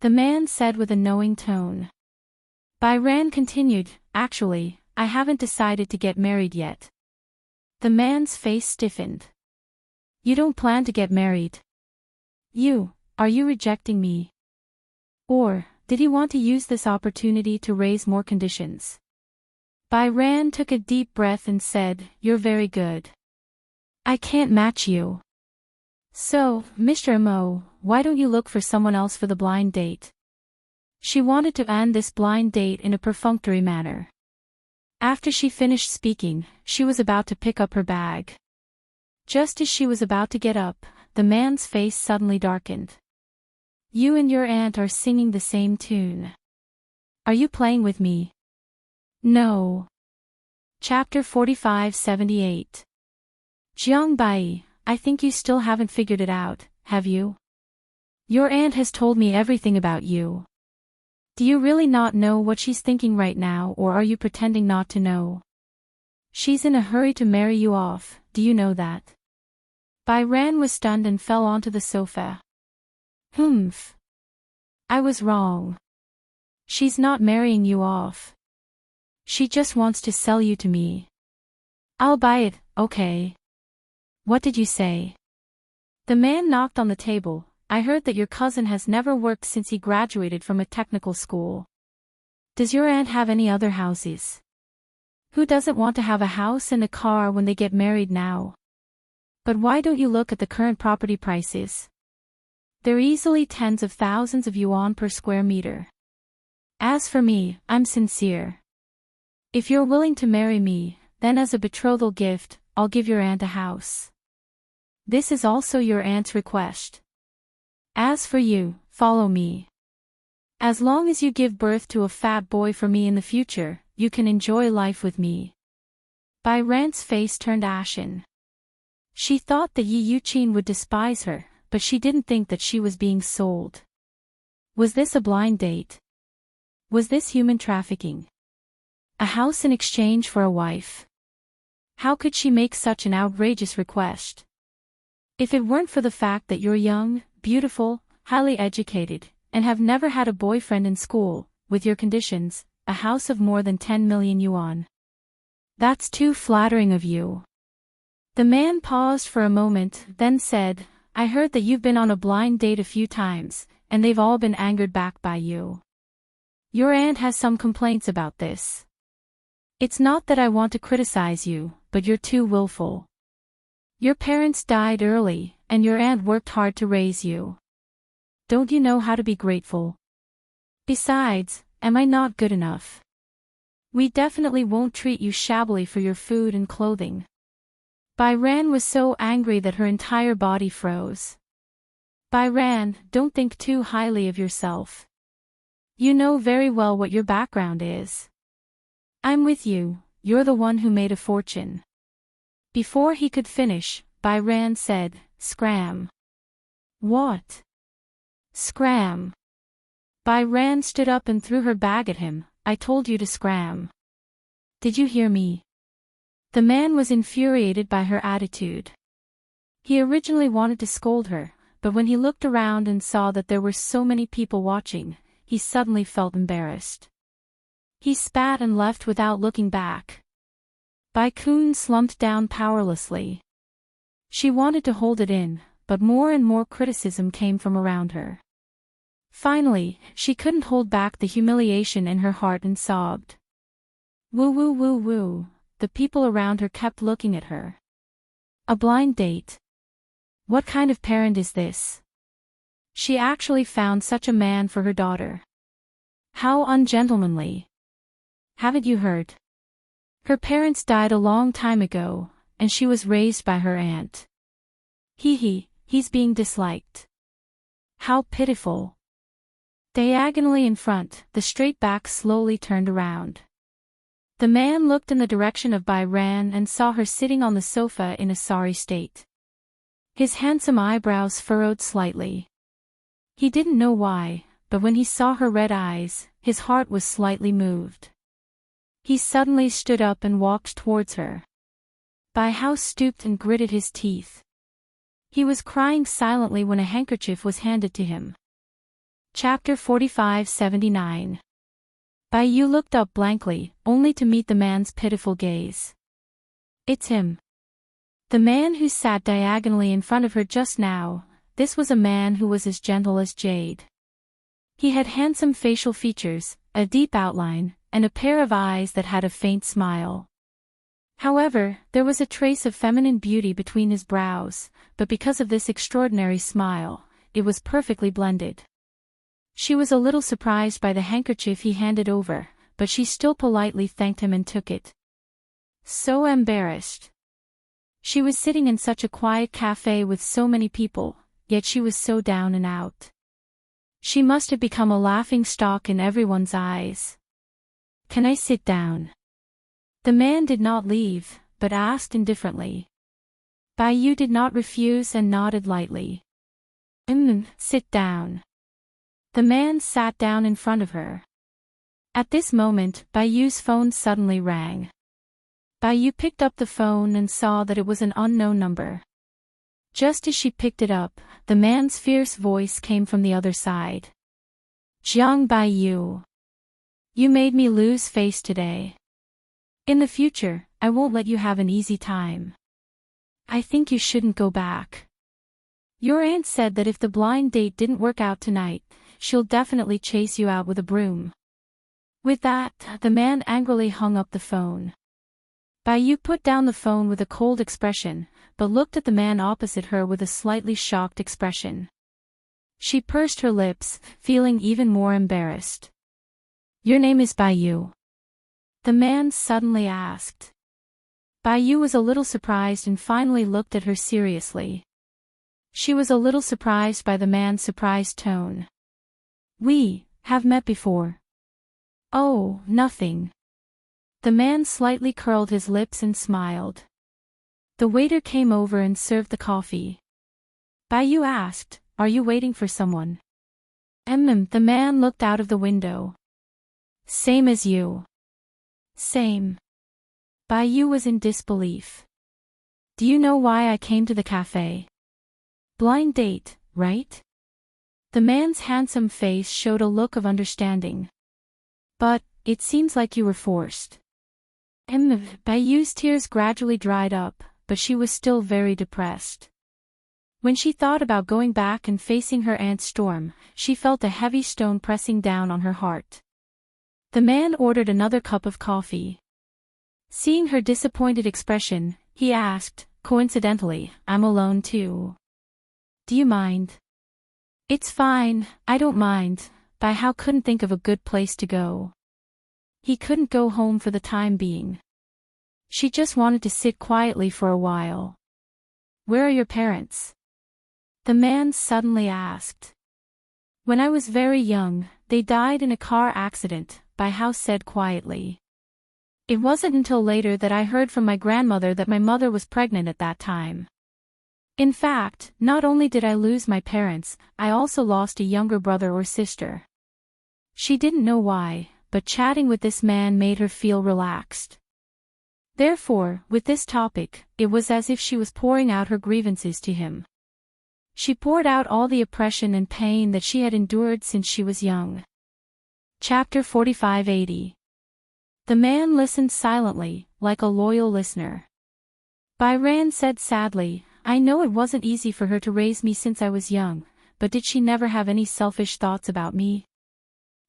the man said with a knowing tone. Byran continued, actually, I haven't decided to get married yet. The man's face stiffened. You don't plan to get married? Are you rejecting me? Or, did he want to use this opportunity to raise more conditions? Byran took a deep breath and said, You're very good. I can't match you. So, Mr. Mo, why don't you look for someone else for the blind date? She wanted to end this blind date in a perfunctory manner. After she finished speaking, she was about to pick up her bag. Just as she was about to get up, the man's face suddenly darkened. You and your aunt are singing the same tune. Are you playing with me? No. Chapter 45-78. Jiangbai, I think you still haven't figured it out, have you? Your aunt has told me everything about you. Do you really not know what she's thinking right now, or are you pretending not to know? She's in a hurry to marry you off, do you know that? Byran was stunned and fell onto the sofa. Humph. I was wrong. She's not marrying you off. She just wants to sell you to me. I'll buy it, okay. What did you say? The man knocked on the table. I heard that your cousin has never worked since he graduated from a technical school. Does your aunt have any other houses? Who doesn't want to have a house and a car when they get married now? But why don't you look at the current property prices? They're easily tens of thousands of yuan per square meter. As for me, I'm sincere. If you're willing to marry me, then as a betrothal gift, I'll give your aunt a house. This is also your aunt's request. As for you, follow me. As long as you give birth to a fat boy for me in the future, you can enjoy life with me. Byran's face turned ashen. She thought that Yi Yuqin would despise her, but she didn't think that she was being sold. Was this a blind date? Was this human trafficking? A house in exchange for a wife? How could she make such an outrageous request? If it weren't for the fact that you're young, beautiful, highly educated, and have never had a boyfriend in school, with your conditions, a house of more than 10 million yuan. That's too flattering of you. The man paused for a moment, then said, I heard that you've been on a blind date a few times, and they've all been angered back by you. Your aunt has some complaints about this. It's not that I want to criticize you, but you're too willful. Your parents died early, and your aunt worked hard to raise you. Don't you know how to be grateful? Besides, am I not good enough? We definitely won't treat you shabbily for your food and clothing. Byran was so angry that her entire body froze. Byran, don't think too highly of yourself. You know very well what your background is. I'm with you, you're the one who made a fortune. Before he could finish, Byran said, Scram. What? Scram. Byran stood up and threw her bag at him. I told you to scram. Did you hear me? The man was infuriated by her attitude. He originally wanted to scold her, but when he looked around and saw that there were so many people watching, he suddenly felt embarrassed. He spat and left without looking back. Bai Kun slumped down powerlessly. She wanted to hold it in, but more and more criticism came from around her. Finally, she couldn't hold back the humiliation in her heart and sobbed. Woo woo woo woo, the people around her kept looking at her. A blind date? What kind of parent is this? She actually found such a man for her daughter. How ungentlemanly. Haven't you heard? Her parents died a long time ago, and she was raised by her aunt. He's being disliked. How pitiful. Diagonally in front, the straight back slowly turned around. The man looked in the direction of Byran and saw her sitting on the sofa in a sorry state. His handsome eyebrows furrowed slightly. He didn't know why, but when he saw her red eyes, his heart was slightly moved. He suddenly stood up and walked towards her. Bai Hao stooped and gritted his teeth. He was crying silently when a handkerchief was handed to him. Chapter 45-79. Bai looked up blankly, only to meet the man's pitiful gaze. It's him. The man who sat diagonally in front of her just now. This was a man who was as gentle as jade. He had handsome facial features, a deep outline, and a pair of eyes that had a faint smile. However, there was a trace of feminine beauty between his brows, but because of this extraordinary smile, it was perfectly blended. She was a little surprised by the handkerchief he handed over, but she still politely thanked him and took it. So embarrassed. She was sitting in such a quiet cafe with so many people, yet she was so down and out. She must have become a laughing stock in everyone's eyes. Can I sit down? The man did not leave, but asked indifferently. Bai did not refuse and nodded lightly. Sit down. The man sat down in front of her. At this moment, Bai's phone suddenly rang. Bai picked up the phone and saw that it was an unknown number. Just as she picked it up, the man's fierce voice came from the other side. Jiang Bai, you made me lose face today. In the future, I won't let you have an easy time. I think you shouldn't go back. Your aunt said that if the blind date didn't work out tonight, she'll definitely chase you out with a broom. With that, the man angrily hung up the phone. Bai put down the phone with a cold expression, but looked at the man opposite her with a slightly shocked expression. She pursed her lips, feeling even more embarrassed. Your name is Bai? The man suddenly asked. Bai was a little surprised and finally looked at her seriously. She was a little surprised by the man's surprised tone. We have met before. Oh, nothing. The man slightly curled his lips and smiled. The waiter came over and served the coffee. Bai asked, Are you waiting for someone? The man looked out of the window. Same as you. Same. Bai was in disbelief. Do you know why I came to the cafe? Blind date, right? The man's handsome face showed a look of understanding. But, it seems like you were forced. Bai's tears gradually dried up, but she was still very depressed. When she thought about going back and facing her aunt's storm, she felt a heavy stone pressing down on her heart. The man ordered another cup of coffee. Seeing her disappointed expression, he asked, coincidentally, I'm alone too. Do you mind? It's fine, I don't mind. Bai couldn't think of a good place to go. He couldn't go home for the time being. She just wanted to sit quietly for a while. Where are your parents? The man suddenly asked. When I was very young, they died in a car accident, Bai said quietly. It wasn't until later that I heard from my grandmother that my mother was pregnant at that time. In fact, not only did I lose my parents, I also lost a younger brother or sister. She didn't know why, but chatting with this man made her feel relaxed. Therefore, with this topic, it was as if she was pouring out her grievances to him. She poured out all the oppression and pain that she had endured since she was young. Chapter 45-80. The man listened silently, like a loyal listener. Bai said sadly, I know it wasn't easy for her to raise me since I was young, but did she never have any selfish thoughts about me?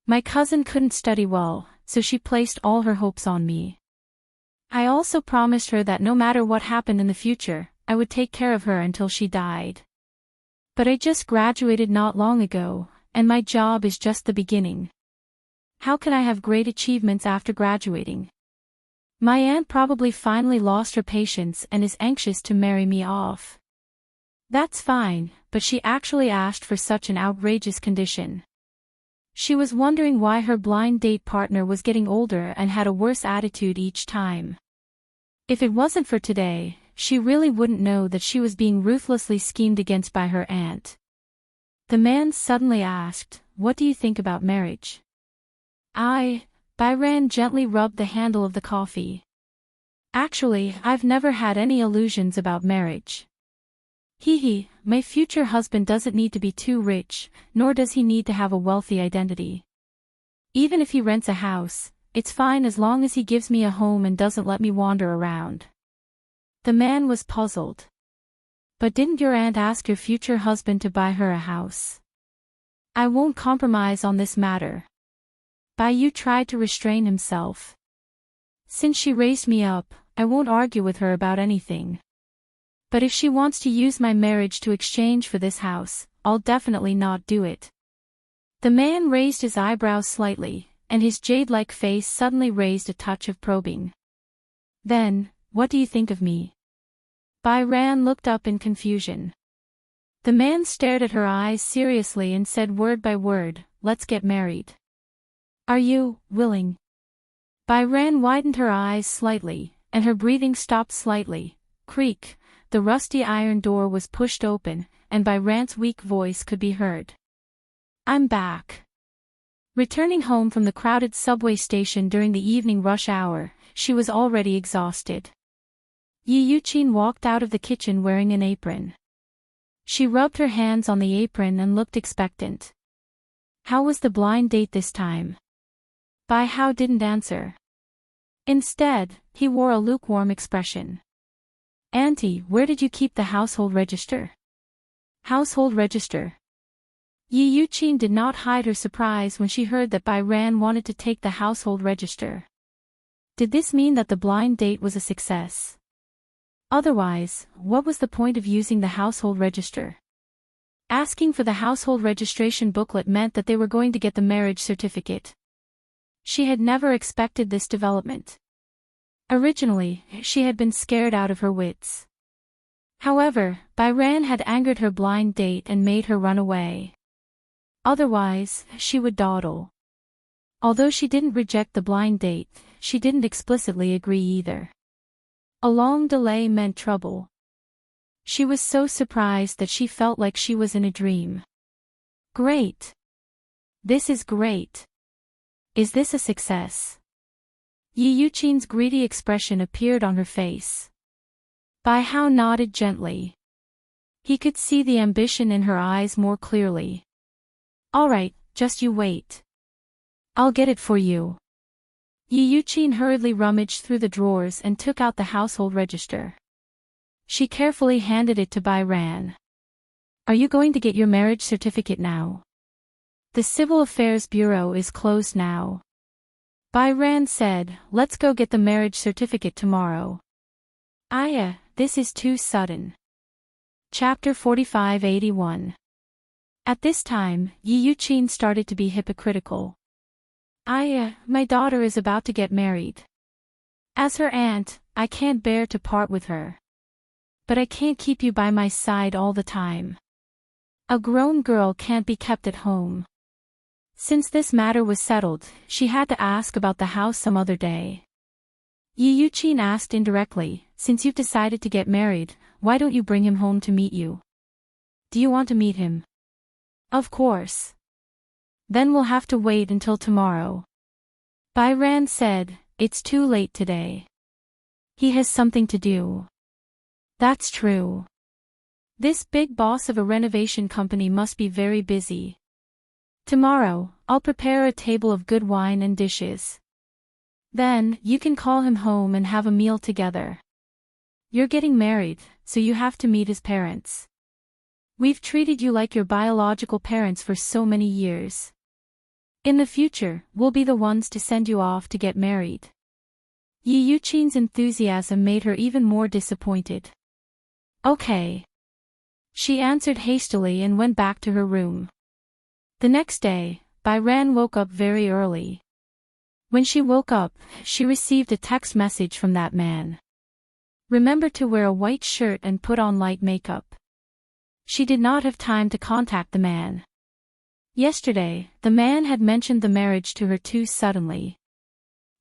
My cousin couldn't study well, so she placed all her hopes on me. I also promised her that no matter what happened in the future, I would take care of her until she died. But I just graduated not long ago, and my job is just the beginning. How can I have great achievements after graduating? My aunt probably finally lost her patience and is anxious to marry me off. That's fine, but she actually asked for such an outrageous condition. She was wondering why her blind date partner was getting older and had a worse attitude each time. If it wasn't for today, she really wouldn't know that she was being ruthlessly schemed against by her aunt. The man suddenly asked, What do you think about marriage? Bai gently rubbed the handle of the coffee. Actually, I've never had any illusions about marriage. my future husband doesn't need to be too rich, nor does he need to have a wealthy identity. Even if he rents a house, it's fine as long as he gives me a home and doesn't let me wander around." The man was puzzled. "But didn't your aunt ask your future husband to buy her a house?" "I won't compromise on this matter." Bai Yu tried to restrain himself. "Since she raised me up, I won't argue with her about anything. But if she wants to use my marriage to exchange for this house, I'll definitely not do it." The man raised his eyebrows slightly, and his jade-like face suddenly raised a touch of probing. "Then, what do you think of me?" Bai Ran looked up in confusion. The man stared at her eyes seriously and said word by word, "Let's get married. Are you willing?" Bai Ran widened her eyes slightly, and her breathing stopped slightly. Creak, the rusty iron door was pushed open, and Bai Ran's weak voice could be heard. "I'm back." Returning home from the crowded subway station during the evening rush hour, she was already exhausted. Yi Yuqin walked out of the kitchen wearing an apron. She rubbed her hands on the apron and looked expectant. How was the blind date this time? Bai Hao didn't answer. Instead, he wore a lukewarm expression. "Auntie, where did you keep the household register?" Household register? Yi Yuqin did not hide her surprise when she heard that Bai Ran wanted to take the household register. Did this mean that the blind date was a success? Otherwise, what was the point of using the household register? Asking for the household registration booklet meant that they were going to get the marriage certificate. She had never expected this development. Originally, she had been scared out of her wits. However, Bai Ran had angered her blind date and made her run away. Otherwise, she would dawdle. Although she didn't reject the blind date, she didn't explicitly agree either. A long delay meant trouble. She was so surprised that she felt like she was in a dream. Great! This is great! Is this a success? Yi Yuqin's greedy expression appeared on her face. Bai Hao nodded gently. He could see the ambition in her eyes more clearly. "All right, just you wait. I'll get it for you." Yi Yuqin hurriedly rummaged through the drawers and took out the household register. She carefully handed it to Bai Ran. "Are you going to get your marriage certificate now? The Civil Affairs Bureau is closed now." Bai Ran said, "Let's go get the marriage certificate tomorrow." "Aya, this is too sudden." Chapter 4581. At this time, Yi Yuqin started to be hypocritical. My daughter is about to get married. As her aunt, I can't bear to part with her. But I can't keep you by my side all the time. A grown girl can't be kept at home. Since this matter was settled, she had to ask about the house some other day. Yi Yuqin asked indirectly, "Since you've decided to get married, why don't you bring him home to meet you? Do you want to meet him?" "Of course." "Then we'll have to wait until tomorrow." Bai Ran said, "It's too late today. He has something to do." "That's true. This big boss of a renovation company must be very busy. Tomorrow, I'll prepare a table of good wine and dishes. Then, you can call him home and have a meal together. You're getting married, so you have to meet his parents. We've treated you like your biological parents for so many years. In the future, we'll be the ones to send you off to get married." Yi Yuqin's enthusiasm made her even more disappointed. "Okay." She answered hastily and went back to her room. The next day, Bai Ran woke up very early. When she woke up, she received a text message from that man. "Remember to wear a white shirt and put on light makeup." She did not have time to contact the man. Yesterday, the man had mentioned the marriage to her too suddenly.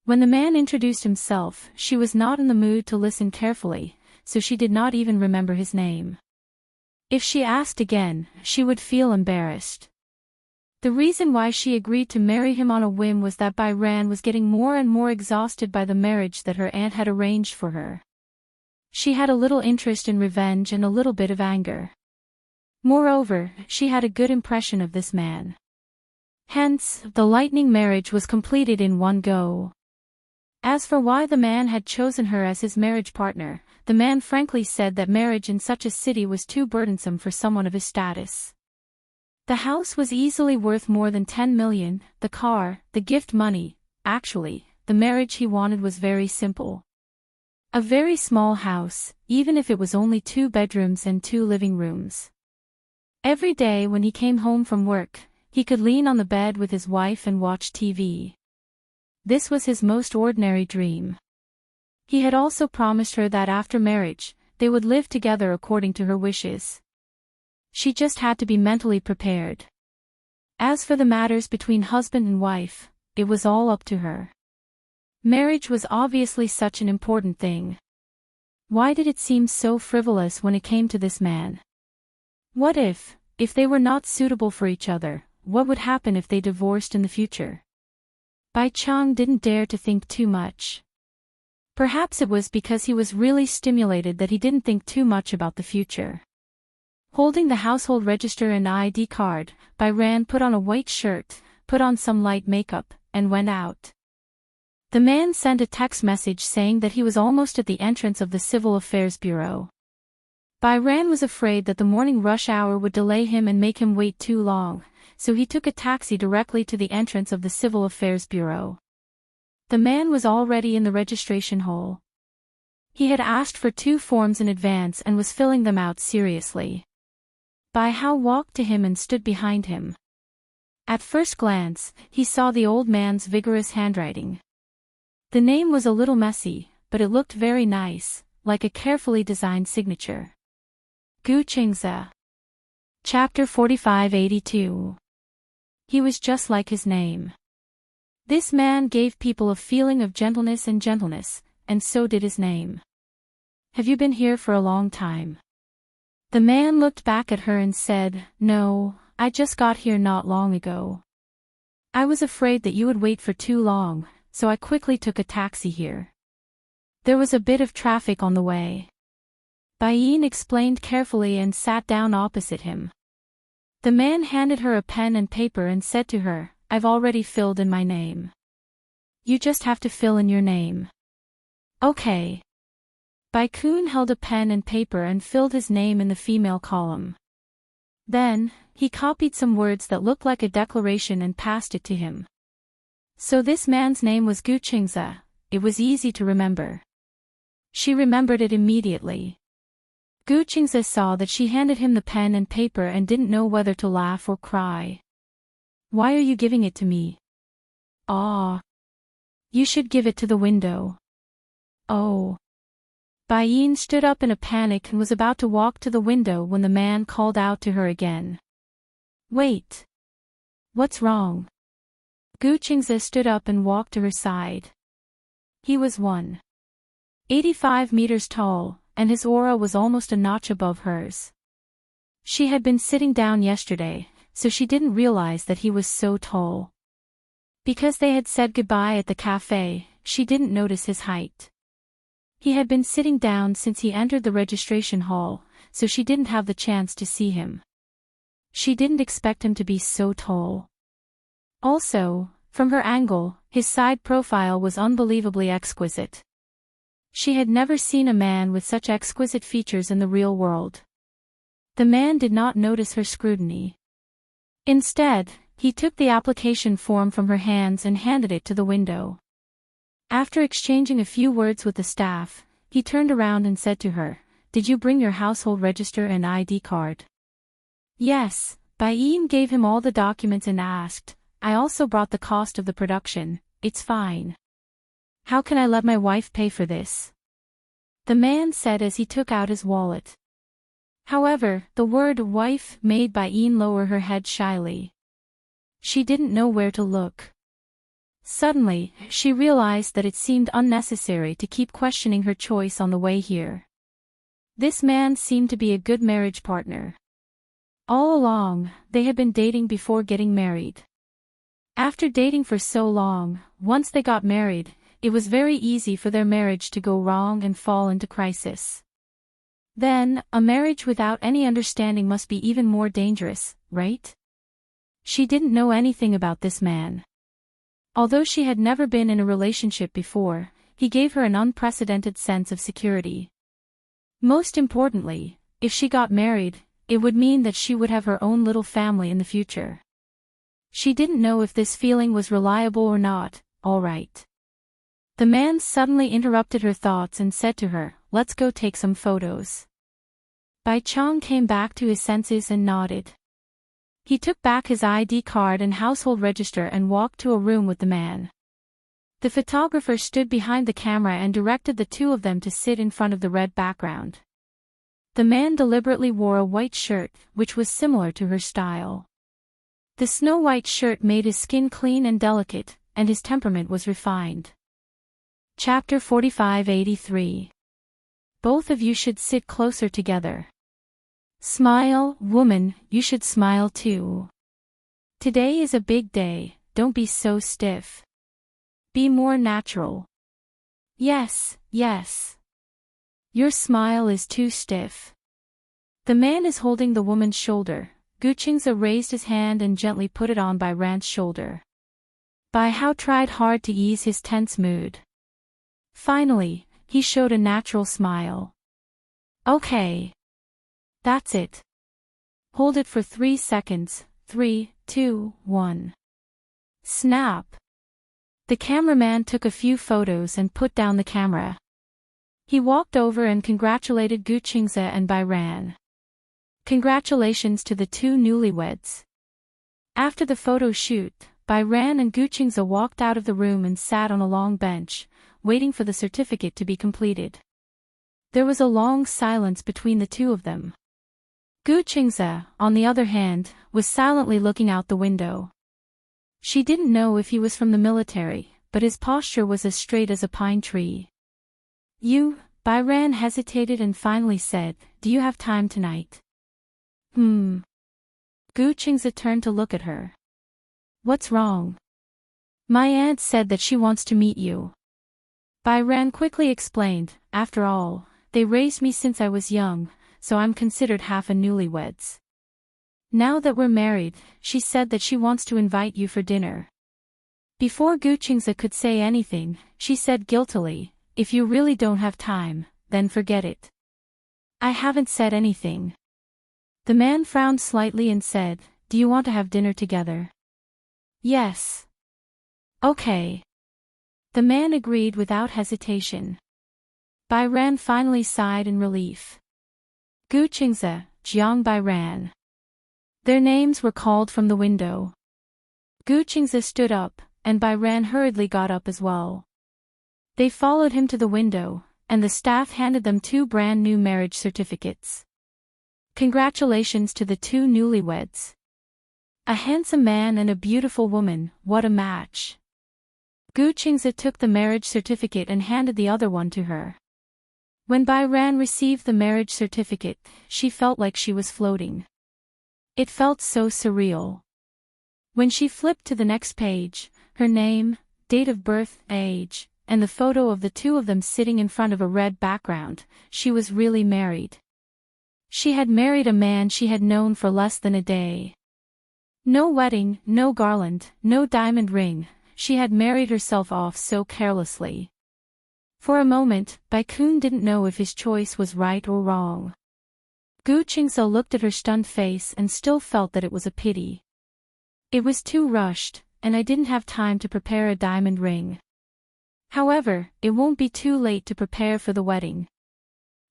When the man introduced himself, she was not in the mood to listen carefully, so she did not even remember his name. If she asked again, she would feel embarrassed. The reason why she agreed to marry him on a whim was that Bai Ran was getting more and more exhausted by the marriage that her aunt had arranged for her. She had a little interest in revenge and a little bit of anger. Moreover, she had a good impression of this man. Hence, the lightning marriage was completed in one go. As for why the man had chosen her as his marriage partner, the man frankly said that marriage in such a city was too burdensome for someone of his status. The house was easily worth more than 10 million, the car, the gift money. Actually, the marriage he wanted was very simple. A very small house, even if it was only 2 bedrooms and 2 living rooms. Every day when he came home from work, he could lean on the bed with his wife and watch TV. This was his most ordinary dream. He had also promised her that after marriage, they would live together according to her wishes. She just had to be mentally prepared. As for the matters between husband and wife, it was all up to her. Marriage was obviously such an important thing. Why did it seem so frivolous when it came to this man? What if they were not suitable for each other, what would happen if they divorced in the future? Bai Chang didn't dare to think too much. Perhaps it was because he was really stimulated that he didn't think too much about the future. Holding the household register and ID card, Bai Ran put on a white shirt, put on some light makeup, and went out. The man sent a text message saying that he was almost at the entrance of the Civil Affairs Bureau. Bai Ran was afraid that the morning rush hour would delay him and make him wait too long, so he took a taxi directly to the entrance of the Civil Affairs Bureau. The man was already in the registration hall. He had asked for 2 forms in advance and was filling them out seriously. Bai Hao walked to him and stood behind him. At first glance, he saw the old man's vigorous handwriting. The name was a little messy, but it looked very nice, like a carefully designed signature. Gu Qingze. Chapter 4582. He was just like his name. This man gave people a feeling of gentleness, and so did his name. Have you been here for a long time? The man looked back at her and said, No, I just got here not long ago. I was afraid that you would wait for too long, so I quickly took a taxi here. There was a bit of traffic on the way. Bai Yin explained carefully and sat down opposite him. The man handed her a pen and paper and said to her, I've already filled in my name. You just have to fill in your name. Okay. Bai Kun held a pen and paper and filled his name in the female column. Then, he copied some words that looked like a declaration and passed it to him. So this man's name was Gu Qingze. It was easy to remember. She remembered it immediately. Gu Qingze saw that she handed him the pen and paper and didn't know whether to laugh or cry. Why are you giving it to me? Ah. You should give it to the window. Oh. Bai Yin stood up in a panic and was about to walk to the window when the man called out to her again. Wait. What's wrong? Gu Qingze stood up and walked to her side. He was 185 meters tall, and his aura was almost a notch above hers. She had been sitting down yesterday, so she didn't realize that he was so tall. Because they had said goodbye at the cafe, she didn't notice his height. He had been sitting down since he entered the registration hall, so she didn't have the chance to see him. She didn't expect him to be so tall. Also, from her angle, his side profile was unbelievably exquisite. She had never seen a man with such exquisite features in the real world. The man did not notice her scrutiny. Instead, he took the application form from her hands and handed it to the window. After exchanging a few words with the staff, he turned around and said to her, Did you bring your household register and ID card? Yes, Bai Yin gave him all the documents and asked, I also brought the cost of the production, it's fine. How can I let my wife pay for this? The man said as he took out his wallet. However, the word wife made Bai Yin lower her head shyly. She didn't know where to look. Suddenly, she realized that it seemed unnecessary to keep questioning her choice on the way here. This man seemed to be a good marriage partner. All along, they had been dating before getting married. After dating for so long, once they got married, it was very easy for their marriage to go wrong and fall into crisis. Then, a marriage without any understanding must be even more dangerous, right? She didn't know anything about this man. Although she had never been in a relationship before, he gave her an unprecedented sense of security. Most importantly, if she got married, it would mean that she would have her own little family in the future. She didn't know if this feeling was reliable or not. All right. The man suddenly interrupted her thoughts and said to her, "Let's go take some photos." Bai Chong came back to his senses and nodded. He took back his ID card and household register and walked to a room with the man. The photographer stood behind the camera and directed the two of them to sit in front of the red background. The man deliberately wore a white shirt, which was similar to her style. The snow-white shirt made his skin clean and delicate, and his temperament was refined. Chapter 4583. Both of you should sit closer together. Smile, woman, you should smile too. Today is a big day, don't be so stiff. Be more natural. Yes, yes. Your smile is too stiff. The man is holding the woman's shoulder. Gu Qingze raised his hand and gently put it on Bai Ran's shoulder. Bai Hao tried hard to ease his tense mood. Finally, he showed a natural smile. Okay. That's it. Hold it for 3 seconds. 3, 2, 1. Snap. The cameraman took a few photos and put down the camera. He walked over and congratulated Gu Qingze and Bai Ran. Congratulations to the two newlyweds. After the photo shoot, Bai Ran and Gu Qingze walked out of the room and sat on a long bench, waiting for the certificate to be completed. There was a long silence between the two of them. Gu Qingze, on the other hand, was silently looking out the window. She didn't know if he was from the military, but his posture was as straight as a pine tree. Bai Ran hesitated and finally said, "Do you have time tonight?" Gu Qingze turned to look at her. What's wrong? My aunt said that she wants to meet you. Bai Ran quickly explained, after all, they raised me since I was young, so I'm considered half a newlyweds. Now that we're married, she said that she wants to invite you for dinner. Before Gu Qingze could say anything, she said guiltily, "If you really don't have time, then forget it." I haven't said anything. The man frowned slightly and said, "Do you want to have dinner together?" Yes. Okay. The man agreed without hesitation. Bai Ran finally sighed in relief. Gu Qingze, Jiang Bai Ran. Their names were called from the window. Gu Qingze stood up, and Bai Ran hurriedly got up as well. They followed him to the window, and the staff handed them 2 brand new marriage certificates. Congratulations to the two newlyweds. A handsome man and a beautiful woman, what a match. Gu Qingze took the marriage certificate and handed the other one to her. When Bai Ran received the marriage certificate, she felt like she was floating. It felt so surreal. When she flipped to the next page, her name, date of birth, age, and the photo of the two of them sitting in front of a red background, she was really married. She had married a man she had known for less than a day. No wedding, no garland, no diamond ring, she had married herself off so carelessly. For a moment, Bai Kun didn't know if his choice was right or wrong. Gu Qingze looked at her stunned face and still felt that it was a pity. It was too rushed, and I didn't have time to prepare a diamond ring. However, it won't be too late to prepare for the wedding.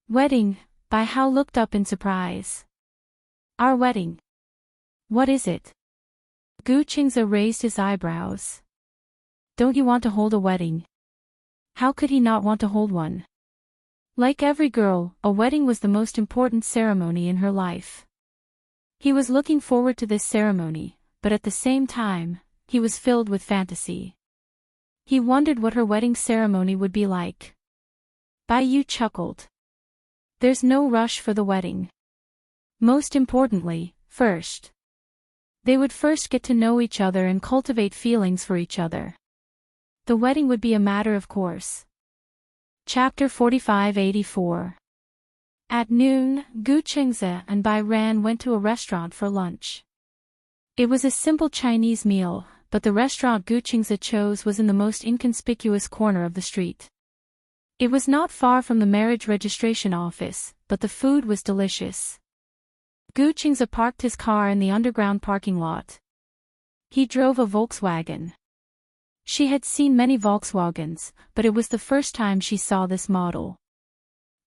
Wedding? Bai Hao looked up in surprise. Our wedding? What is it? Gu Qingze raised his eyebrows. Don't you want to hold a wedding? How could he not want to hold one? Like every girl, a wedding was the most important ceremony in her life. He was looking forward to this ceremony, but at the same time, he was filled with fantasy. He wondered what her wedding ceremony would be like. Bai Yu chuckled. There's no rush for the wedding. Most importantly, first. They would first get to know each other and cultivate feelings for each other. The wedding would be a matter of course. Chapter 4584. At noon, Gu Qingze and Bai Ran went to a restaurant for lunch. It was a simple Chinese meal, but the restaurant Gu Qingze chose was in the most inconspicuous corner of the street. It was not far from the marriage registration office, but the food was delicious. Gu Qingze parked his car in the underground parking lot. He drove a Volkswagen. She had seen many Volkswagens, but it was the first time she saw this model.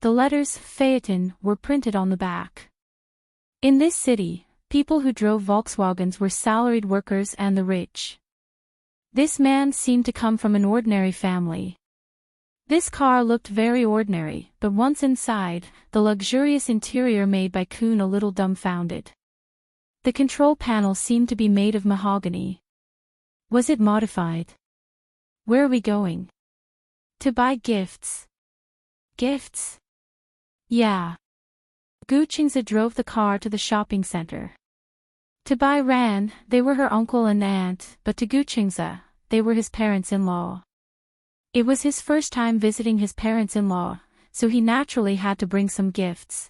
The letters Phaeton were printed on the back. In this city, people who drove Volkswagens were salaried workers and the rich. This man seemed to come from an ordinary family. This car looked very ordinary, but once inside, the luxurious interior made Bai Kun a little dumbfounded. The control panel seemed to be made of mahogany. Was it modified? Where are we going? To buy gifts. Gifts? Yeah. Gu Qingze drove the car to the shopping center. To Bai Ran, they were her uncle and aunt, but to Gu Qingze, they were his parents-in-law. It was his first time visiting his parents-in-law, so he naturally had to bring some gifts.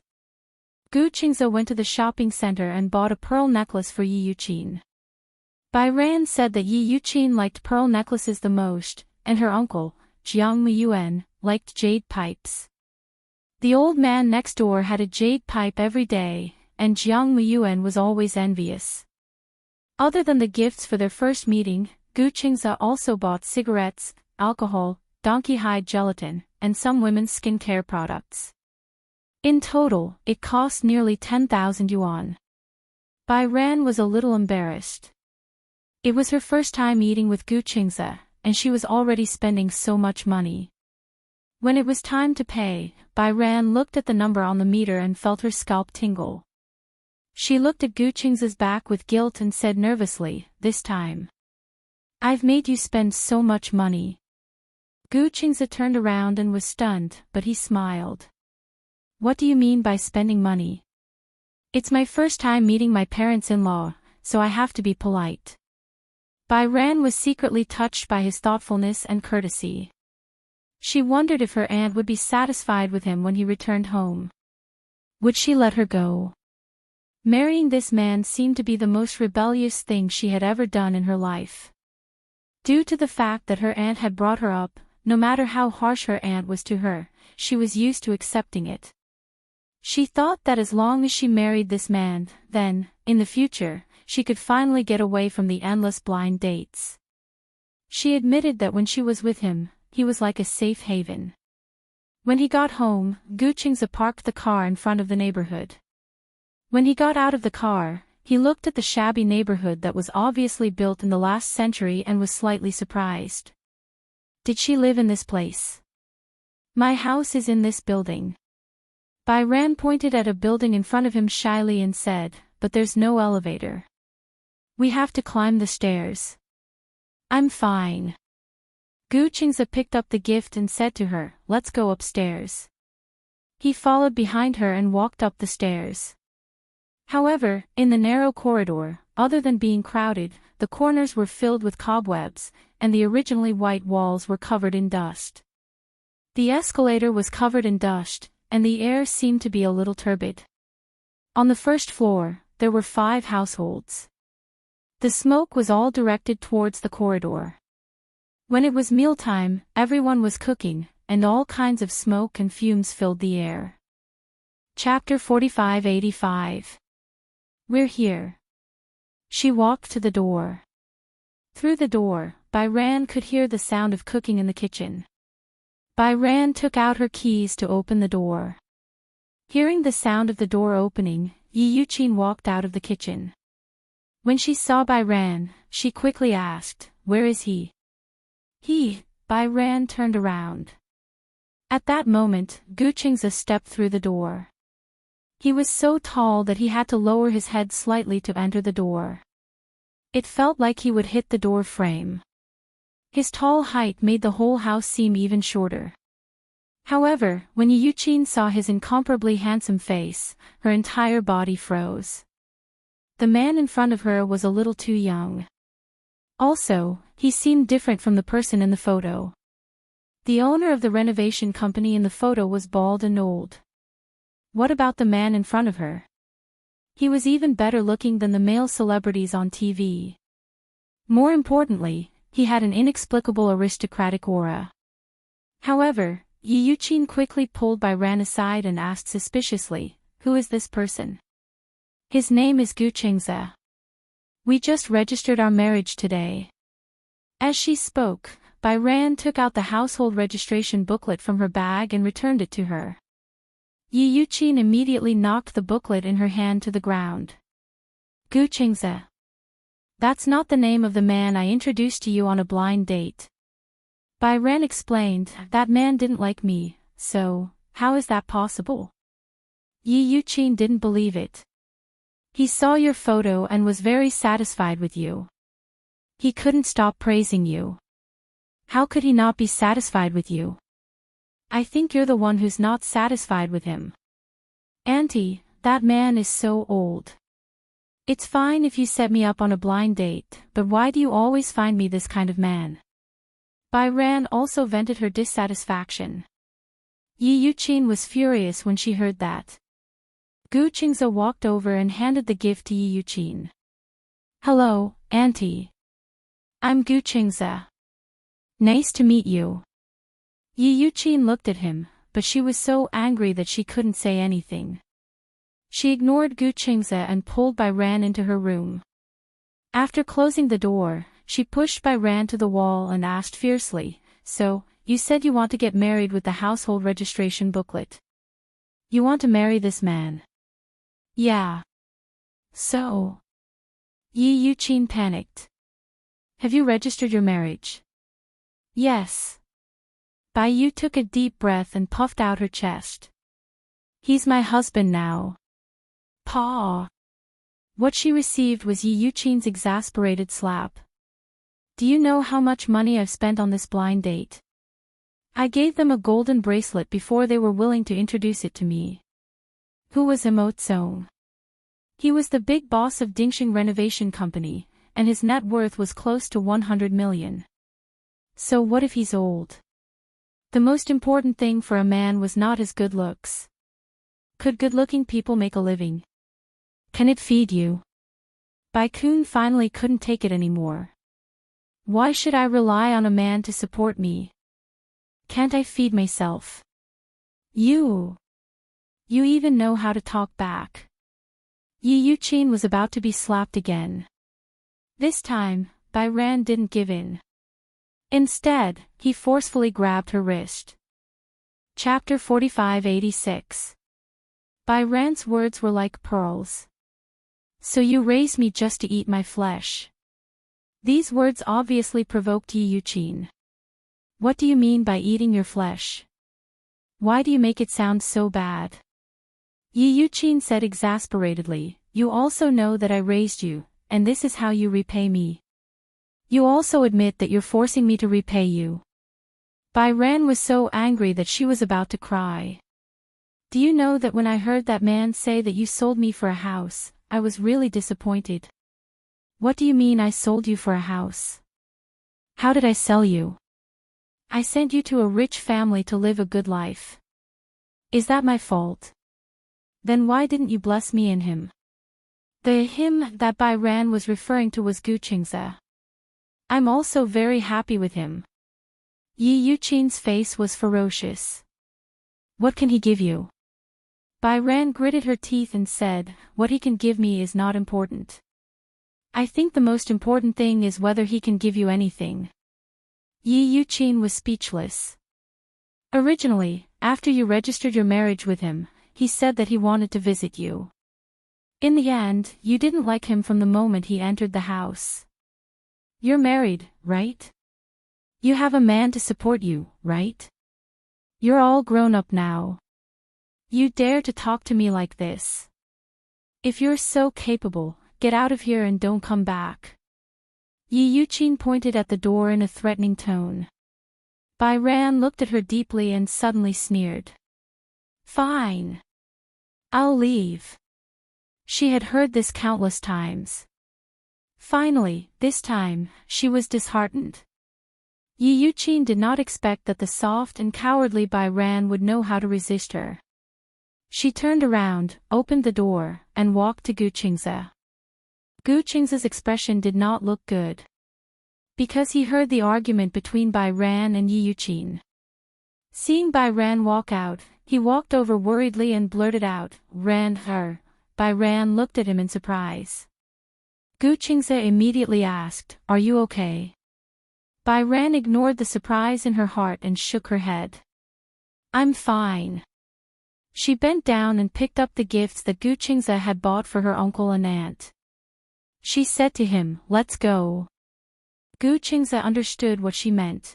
Gu Qingze went to the shopping center and bought a pearl necklace for Yi Yuqin. Bai Ran said that Yi Yuqin liked pearl necklaces the most, and her uncle, Jiang Muyuan, liked jade pipes. The old man next door had a jade pipe every day, and Jiang Muyuan was always envious. Other than the gifts for their first meeting, Gu Qingze also bought cigarettes, alcohol, donkey hide gelatin, and some women's skincare products. In total, it cost nearly 10,000 yuan. Bai Ran was a little embarrassed. It was her first time eating with Gu Qingze, and she was already spending so much money. When it was time to pay, Bai Ran looked at the number on the meter and felt her scalp tingle. She looked at Gu Qingze's back with guilt and said nervously, "This time. I've made you spend so much money." Gu Qingze turned around and was stunned, but he smiled. "What do you mean by spending money?" "It's my first time meeting my parents-in-law, so I have to be polite." Bai Ran was secretly touched by his thoughtfulness and courtesy. She wondered if her aunt would be satisfied with him when he returned home. Would she let her go? Marrying this man seemed to be the most rebellious thing she had ever done in her life. Due to the fact that her aunt had brought her up, no matter how harsh her aunt was to her, she was used to accepting it. She thought that as long as she married this man, then, in the future, she could finally get away from the endless blind dates. She admitted that when she was with him, he was like a safe haven. When he got home, Gu Qingze parked the car in front of the neighborhood. When he got out of the car, he looked at the shabby neighborhood that was obviously built in the last century and was slightly surprised. Did she live in this place? My house is in this building. Bai Ran pointed at a building in front of him shyly and said, but there's no elevator. We have to climb the stairs. I'm fine. Gu Qingze picked up the gift and said to her, let's go upstairs. He followed behind her and walked up the stairs. However, in the narrow corridor, other than being crowded, the corners were filled with cobwebs, and the originally white walls were covered in dust. The escalator was covered in dust, and the air seemed to be a little turbid. On the first floor, there were 5 households. The smoke was all directed towards the corridor. When it was mealtime, everyone was cooking, and all kinds of smoke and fumes filled the air. Chapter 4585. We're here. She walked to the door. Through the door, Bai Ran could hear the sound of cooking in the kitchen. Bai Ran took out her keys to open the door. Hearing the sound of the door opening, Yi Yuqin walked out of the kitchen. When she saw Bai Ran, she quickly asked, where is he? Bai Ran turned around. At that moment, Gu Qingze stepped through the door. He was so tall that he had to lower his head slightly to enter the door. It felt like he would hit the door frame. His tall height made the whole house seem even shorter. However, when Yi Yuqin saw his incomparably handsome face, her entire body froze. The man in front of her was a little too young. Also, he seemed different from the person in the photo. The owner of the renovation company in the photo was bald and old. What about the man in front of her? He was even better looking than the male celebrities on TV. More importantly, he had an inexplicable aristocratic aura. However, Yi Yuqin quickly pulled Bai Ran aside and asked suspiciously, "Who is this person?" "His name is Gu Qingze. We just registered our marriage today." As she spoke, Bai Ran took out the household registration booklet from her bag and returned it to her. Yi Yuqin immediately knocked the booklet in her hand to the ground. "Gu Qingze. That's not the name of the man I introduced to you on a blind date." Bai Ran explained, "That man didn't like me, so, how is that possible?" Yi Yuqin didn't believe it. "He saw your photo and was very satisfied with you. He couldn't stop praising you. How could he not be satisfied with you? I think you're the one who's not satisfied with him. Auntie, that man is so old. It's fine if you set me up on a blind date, but why do you always find me this kind of man?" Bai Ran also vented her dissatisfaction. Yi Yuqin was furious when she heard that. Gu Qingze walked over and handed the gift to Yi Yuqin. "Hello, Auntie. I'm Gu Qingze. Nice to meet you." Yi Yuqin looked at him, but she was so angry that she couldn't say anything. She ignored Gu Qingze and pulled Bai Ran into her room. After closing the door, she pushed Bai Ran to the wall and asked fiercely, "So, you said you want to get married with the household registration booklet. You want to marry this man?" "Yeah." "So?" Yi Yuqin panicked. "Have you registered your marriage?" "Yes." Bai Yu took a deep breath and puffed out her chest. "He's my husband now." "Pa." What she received was Yi Yuqin's exasperated slap. "Do you know how much money I've spent on this blind date? I gave them a golden bracelet before they were willing to introduce it to me." Who was Emotsong? He was the big boss of Dingxing Renovation Company, and his net worth was close to 100 million. So what if he's old? The most important thing for a man was not his good looks. Could good-looking people make a living? Can it feed you? Bai Kun finally couldn't take it anymore. Why should I rely on a man to support me? Can't I feed myself? You even know how to talk back. Yi Yuqin was about to be slapped again. This time, Bai Ran didn't give in. Instead, he forcefully grabbed her wrist. Chapter 4586. Bai Ran's words were like pearls. "So you raised me just to eat my flesh." These words obviously provoked Yi Yuqin. "What do you mean by eating your flesh? Why do you make it sound so bad?" Yi Yuqin said exasperatedly, "You also know that I raised you, and this is how you repay me. You also admit that you're forcing me to repay you." Bai Ran was so angry that she was about to cry. "Do you know that when I heard that man say that you sold me for a house, I was really disappointed?" "What do you mean I sold you for a house? How did I sell you? I sent you to a rich family to live a good life. Is that my fault? Then why didn't you bless me in him?" The him that Bai Ran was referring to was Gu Qingze. "I'm also very happy with him." Yi Yuqin's face was ferocious. "What can he give you?" Bai Ran gritted her teeth and said, "What he can give me is not important. I think the most important thing is whether he can give you anything." Yi Yuqin was speechless. "Originally, after you registered your marriage with him, he said that he wanted to visit you. In the end, you didn't like him from the moment he entered the house. You're married, right? You have a man to support you, right? You're all grown up now. You dare to talk to me like this? If you're so capable, get out of here and don't come back." Yi Yuqin pointed at the door in a threatening tone. Bai Ran looked at her deeply and suddenly sneered. "Fine. I'll leave." She had heard this countless times. Finally, this time, she was disheartened. Yi Yuqin did not expect that the soft and cowardly Bai Ran would know how to resist her. She turned around, opened the door, and walked to Gu Qingze. Gu Qingze's expression did not look good. Because he heard the argument between Bai Ran and Yi Yuqin. Seeing Bai Ran walk out, he walked over worriedly and blurted out, "Ran her." Bai Ran looked at him in surprise. Gu Qingze immediately asked, "Are you okay?" Bai Ran ignored the surprise in her heart and shook her head. "I'm fine." She bent down and picked up the gifts that Gu Qingze had bought for her uncle and aunt. She said to him, "Let's go." Gu Qingze understood what she meant.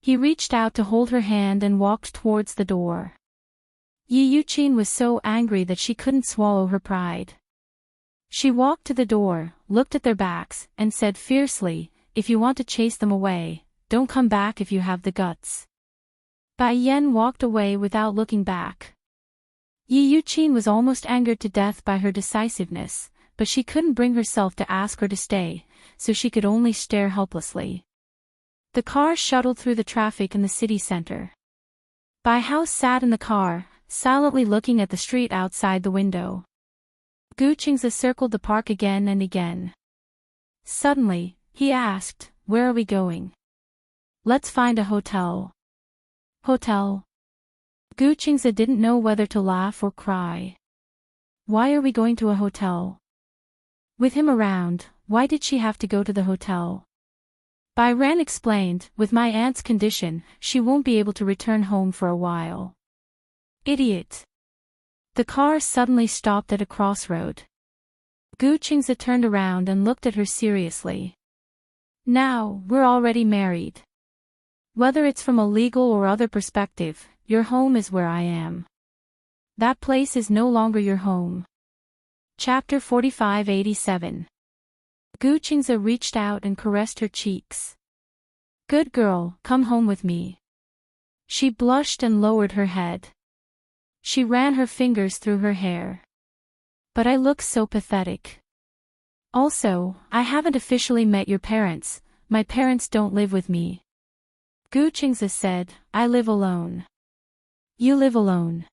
He reached out to hold her hand and walked towards the door. Yi Yuqin was so angry that she couldn't swallow her pride. She walked to the door, looked at their backs, and said fiercely, "If you want to chase them away, don't come back if you have the guts." Bai Yan walked away without looking back. Yi Yuqin was almost angered to death by her decisiveness, but she couldn't bring herself to ask her to stay, so she could only stare helplessly. The car shuttled through the traffic in the city center. Bai Hao sat in the car, silently looking at the street outside the window. Gu Qingze circled the park again and again. Suddenly, he asked, "Where are we going?" "Let's find a hotel." "Hotel?" Gu Qingze didn't know whether to laugh or cry. "Why are we going to a hotel?" With him around, why did she have to go to the hotel? Bai Ran explained, "With my aunt's condition, she won't be able to return home for a while." Idiot. The car suddenly stopped at a crossroad. Gu Qingze turned around and looked at her seriously. "Now, we're already married. Whether it's from a legal or other perspective, your home is where I am. That place is no longer your home." Chapter 4587. Gu Qingze reached out and caressed her cheeks. "Good girl, come home with me." She blushed and lowered her head. She ran her fingers through her hair. "But I look so pathetic. Also, I haven't officially met your parents, my parents don't live with me." Gu Qingze said, "I live alone." "You live alone?"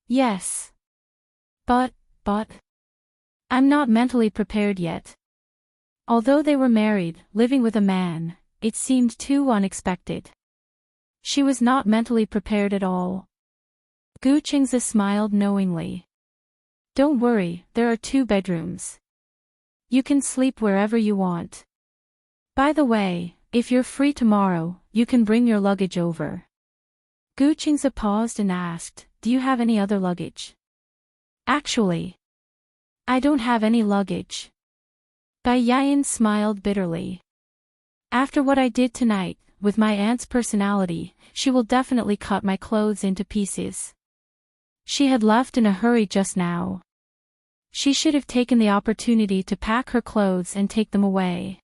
"Yes. But, I'm not mentally prepared yet." Although they were married, living with a man, it seemed too unexpected. She was not mentally prepared at all. Gu Qingze smiled knowingly. "Don't worry, there are 2 bedrooms. You can sleep wherever you want. By the way, if you're free tomorrow, you can bring your luggage over." Gu Qingze paused and asked, "Do you have any other luggage?" "Actually, I don't have any luggage." Bai Yan smiled bitterly. "After what I did tonight, with my aunt's personality, she will definitely cut my clothes into pieces." She had left in a hurry just now. She should have taken the opportunity to pack her clothes and take them away.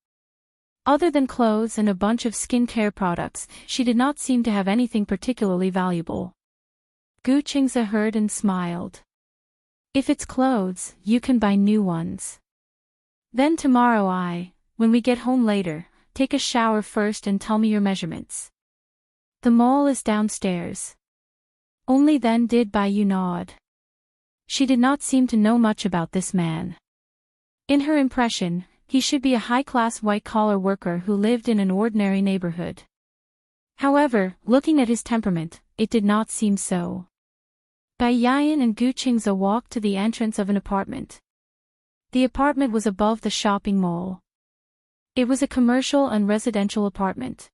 Other than clothes and a bunch of skincare products, she did not seem to have anything particularly valuable. Gu Qingze heard and smiled. "If it's clothes, you can buy new ones. Then tomorrow when we get home later, take a shower first and tell me your measurements. The mall is downstairs." Only then did Bai Yu nod. She did not seem to know much about this man. In her impression, he should be a high-class white-collar worker who lived in an ordinary neighborhood. However, looking at his temperament, it did not seem so. Bai Yan and Gu Qingze walked to the entrance of an apartment. The apartment was above the shopping mall. It was a commercial and residential apartment.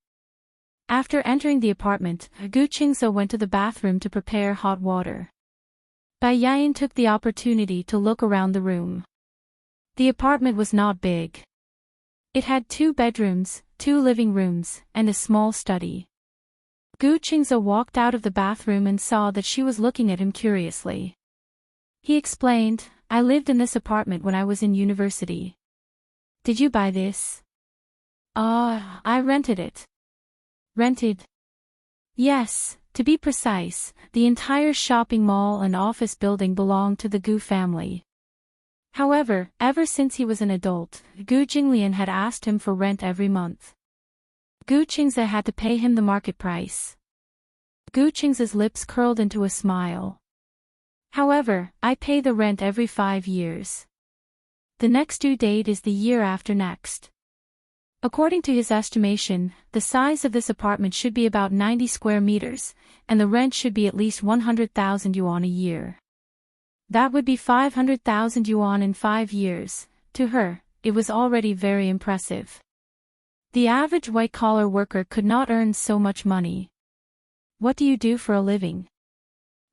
After entering the apartment, Gu Qingze went to the bathroom to prepare hot water. Bai Yan took the opportunity to look around the room. The apartment was not big. It had 2 bedrooms, 2 living rooms, and a small study. Gu Qingze walked out of the bathroom and saw that she was looking at him curiously. He explained, "I lived in this apartment when I was in university." "Did you buy this?" I rented it." "Rented?" "Yes, to be precise, the entire shopping mall and office building belonged to the Gu family. However, ever since he was an adult, Gu Jinglian had asked him for rent every month. Gu Qingze had to pay him the market price." Gu Qingze's lips curled into a smile. However, I pay the rent every 5 years. The next due date is the year after next. According to his estimation, the size of this apartment should be about 90 square meters, and the rent should be at least 100,000 yuan a year. That would be 500,000 yuan in 5 years. To her, it was already very impressive. The average white-collar worker could not earn so much money. What do you do for a living?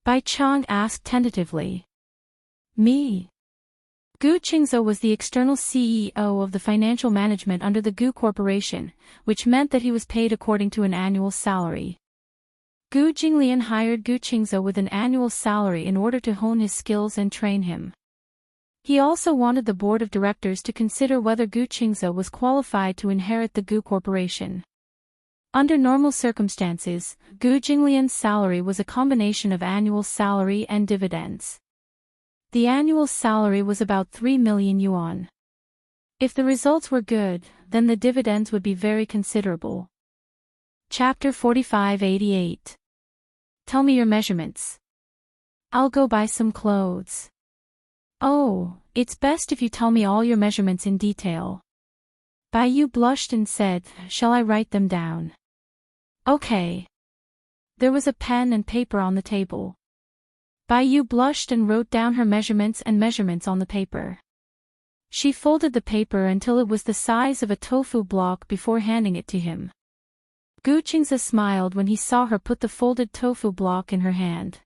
Bai Chang asked tentatively. Me. Gu Qingzhou was the external CEO of the financial management under the Gu Corporation, which meant that he was paid according to an annual salary. Gu Jinglian hired Gu Qingzhou with an annual salary in order to hone his skills and train him. He also wanted the board of directors to consider whether Gu Qingzhou was qualified to inherit the Gu Corporation. Under normal circumstances, Gu Jinglian's salary was a combination of annual salary and dividends. The annual salary was about 3 million yuan. If the results were good, then the dividends would be very considerable. Chapter 4588. Tell me your measurements. I'll go buy some clothes. Oh, it's best if you tell me all your measurements in detail. Bai Yu blushed and said, shall I write them down? Okay. There was a pen and paper on the table. Bai Yu blushed and wrote down her measurements on the paper. She folded the paper until it was the size of a tofu block before handing it to him. Gu Qingzhe smiled when he saw her put the folded tofu block in her hand.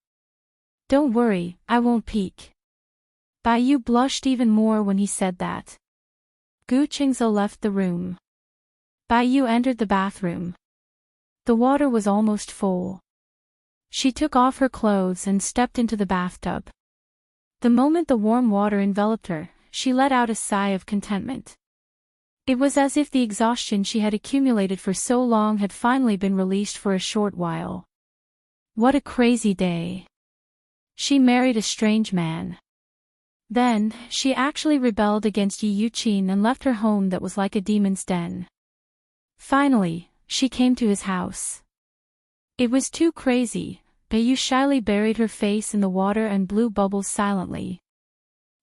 Don't worry, I won't peek. Bai Yu blushed even more when he said that. Gu Qingzhe left the room. Bai Yu entered the bathroom. The water was almost full. She took off her clothes and stepped into the bathtub. The moment the warm water enveloped her, she let out a sigh of contentment. It was as if the exhaustion she had accumulated for so long had finally been released for a short while. What a crazy day. She married a strange man. Then, she actually rebelled against Yi Yuqin and left her home that was like a demon's den. Finally, she came to his house. It was too crazy. Bai Yu shyly buried her face in the water and blew bubbles silently.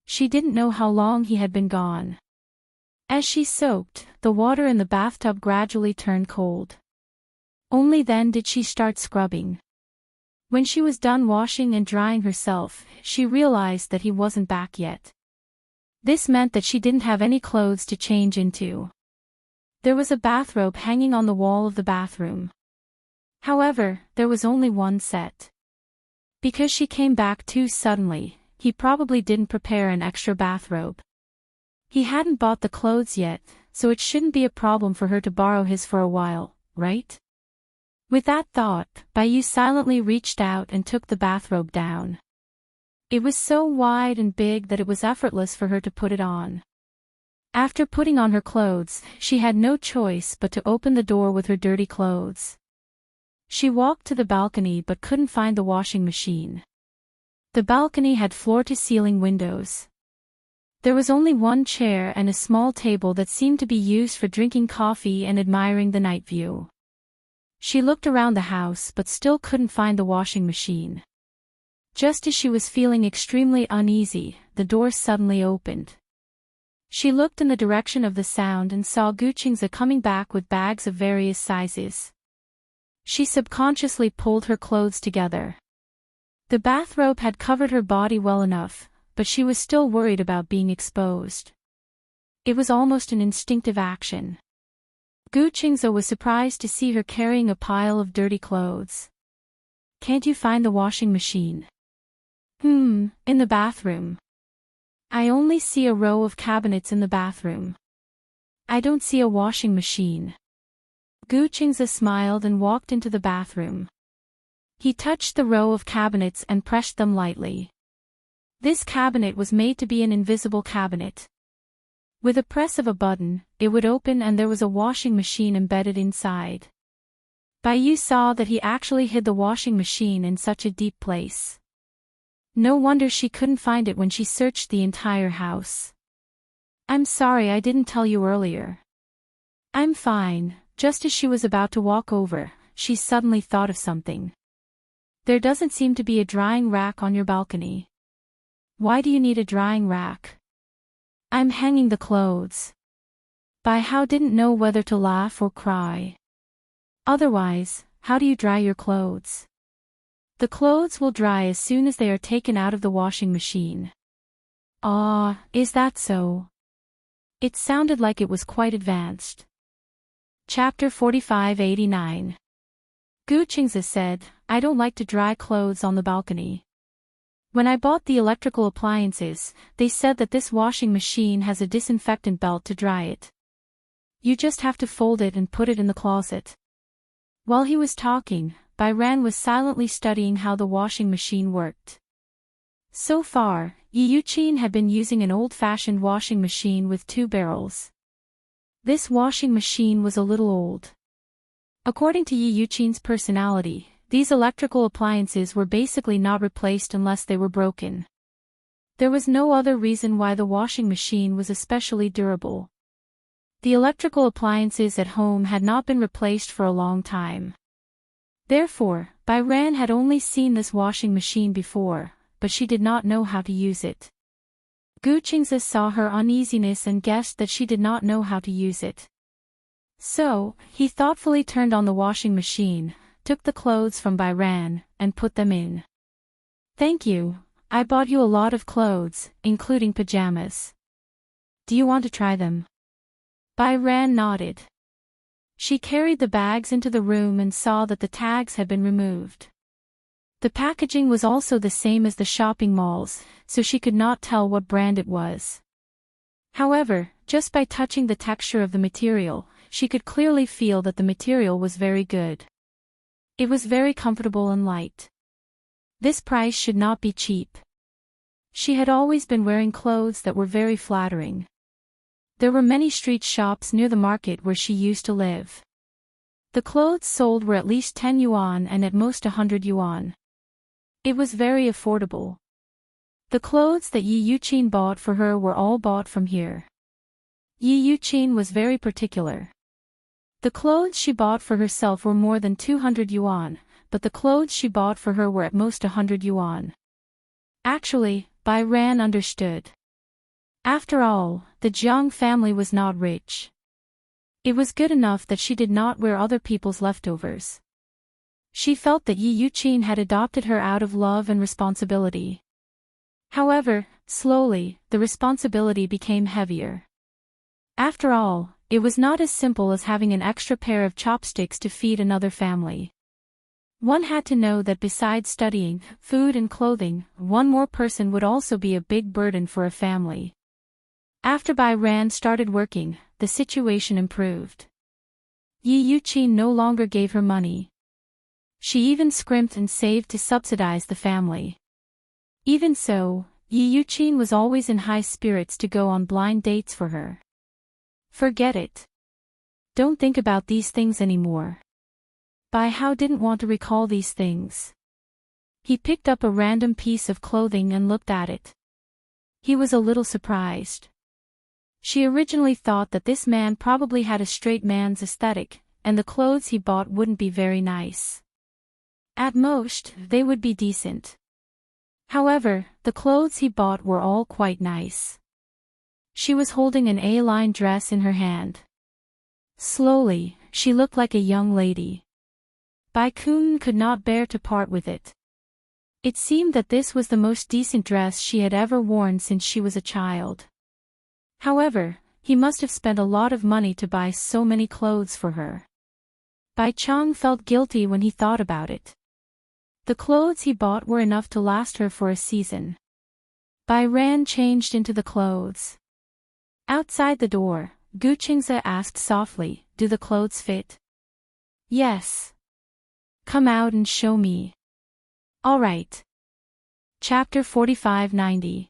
She didn't know how long he had been gone. As she soaked, the water in the bathtub gradually turned cold. Only then did she start scrubbing. When she was done washing and drying herself, she realized that he wasn't back yet. This meant that she didn't have any clothes to change into. There was a bathrobe hanging on the wall of the bathroom. However, there was only one set. Because she came back too suddenly, he probably didn't prepare an extra bathrobe. He hadn't bought the clothes yet, so it shouldn't be a problem for her to borrow his for a while, right? With that thought, Bai Yu silently reached out and took the bathrobe down. It was so wide and big that it was effortless for her to put it on. After putting on her clothes, she had no choice but to open the door with her dirty clothes. She walked to the balcony but couldn't find the washing machine. The balcony had floor-to-ceiling windows. There was only one chair and a small table that seemed to be used for drinking coffee and admiring the night view. She looked around the house but still couldn't find the washing machine. Just as she was feeling extremely uneasy, the door suddenly opened. She looked in the direction of the sound and saw Gu Qingzhe coming back with bags of various sizes. She subconsciously pulled her clothes together. The bathrobe had covered her body well enough, but she was still worried about being exposed. It was almost an instinctive action. Gu Qingzhe was surprised to see her carrying a pile of dirty clothes. Can't you find the washing machine? In the bathroom. I only see a row of cabinets in the bathroom. I don't see a washing machine. Gu Qingzhe smiled and walked into the bathroom. He touched the row of cabinets and pressed them lightly. This cabinet was made to be an invisible cabinet. With a press of a button, it would open and there was a washing machine embedded inside. Bai Yu saw that he actually hid the washing machine in such a deep place. No wonder she couldn't find it when she searched the entire house. I'm sorry I didn't tell you earlier. I'm fine. Just as she was about to walk over, she suddenly thought of something. There doesn't seem to be a drying rack on your balcony. Why do you need a drying rack? I'm hanging the clothes. Bai Hao didn't know whether to laugh or cry. Otherwise, how do you dry your clothes? The clothes will dry as soon as they are taken out of the washing machine. Ah, is that so? It sounded like it was quite advanced. Chapter 4589. Gu Qingzi said, I don't like to dry clothes on the balcony. When I bought the electrical appliances, they said that this washing machine has a disinfectant belt to dry it. You just have to fold it and put it in the closet. While he was talking, Bai Ran was silently studying how the washing machine worked. So far, Yi Yuqin had been using an old-fashioned washing machine with 2 barrels. This washing machine was a little old. According to Yi Yuqin's personality, these electrical appliances were basically not replaced unless they were broken. There was no other reason why the washing machine was especially durable. The electrical appliances at home had not been replaced for a long time. Therefore, Bai Ran had only seen this washing machine before, but she did not know how to use it. Gu Qingzi saw her uneasiness and guessed that she did not know how to use it. So, he thoughtfully turned on the washing machine, took the clothes from Bai Ran, and put them in. Thank you, I bought you a lot of clothes, including pajamas. Do you want to try them? Bai Ran nodded. She carried the bags into the room and saw that the tags had been removed. The packaging was also the same as the shopping malls, so she could not tell what brand it was. However, just by touching the texture of the material, she could clearly feel that the material was very good. It was very comfortable and light. This price should not be cheap. She had always been wearing clothes that were very flattering. There were many street shops near the market where she used to live. The clothes sold were at least 10 yuan and at most 100 yuan. It was very affordable. The clothes that Yi Yuqin bought for her were all bought from here. Yi Yuqin was very particular. The clothes she bought for herself were more than 200 yuan, but the clothes she bought for her were at most 100 yuan. Actually, Bai Ran understood. After all, the Jiang family was not rich. It was good enough that she did not wear other people's leftovers. She felt that Yi Yuqin had adopted her out of love and responsibility. However, slowly, the responsibility became heavier. After all, it was not as simple as having an extra pair of chopsticks to feed another family. One had to know that besides studying, food and clothing, one more person would also be a big burden for a family. After Bai Ran started working, the situation improved. Yi Yuqin no longer gave her money. She even scrimped and saved to subsidize the family. Even so, Yi Yuqin was always in high spirits to go on blind dates for her. Forget it. Don't think about these things anymore. Bai Hao didn't want to recall these things. He picked up a random piece of clothing and looked at it. He was a little surprised. She originally thought that this man probably had a straight man's aesthetic, and the clothes he bought wouldn't be very nice. At most, they would be decent. However, the clothes he bought were all quite nice. She was holding an A-line dress in her hand. Slowly, she looked like a young lady. Bai Kun could not bear to part with it. It seemed that this was the most decent dress she had ever worn since she was a child. However, he must have spent a lot of money to buy so many clothes for her. Bai Chang felt guilty when he thought about it. The clothes he bought were enough to last her for a season. Bai Ran changed into the clothes. Outside the door, Gu Qingzi asked softly, "Do the clothes fit?" "Yes." "Come out and show me." "All right." Chapter 4590.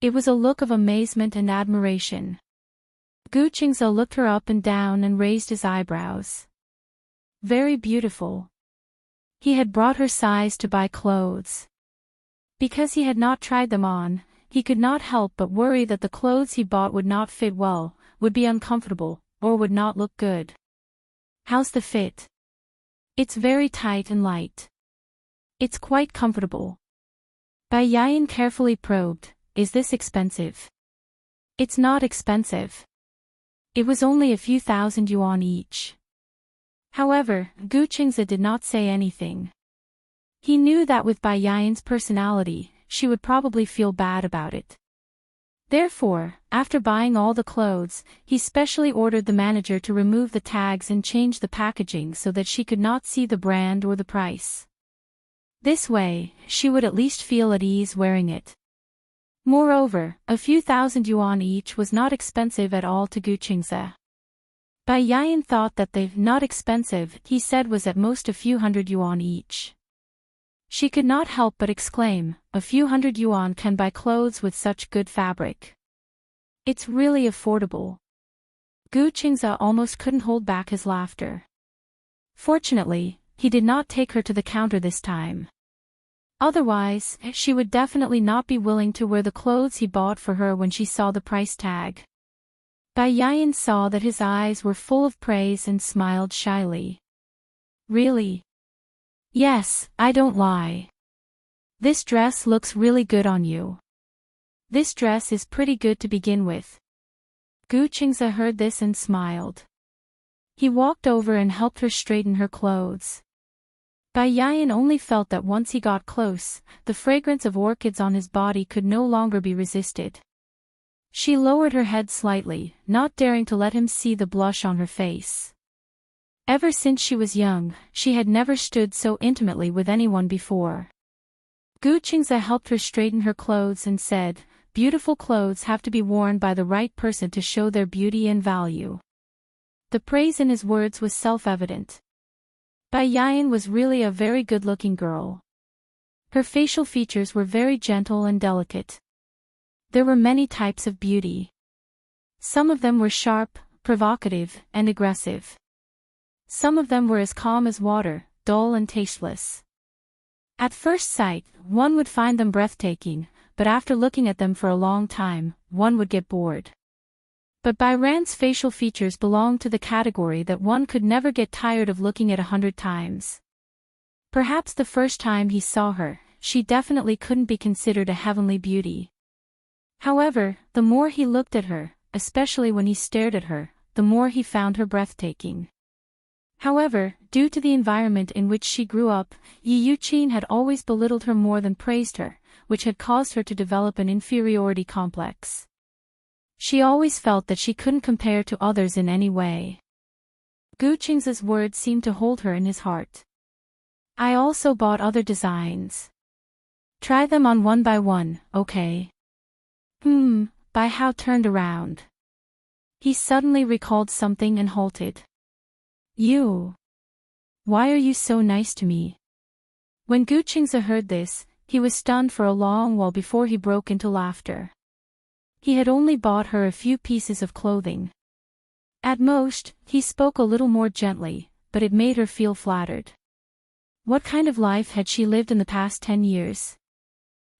It was a look of amazement and admiration. Gu Qingzi looked her up and down and raised his eyebrows. Very beautiful. He had brought her size to buy clothes. Because he had not tried them on, he could not help but worry that the clothes he bought would not fit well, would be uncomfortable, or would not look good. "How's the fit?" "It's very tight and light. It's quite comfortable." Bai Yayan carefully probed, "Is this expensive?" "It's not expensive. It was only a few thousand yuan each." However, Gu Qingze did not say anything. He knew that with Bai Yayan's personality, she would probably feel bad about it. Therefore, after buying all the clothes, he specially ordered the manager to remove the tags and change the packaging so that she could not see the brand or the price. This way, she would at least feel at ease wearing it. Moreover, a few thousand yuan each was not expensive at all to Gu Qingze. Bai Yayan thought that the "not expensive" he said was at most a few hundred yuan each. She could not help but exclaim, "A few hundred yuan can buy clothes with such good fabric. It's really affordable." Gu Qingze almost couldn't hold back his laughter. Fortunately, he did not take her to the counter this time. Otherwise, she would definitely not be willing to wear the clothes he bought for her when she saw the price tag. Bai Yayan saw that his eyes were full of praise and smiled shyly. "Really? Yes, I don't lie. This dress looks really good on you. This dress is pretty good to begin with." Gu Qingze heard this and smiled. He walked over and helped her straighten her clothes. Bai Yayan only felt that once he got close, the fragrance of orchids on his body could no longer be resisted. She lowered her head slightly, not daring to let him see the blush on her face. Ever since she was young, she had never stood so intimately with anyone before. Gu Qingze helped her straighten her clothes and said, "Beautiful clothes have to be worn by the right person to show their beauty and value." The praise in his words was self-evident. Bai Yayan was really a very good-looking girl. Her facial features were very gentle and delicate. There were many types of beauty. Some of them were sharp, provocative, and aggressive. Some of them were as calm as water, dull and tasteless. At first sight, one would find them breathtaking, but after looking at them for a long time, one would get bored. But Bai Ran's facial features belonged to the category that one could never get tired of looking at 100 times. Perhaps the first time he saw her, she definitely couldn't be considered a heavenly beauty. However, the more he looked at her, especially when he stared at her, the more he found her breathtaking. However, due to the environment in which she grew up, Yi Yuqin had always belittled her more than praised her, which had caused her to develop an inferiority complex. She always felt that she couldn't compare to others in any way. Gu Qingze's words seemed to hold her in his heart. "I also bought other designs. Try them on one by one, okay?" Bai Hao turned around. He suddenly recalled something and halted. "You. Why are you so nice to me?" When Gu Qingze heard this, he was stunned for a long while before he broke into laughter. He had only bought her a few pieces of clothing. At most, he spoke a little more gently, but it made her feel flattered. What kind of life had she lived in the past 10 years?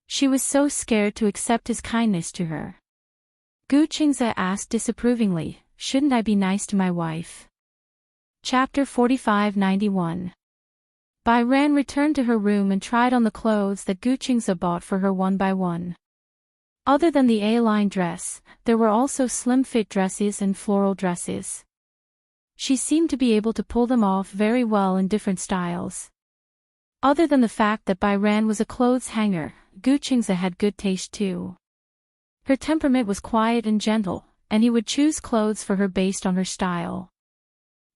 She was so scared to accept his kindness to her. Gu Qingze asked disapprovingly, "Shouldn't I be nice to my wife?" Chapter 4591. Bai Ran returned to her room and tried on the clothes that Gu Qingze bought for her one by one. Other than the A-line dress, there were also slim-fit dresses and floral dresses. She seemed to be able to pull them off very well in different styles. Other than the fact that Bai Ran was a clothes hanger, Gu Qingze had good taste too. Her temperament was quiet and gentle, and he would choose clothes for her based on her style.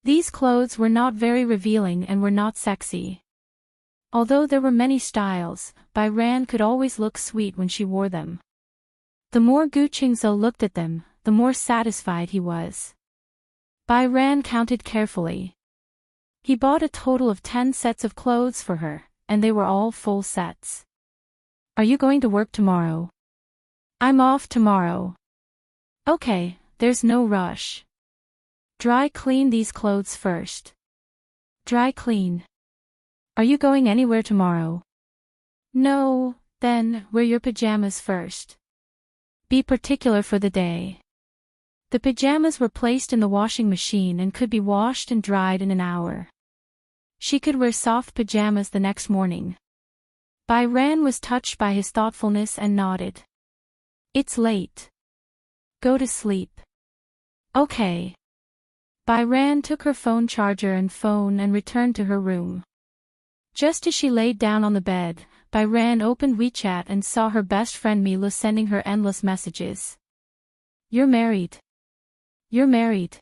These clothes were not very revealing and were not sexy. Although there were many styles, Bai Ran could always look sweet when she wore them. The more Gu Qingze looked at them, the more satisfied he was. Bai Ran counted carefully. He bought a total of 10 sets of clothes for her, and they were all full sets. "Are you going to work tomorrow?" "I'm off tomorrow." "Okay, there's no rush. Dry clean these clothes first." "Dry clean. Are you going anywhere tomorrow?" "No." "Then, wear your pajamas first. Be particular for the day." The pajamas were placed in the washing machine and could be washed and dried in an hour. She could wear soft pajamas the next morning. Bai Ran was touched by his thoughtfulness and nodded. It's late. Go to sleep. Okay. Bai Ran took her phone charger and phone and returned to her room. Just as she laid down on the bed, Bai Ran opened WeChat and saw her best friend Mila sending her endless messages. You're married. You're married.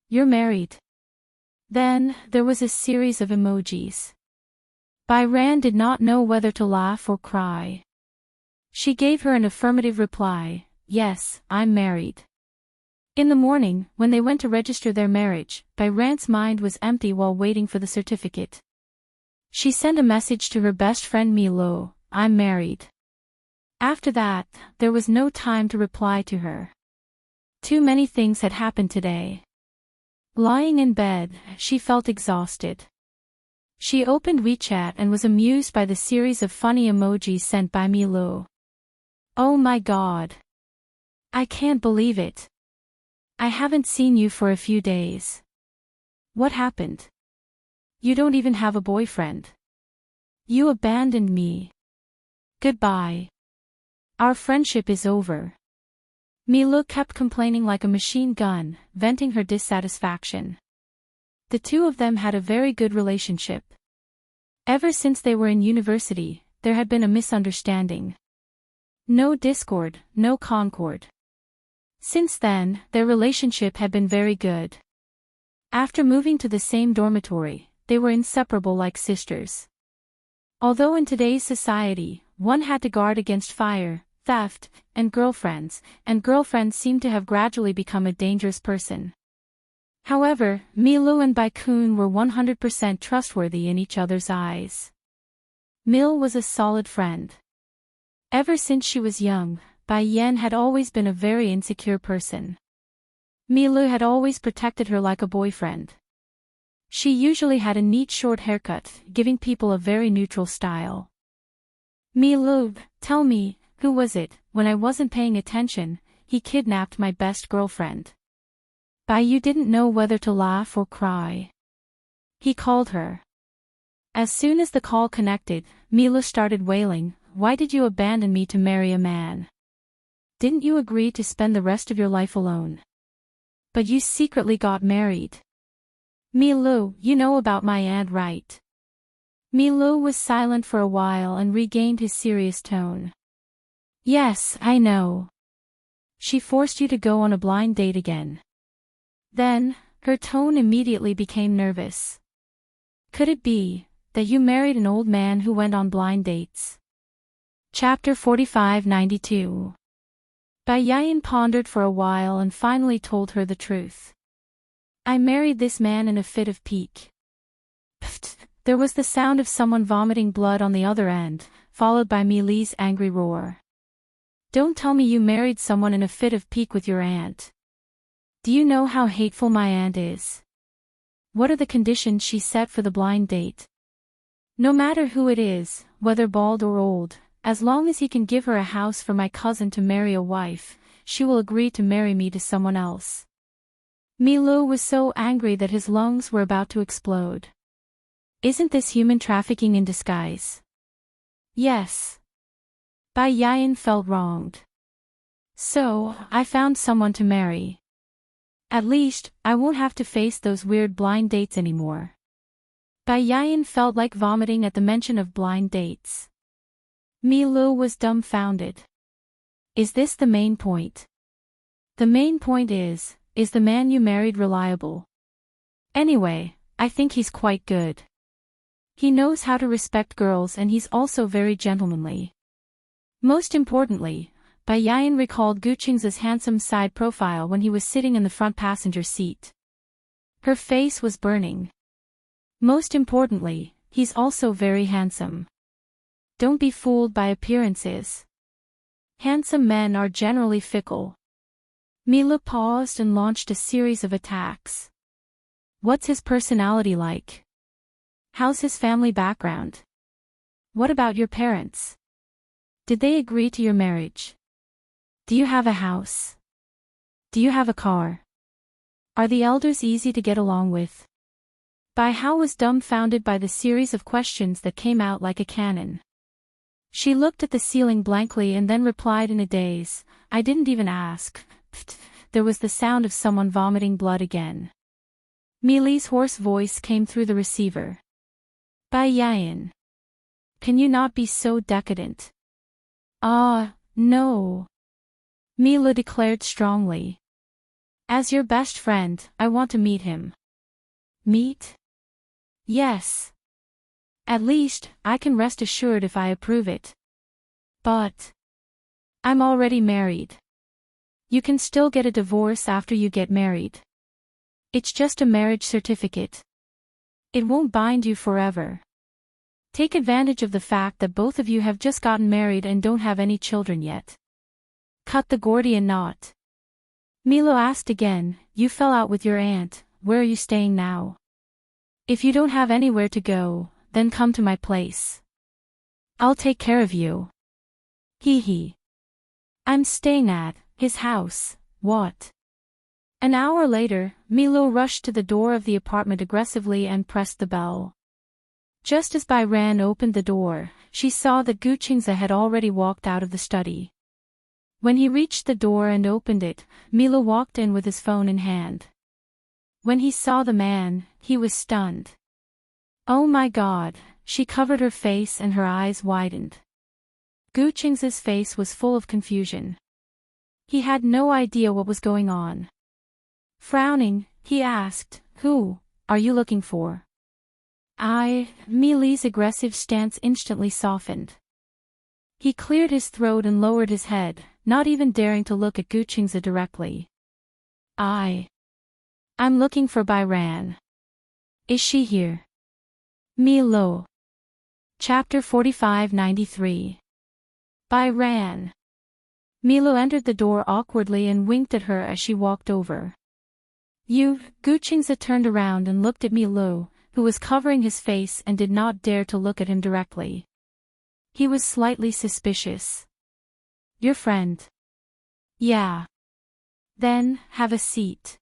You're married. Then, there was a series of emojis. Bai Ran did not know whether to laugh or cry. She gave her an affirmative reply, yes, I'm married. In the morning, when they went to register their marriage, Bai Ran's mind was empty while waiting for the certificate. She sent a message to her best friend Milo, I'm married. After that, there was no time to reply to her. Too many things had happened today. Lying in bed, she felt exhausted. She opened WeChat and was amused by the series of funny emojis sent by Milo. Oh my god. I can't believe it. I haven't seen you for a few days. What happened? You don't even have a boyfriend. You abandoned me. Goodbye. Our friendship is over. Milo kept complaining like a machine gun, venting her dissatisfaction. The two of them had a very good relationship. Ever since they were in university, there had been a misunderstanding. No discord, no concord. Since then, their relationship had been very good. After moving to the same dormitory, they were inseparable like sisters. Although in today's society, one had to guard against fire, theft, and girlfriends seemed to have gradually become a dangerous person. However, Milo and Baikun were 100% trustworthy in each other's eyes. Mil was a solid friend. Ever since she was young, Bai Yan had always been a very insecure person. Milo had always protected her like a boyfriend. She usually had a neat short haircut, giving people a very neutral style. Milo, tell me, who was it? When I wasn't paying attention, he kidnapped my best girlfriend. Bai Yu didn't know whether to laugh or cry. He called her. As soon as the call connected, Milo started wailing, why did you abandon me to marry a man? Didn't you agree to spend the rest of your life alone? But you secretly got married. Milo, you know about my aunt, right? Milo was silent for a while and regained his serious tone. Yes, I know. She forced you to go on a blind date again. Then, her tone immediately became nervous. Could it be that you married an old man who went on blind dates? Chapter 4592. Bai Yan pondered for a while and finally told her the truth. I married this man in a fit of pique. Pfft, there was the sound of someone vomiting blood on the other end, followed by Mili's angry roar. Don't tell me you married someone in a fit of pique with your aunt. Do you know how hateful my aunt is? What are the conditions she set for the blind date? No matter who it is, whether bald or old, as long as he can give her a house for my cousin to marry a wife, she will agree to marry me to someone else. Milo was so angry that his lungs were about to explode. Isn't this human trafficking in disguise? Yes. Bai Yan felt wronged. So, I found someone to marry. At least, I won't have to face those weird blind dates anymore. Bai Yan felt like vomiting at the mention of blind dates. Milo was dumbfounded. Is this the main point? The main point is the man you married reliable? Anyway, I think he's quite good. He knows how to respect girls and he's also very gentlemanly. Most importantly, Bai Yan recalled Guqing's handsome side profile when he was sitting in the front passenger seat. Her face was burning. Most importantly, he's also very handsome. Don't be fooled by appearances. Handsome men are generally fickle. Mila paused and launched a series of attacks. What's his personality like? How's his family background? What about your parents? Did they agree to your marriage? Do you have a house? Do you have a car? Are the elders easy to get along with? Bai Hao was dumbfounded by the series of questions that came out like a cannon. She looked at the ceiling blankly and then replied in a daze, I didn't even ask. Pfft. There was the sound of someone vomiting blood again. Meili's hoarse voice came through the receiver. Bai Yan. Can you not be so decadent? Ah, no. Meila declared strongly. As your best friend, I want to meet him. Meet? Yes. At least, I can rest assured if I approve it. But I'm already married. You can still get a divorce after you get married. It's just a marriage certificate. It won't bind you forever. Take advantage of the fact that both of you have just gotten married and don't have any children yet. Cut the Gordian knot. Milo asked again, you fell out with your aunt, where are you staying now? If you don't have anywhere to go, then come to my place. I'll take care of you. Hee hee. I'm staying at his house, what? An hour later, Milo rushed to the door of the apartment aggressively and pressed the bell. Just as Bai Ran opened the door, she saw that Gu Qingze had already walked out of the study. When he reached the door and opened it, Milo walked in with his phone in hand. When he saw the man, he was stunned. Oh my God, she covered her face and her eyes widened. Gu Qingze's face was full of confusion. He had no idea what was going on. Frowning, he asked, who are you looking for? Meili's aggressive stance instantly softened. He cleared his throat and lowered his head, not even daring to look at Gu Qingze directly. I'm looking for Bai Ran. Is she here? Milo. Chapter 4593. Bai Ran. Milo entered the door awkwardly and winked at her as she walked over. Gu Qingze turned around and looked at Milo, who was covering his face and did not dare to look at him directly. He was slightly suspicious. Your friend? Yeah. Then, have a seat.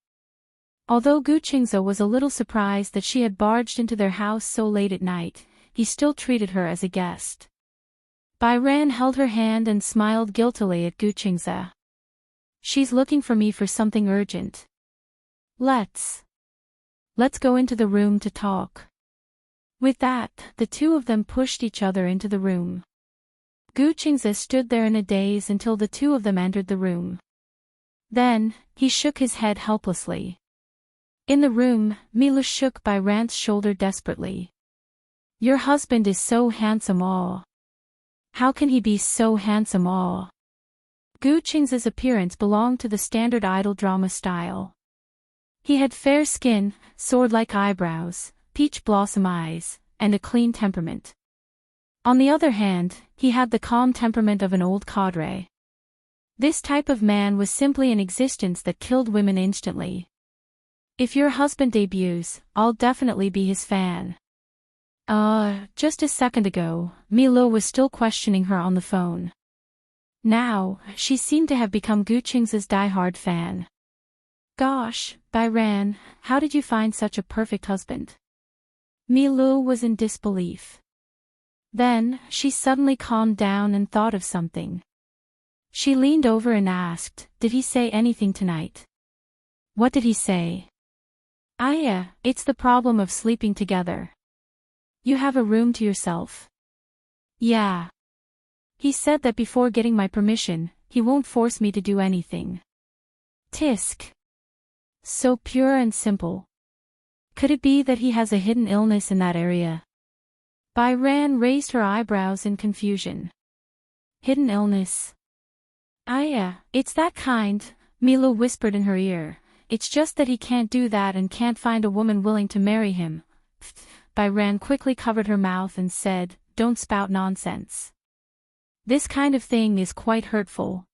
Although Gu Qingze was a little surprised that she had barged into their house so late at night, he still treated her as a guest. Bai Ran held her hand and smiled guiltily at Gu Qingze. She's looking for me for something urgent. Let's go into the room to talk. With that, the two of them pushed each other into the room. Gu Qingze stood there in a daze until the two of them entered the room. Then, he shook his head helplessly. In the room, Milo shook Bai Ran's shoulder desperately. Your husband is so handsome, aw. How can he be so handsome, aw? Gu Qingze's appearance belonged to the standard idol drama style. He had fair skin, sword-like eyebrows, peach blossom eyes, and a clean temperament. On the other hand, he had the calm temperament of an old cadre. This type of man was simply an existence that killed women instantly. If your husband debuts, I'll definitely be his fan. Just a second ago, Milo was still questioning her on the phone. Now, she seemed to have become Gu Qingze's die-hard fan. Gosh, Bai Ran, how did you find such a perfect husband? Milo was in disbelief. Then, she suddenly calmed down and thought of something. She leaned over and asked, did he say anything tonight? What did he say? It's the problem of sleeping together. You have a room to yourself? Yeah. He said that before getting my permission, he won't force me to do anything. Tisk. So pure and simple. Could it be that he has a hidden illness in that area? Bai Ran raised her eyebrows in confusion. Hidden illness? It's that kind, Milo whispered in her ear. It's just that he can't do that and can't find a woman willing to marry him. Bai Ran quickly covered her mouth and said, don't spout nonsense. This kind of thing is quite hurtful.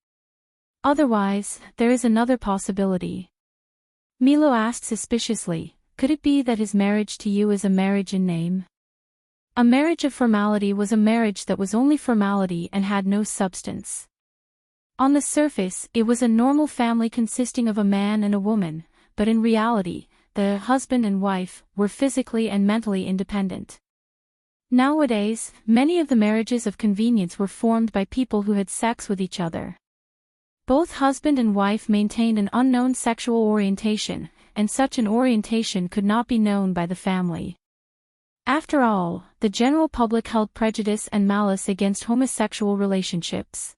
Otherwise, there is another possibility. Milo asked suspiciously, could it be that his marriage to you is a marriage in name? A marriage of formality was a marriage that was only formality and had no substance. On the surface, it was a normal family consisting of a man and a woman, but in reality, the husband and wife were physically and mentally independent. Nowadays, many of the marriages of convenience were formed by people who had sex with each other. Both husband and wife maintained an unknown sexual orientation, and such an orientation could not be known by the family. After all, the general public held prejudice and malice against homosexual relationships.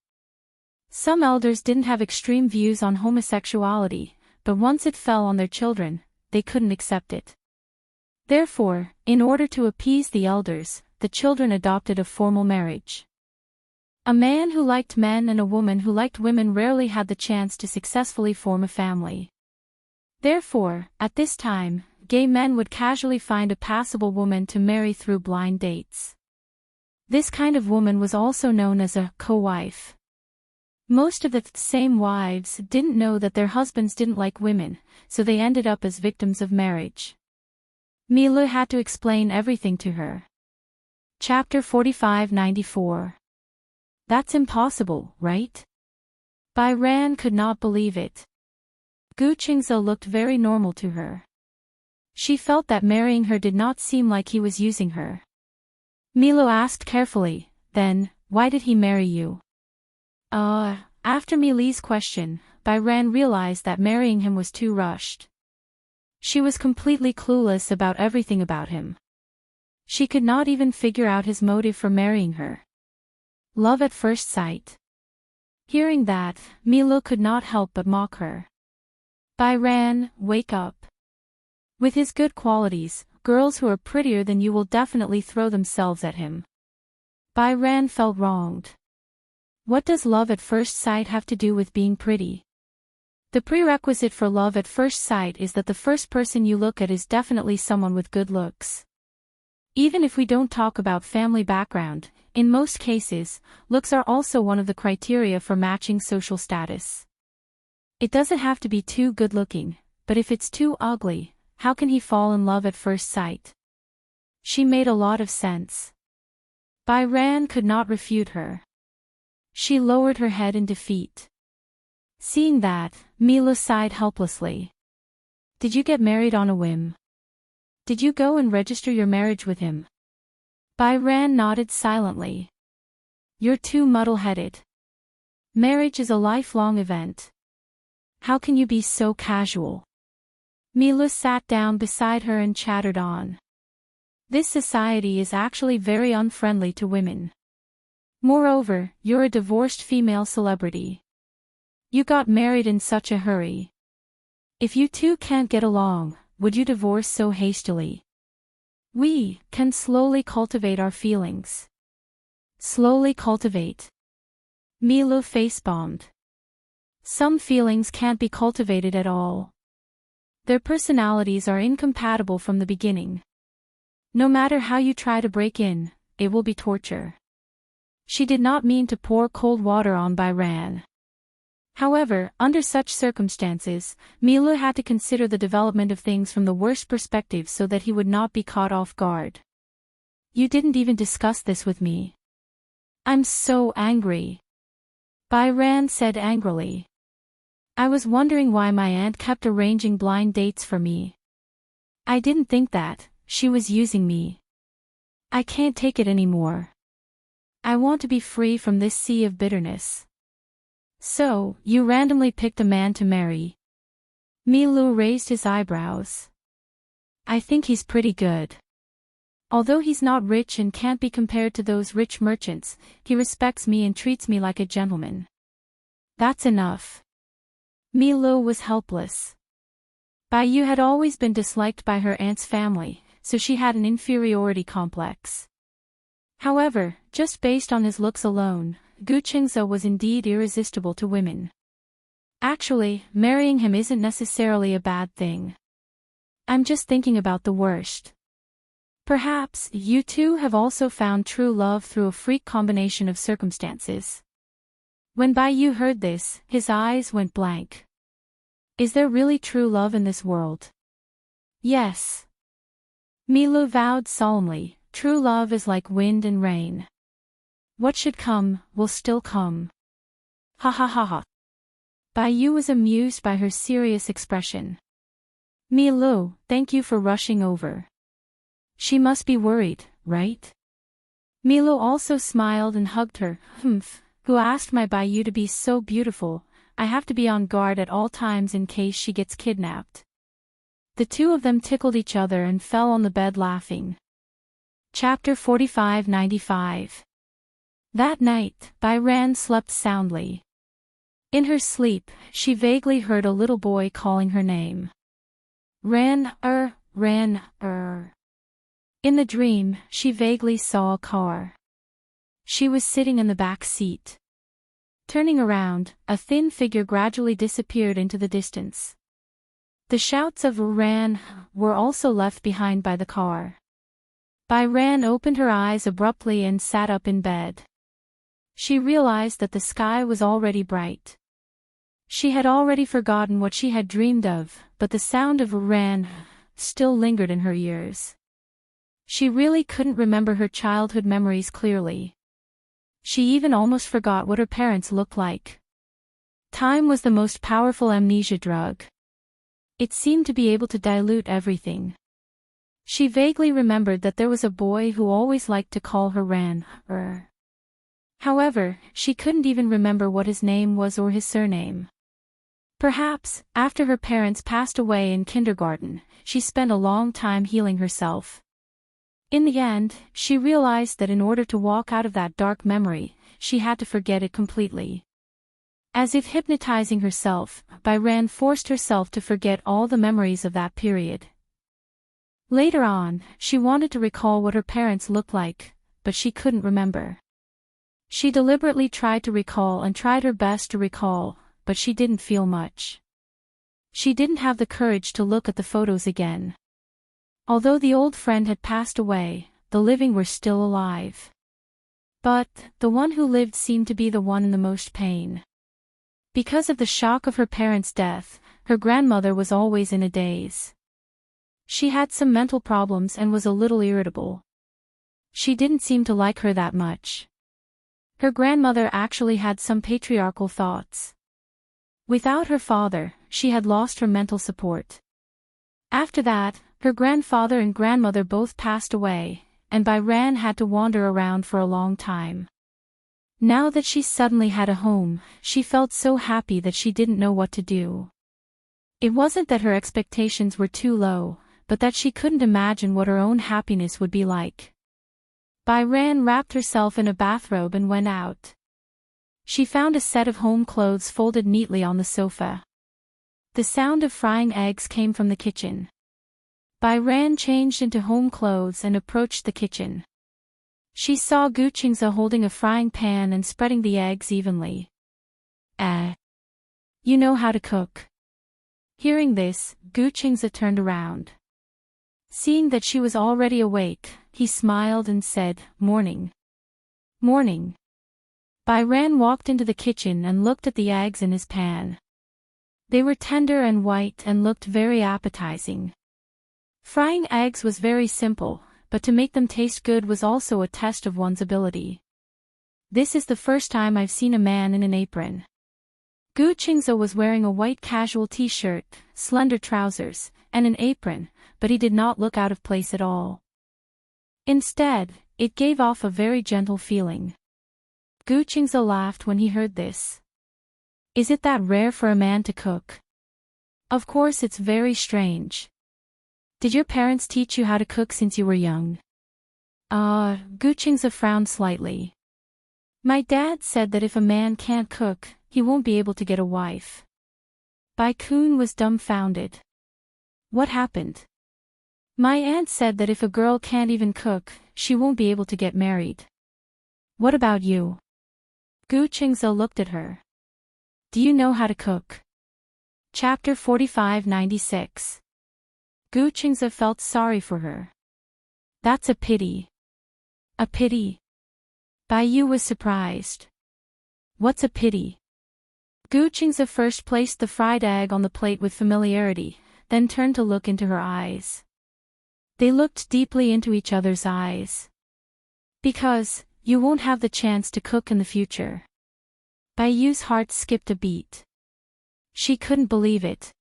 Some elders didn't have extreme views on homosexuality, but once it fell on their children, they couldn't accept it. Therefore, in order to appease the elders, the children adopted a formal marriage. A man who liked men and a woman who liked women rarely had the chance to successfully form a family. Therefore, at this time, gay men would casually find a passable woman to marry through blind dates. This kind of woman was also known as a co-wife. Most of the same wives didn't know that their husbands didn't like women, so they ended up as victims of marriage. Mila had to explain everything to her. Chapter 45-94. That's impossible, right? Bai Ran could not believe it. Gu Qingze looked very normal to her. She felt that marrying her did not seem like he was using her. Milo asked carefully, then, why did he marry you? After Mili's question, Bai Ran realized that marrying him was too rushed. She was completely clueless about everything about him. She could not even figure out his motive for marrying her. Love at first sight. Hearing that, Milo could not help but mock her. Bai Ran, wake up. With his good qualities, girls who are prettier than you will definitely throw themselves at him. Bai Ran felt wronged. What does love at first sight have to do with being pretty? The prerequisite for love at first sight is that the first person you look at is definitely someone with good looks. Even if we don't talk about family background, in most cases, looks are also one of the criteria for matching social status. It doesn't have to be too good-looking, but if it's too ugly, how can he fall in love at first sight? She made a lot of sense. Bai Ran could not refute her. She lowered her head in defeat. Seeing that, Mila sighed helplessly. Did you get married on a whim? Did you go and register your marriage with him? Bai Ran nodded silently. You're too muddle-headed. Marriage is a lifelong event. How can you be so casual? Mila sat down beside her and chattered on. This society is actually very unfriendly to women. Moreover, you're a divorced female celebrity. You got married in such a hurry. If you two can't get along, would you divorce so hastily? We can slowly cultivate our feelings. Slowly cultivate. Milo face-bombed. Some feelings can't be cultivated at all. Their personalities are incompatible from the beginning. No matter how you try to break in, it will be torture. She did not mean to pour cold water on Bai Ran. However, under such circumstances, Milo had to consider the development of things from the worst perspective so that he would not be caught off guard. You didn't even discuss this with me. I'm so angry. Bai Ran said angrily. I was wondering why my aunt kept arranging blind dates for me. I didn't think that she was using me. I can't take it anymore. I want to be free from this sea of bitterness. So, you randomly picked a man to marry. Milu raised his eyebrows. I think he's pretty good. Although he's not rich and can't be compared to those rich merchants, he respects me and treats me like a gentleman. That's enough. Milo was helpless. Bai Yu had always been disliked by her aunt's family, so she had an inferiority complex. However, just based on his looks alone, Gu Qingze was indeed irresistible to women. Actually, marrying him isn't necessarily a bad thing. I'm just thinking about the worst. Perhaps you two have also found true love through a freak combination of circumstances. When Bai Yu heard this, his eyes went blank. Is there really true love in this world? Yes. Milo vowed solemnly, true love is like wind and rain. What should come, will still come. Ha ha ha ha. Bai Yu was amused by her serious expression. Milo, thank you for rushing over. She must be worried, right? Milo also smiled and hugged her. Humph, who asked my Bayou to be so beautiful? I have to be on guard at all times in case she gets kidnapped. The two of them tickled each other and fell on the bed laughing. Chapter 45-95. That night, Byran slept soundly. In her sleep, she vaguely heard a little boy calling her name. Ran. In the dream, she vaguely saw a car. She was sitting in the back seat. Turning around, a thin figure gradually disappeared into the distance. The shouts of Ran were also left behind by the car. Byran opened her eyes abruptly and sat up in bed. She realized that the sky was already bright. She had already forgotten what she had dreamed of, but the sound of Ran still lingered in her ears. She really couldn't remember her childhood memories clearly. She even almost forgot what her parents looked like. Time was the most powerful amnesia drug. It seemed to be able to dilute everything. She vaguely remembered that there was a boy who always liked to call her Ran. However, she couldn't even remember what his name was or his surname. Perhaps, after her parents passed away in kindergarten, she spent a long time healing herself. In the end, she realized that in order to walk out of that dark memory, she had to forget it completely. As if hypnotizing herself, Byran forced herself to forget all the memories of that period. Later on, she wanted to recall what her parents looked like, but she couldn't remember. She deliberately tried to recall and tried her best to recall, but she didn't feel much. She didn't have the courage to look at the photos again. Although the old friend had passed away, the living were still alive. But, the one who lived seemed to be the one in the most pain. Because of the shock of her parents' death, her grandmother was always in a daze. She had some mental problems and was a little irritable. She didn't seem to like her that much. Her grandmother actually had some patriarchal thoughts. Without her father, she had lost her mental support. After that, her grandfather and grandmother both passed away, and Byran had to wander around for a long time. Now that she suddenly had a home, she felt so happy that she didn't know what to do. It wasn't that her expectations were too low, but that she couldn't imagine what her own happiness would be like. Byran wrapped herself in a bathrobe and went out. She found a set of home clothes folded neatly on the sofa. The sound of frying eggs came from the kitchen. Byran changed into home clothes and approached the kitchen. She saw Gu Qingze holding a frying pan and spreading the eggs evenly. You know how to cook. Hearing this, Gu Qingze turned around. Seeing that she was already awake, he smiled and said, "Morning." "Morning." Byran walked into the kitchen and looked at the eggs in his pan. They were tender and white and looked very appetizing. Frying eggs was very simple, but to make them taste good was also a test of one's ability. This is the first time I've seen a man in an apron. Gu Qingze was wearing a white casual t-shirt, slender trousers, and an apron, but he did not look out of place at all. Instead, it gave off a very gentle feeling. Gu Qingze laughed when he heard this. Is it that rare for a man to cook? Of course it's very strange. Did your parents teach you how to cook since you were young? Gu Qingze frowned slightly. My dad said that if a man can't cook, he won't be able to get a wife. Bai Kun was dumbfounded. What happened? My aunt said that if a girl can't even cook, she won't be able to get married. What about you? Gu Qingze looked at her. Do you know how to cook? Chapter 45-96. Gu Qingze felt sorry for her. That's a pity. A pity? Bai Yu was surprised. What's a pity? Gu Qingze first placed the fried egg on the plate with familiarity, then turned to look into her eyes. They looked deeply into each other's eyes. Because, you won't have the chance to cook in the future. Bai Yu's heart skipped a beat. She couldn't believe it.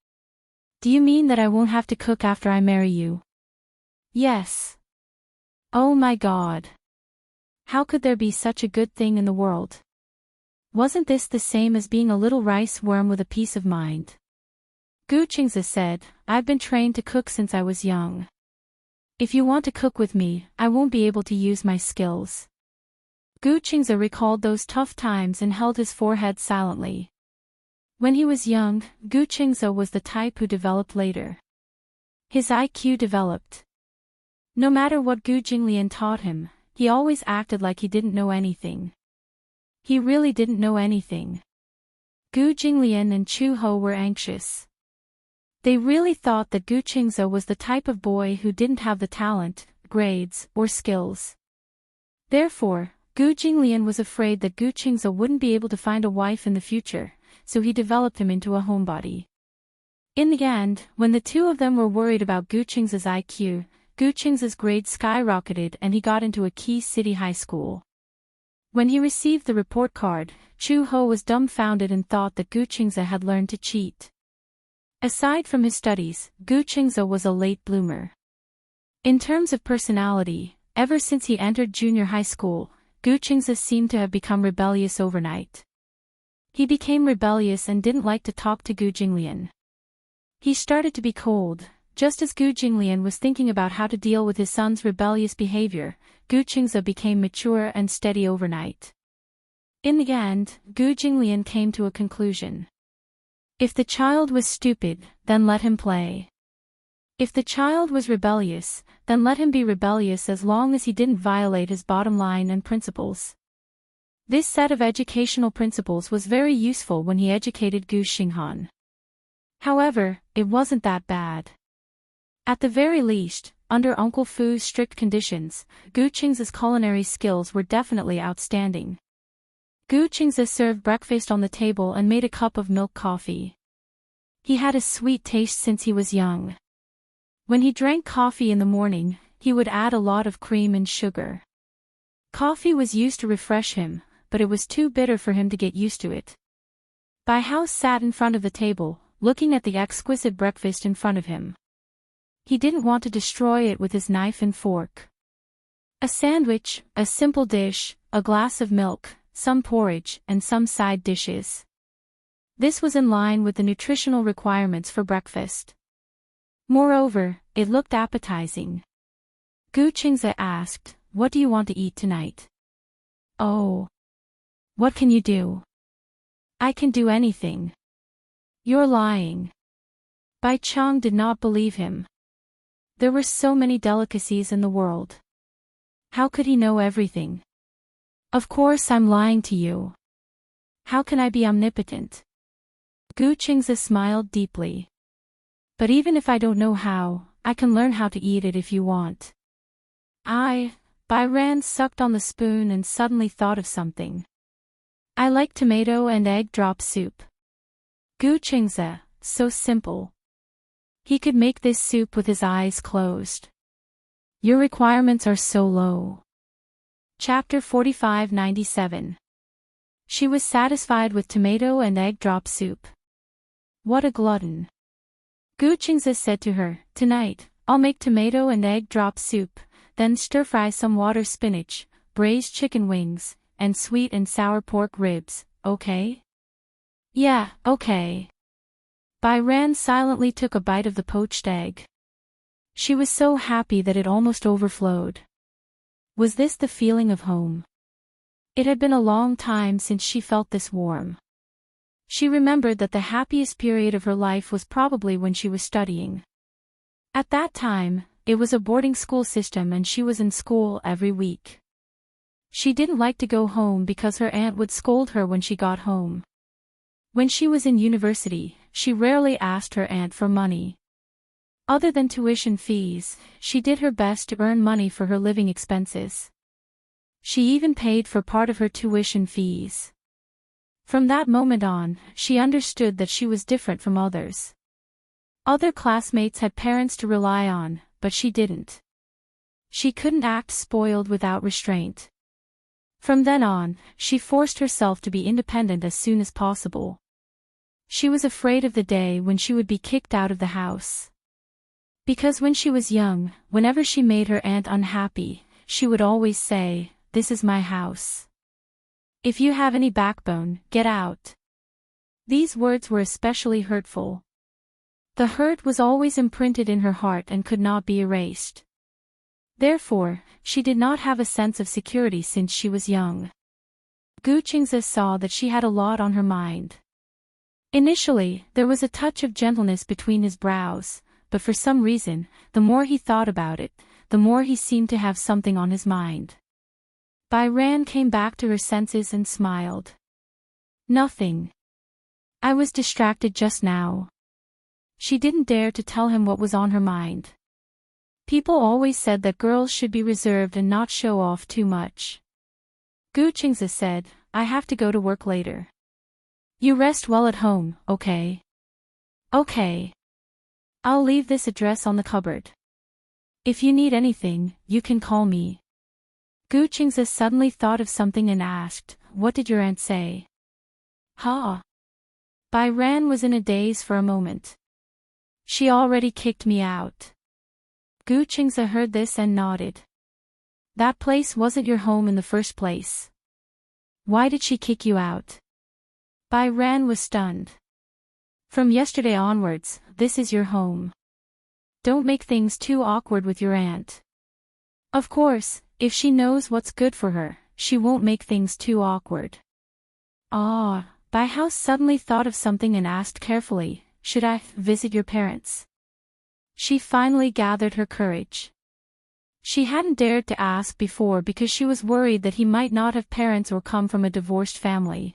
Do you mean that I won't have to cook after I marry you? Yes. Oh my God. How could there be such a good thing in the world? Wasn't this the same as being a little rice worm with a peace of mind? Gu Qingzi said, I've been trained to cook since I was young. If you want to cook with me, I won't be able to use my skills. Gu Qingzi recalled those tough times and held his forehead silently. When he was young, Gu Qingzi was the type who developed later. His IQ developed. No matter what Gu Jinglian taught him, he always acted like he didn't know anything. He really didn't know anything. Gu Jinglian and Chu Ho were anxious. They really thought that Gu Qingzi was the type of boy who didn't have the talent, grades, or skills. Therefore, Gu Jinglian was afraid that Gu Qingzi wouldn't be able to find a wife in the future, so he developed him into a homebody. In the end, when the two of them were worried about Gu Qingzi's IQ, Gu Qingzi's grades skyrocketed and he got into a key city high school. When he received the report card, Chu Ho was dumbfounded and thought that Gu Qingzi had learned to cheat. Aside from his studies, Gu Qingzi was a late bloomer. In terms of personality, ever since he entered junior high school, Gu Qingzi seemed to have become rebellious overnight. He became rebellious and didn't like to talk to Gu Jinglian. He started to be cold. Just as Gu Jinglian was thinking about how to deal with his son's rebellious behavior, Gu Qingzi became mature and steady overnight. In the end, Gu Jinglian came to a conclusion. If the child was stupid, then let him play. If the child was rebellious, then let him be rebellious as long as he didn't violate his bottom line and principles. This set of educational principles was very useful when he educated Gu Xinghan. However, it wasn't that bad. At the very least, under Uncle Fu's strict conditions, Gu Qingzi's culinary skills were definitely outstanding. Gu Qingzi served breakfast on the table and made a cup of milk coffee. He had a sweet taste since he was young. When he drank coffee in the morning, he would add a lot of cream and sugar. Coffee was used to refresh him, but it was too bitter for him to get used to it. Bai Hao sat in front of the table, looking at the exquisite breakfast in front of him. He didn't want to destroy it with his knife and fork. A sandwich, a simple dish, a glass of milk, some porridge, and some side dishes. This was in line with the nutritional requirements for breakfast. Moreover, it looked appetizing. Gu Qingzi asked, "What do you want to eat tonight?" "Oh. What can you do?" "I can do anything." "You're lying." Bai Chang did not believe him. There were so many delicacies in the world. How could he know everything? "Of course I'm lying to you. How can I be omnipotent?" Gu Qingzi smiled deeply. "But even if I don't know how, I can learn how to eat it if you want." Bai Ran sucked on the spoon and suddenly thought of something. "I like tomato and egg drop soup." Gu Qingzi, so simple. He could make this soup with his eyes closed. Your requirements are so low. Chapter 4597. She was satisfied with tomato and egg drop soup. What a glutton. Gu Qingzi said to her, "Tonight, I'll make tomato and egg drop soup, then stir-fry some water spinach, braised chicken wings, and sweet and sour pork ribs, okay?" "Yeah, okay." Bai Ran silently took a bite of the poached egg. She was so happy that it almost overflowed. Was this the feeling of home? It had been a long time since she felt this warm. She remembered that the happiest period of her life was probably when she was studying. At that time, it was a boarding school system and she was in school every week. She didn't like to go home because her aunt would scold her when she got home. When she was in university, she rarely asked her aunt for money. Other than tuition fees, she did her best to earn money for her living expenses. She even paid for part of her tuition fees. From that moment on, she understood that she was different from others. Other classmates had parents to rely on, but she didn't. She couldn't act spoiled without restraint. From then on, she forced herself to be independent as soon as possible. She was afraid of the day when she would be kicked out of the house. Because when she was young, whenever she made her aunt unhappy, she would always say, this is my house. If you have any backbone, get out. These words were especially hurtful. The hurt was always imprinted in her heart and could not be erased. Therefore, she did not have a sense of security since she was young. Gu Qingze saw that she had a lot on her mind. Initially, there was a touch of gentleness between his brows, but for some reason, the more he thought about it, the more he seemed to have something on his mind. Bai Ran came back to her senses and smiled. Nothing. I was distracted just now. She didn't dare to tell him what was on her mind. People always said that girls should be reserved and not show off too much. Gu Qingze said, I have to go to work later. You rest well at home, okay? Okay. I'll leave this address on the cupboard. If you need anything, you can call me. Gu Qingze suddenly thought of something and asked, what did your aunt say? Ha! Bai Ran was in a daze for a moment. She already kicked me out. Gu Qingze heard this and nodded. That place wasn't your home in the first place. Why did she kick you out? Bai Ran was stunned. From yesterday onwards, this is your home. Don't make things too awkward with your aunt. Of course, if she knows what's good for her, she won't make things too awkward. Ah, Bai Hao suddenly thought of something and asked carefully, should I visit your parents? She finally gathered her courage. She hadn't dared to ask before because she was worried that he might not have parents or come from a divorced family.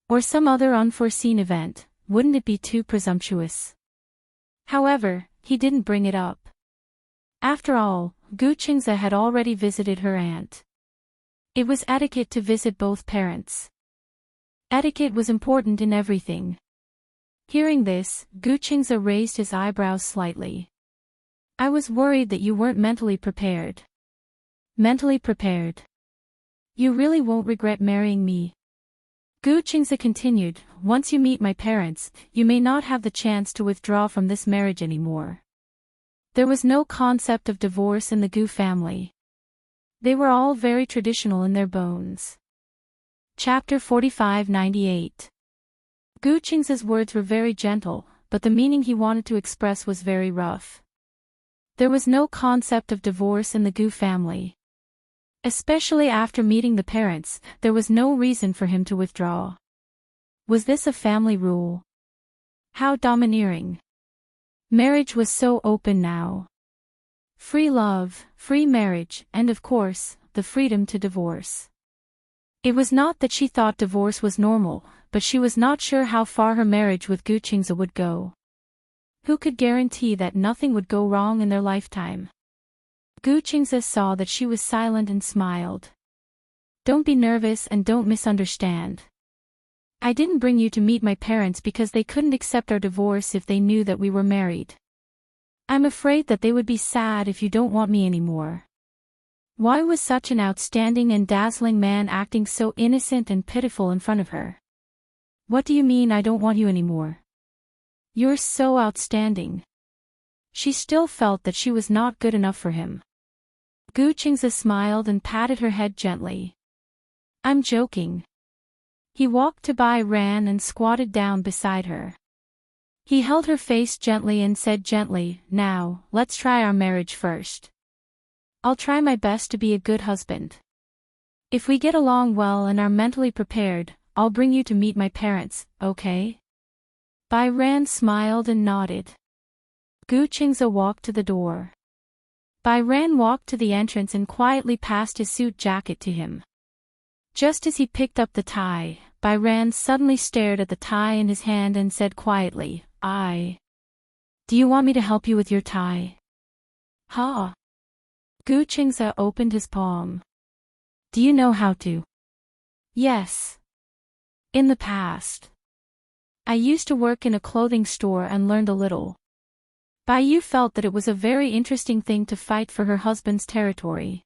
Or some other unforeseen event, wouldn't it be too presumptuous? However, he didn't bring it up. After all, Gu Qingze had already visited her aunt. It was etiquette to visit both parents. Etiquette was important in everything. Hearing this, Gu Qingze raised his eyebrows slightly. I was worried that you weren't mentally prepared. Mentally prepared. You really won't regret marrying me. Gu Qingze continued, once you meet my parents, you may not have the chance to withdraw from this marriage anymore. There was no concept of divorce in the Gu family. They were all very traditional in their bones. Chapter 45-98. Gu Qingze's words were very gentle, but the meaning he wanted to express was very rough. There was no concept of divorce in the Gu family. Especially after meeting the parents, there was no reason for him to withdraw. Was this a family rule? How domineering. Marriage was so open now. Free love, free marriage, and of course, the freedom to divorce. It was not that she thought divorce was normal, but she was not sure how far her marriage with Gu Qingze would go. Who could guarantee that nothing would go wrong in their lifetime? Gu Qingze saw that she was silent and smiled. Don't be nervous and don't misunderstand. I didn't bring you to meet my parents because they couldn't accept our divorce if they knew that we were married. I'm afraid that they would be sad if you don't want me anymore. Why was such an outstanding and dazzling man acting so innocent and pitiful in front of her? What do you mean I don't want you anymore? You're so outstanding. She still felt that she was not good enough for him. Gu Qingze smiled and patted her head gently. I'm joking. He walked to Bai Ran and squatted down beside her. He held her face gently and said gently, now, let's try our marriage first. I'll try my best to be a good husband. If we get along well and are mentally prepared, I'll bring you to meet my parents, okay? Bai Ran smiled and nodded. Gu Qingze walked to the door. Bai Ran walked to the entrance and quietly passed his suit jacket to him. Just as he picked up the tie, Bai Ran suddenly stared at the tie in his hand and said quietly, Do you want me to help you with your tie? Ha! Gu Qingze opened his palm. Do you know how to? Yes. In the past. I used to work in a clothing store and learned a little. Bai Yu felt that it was a very interesting thing to fight for her husband's territory.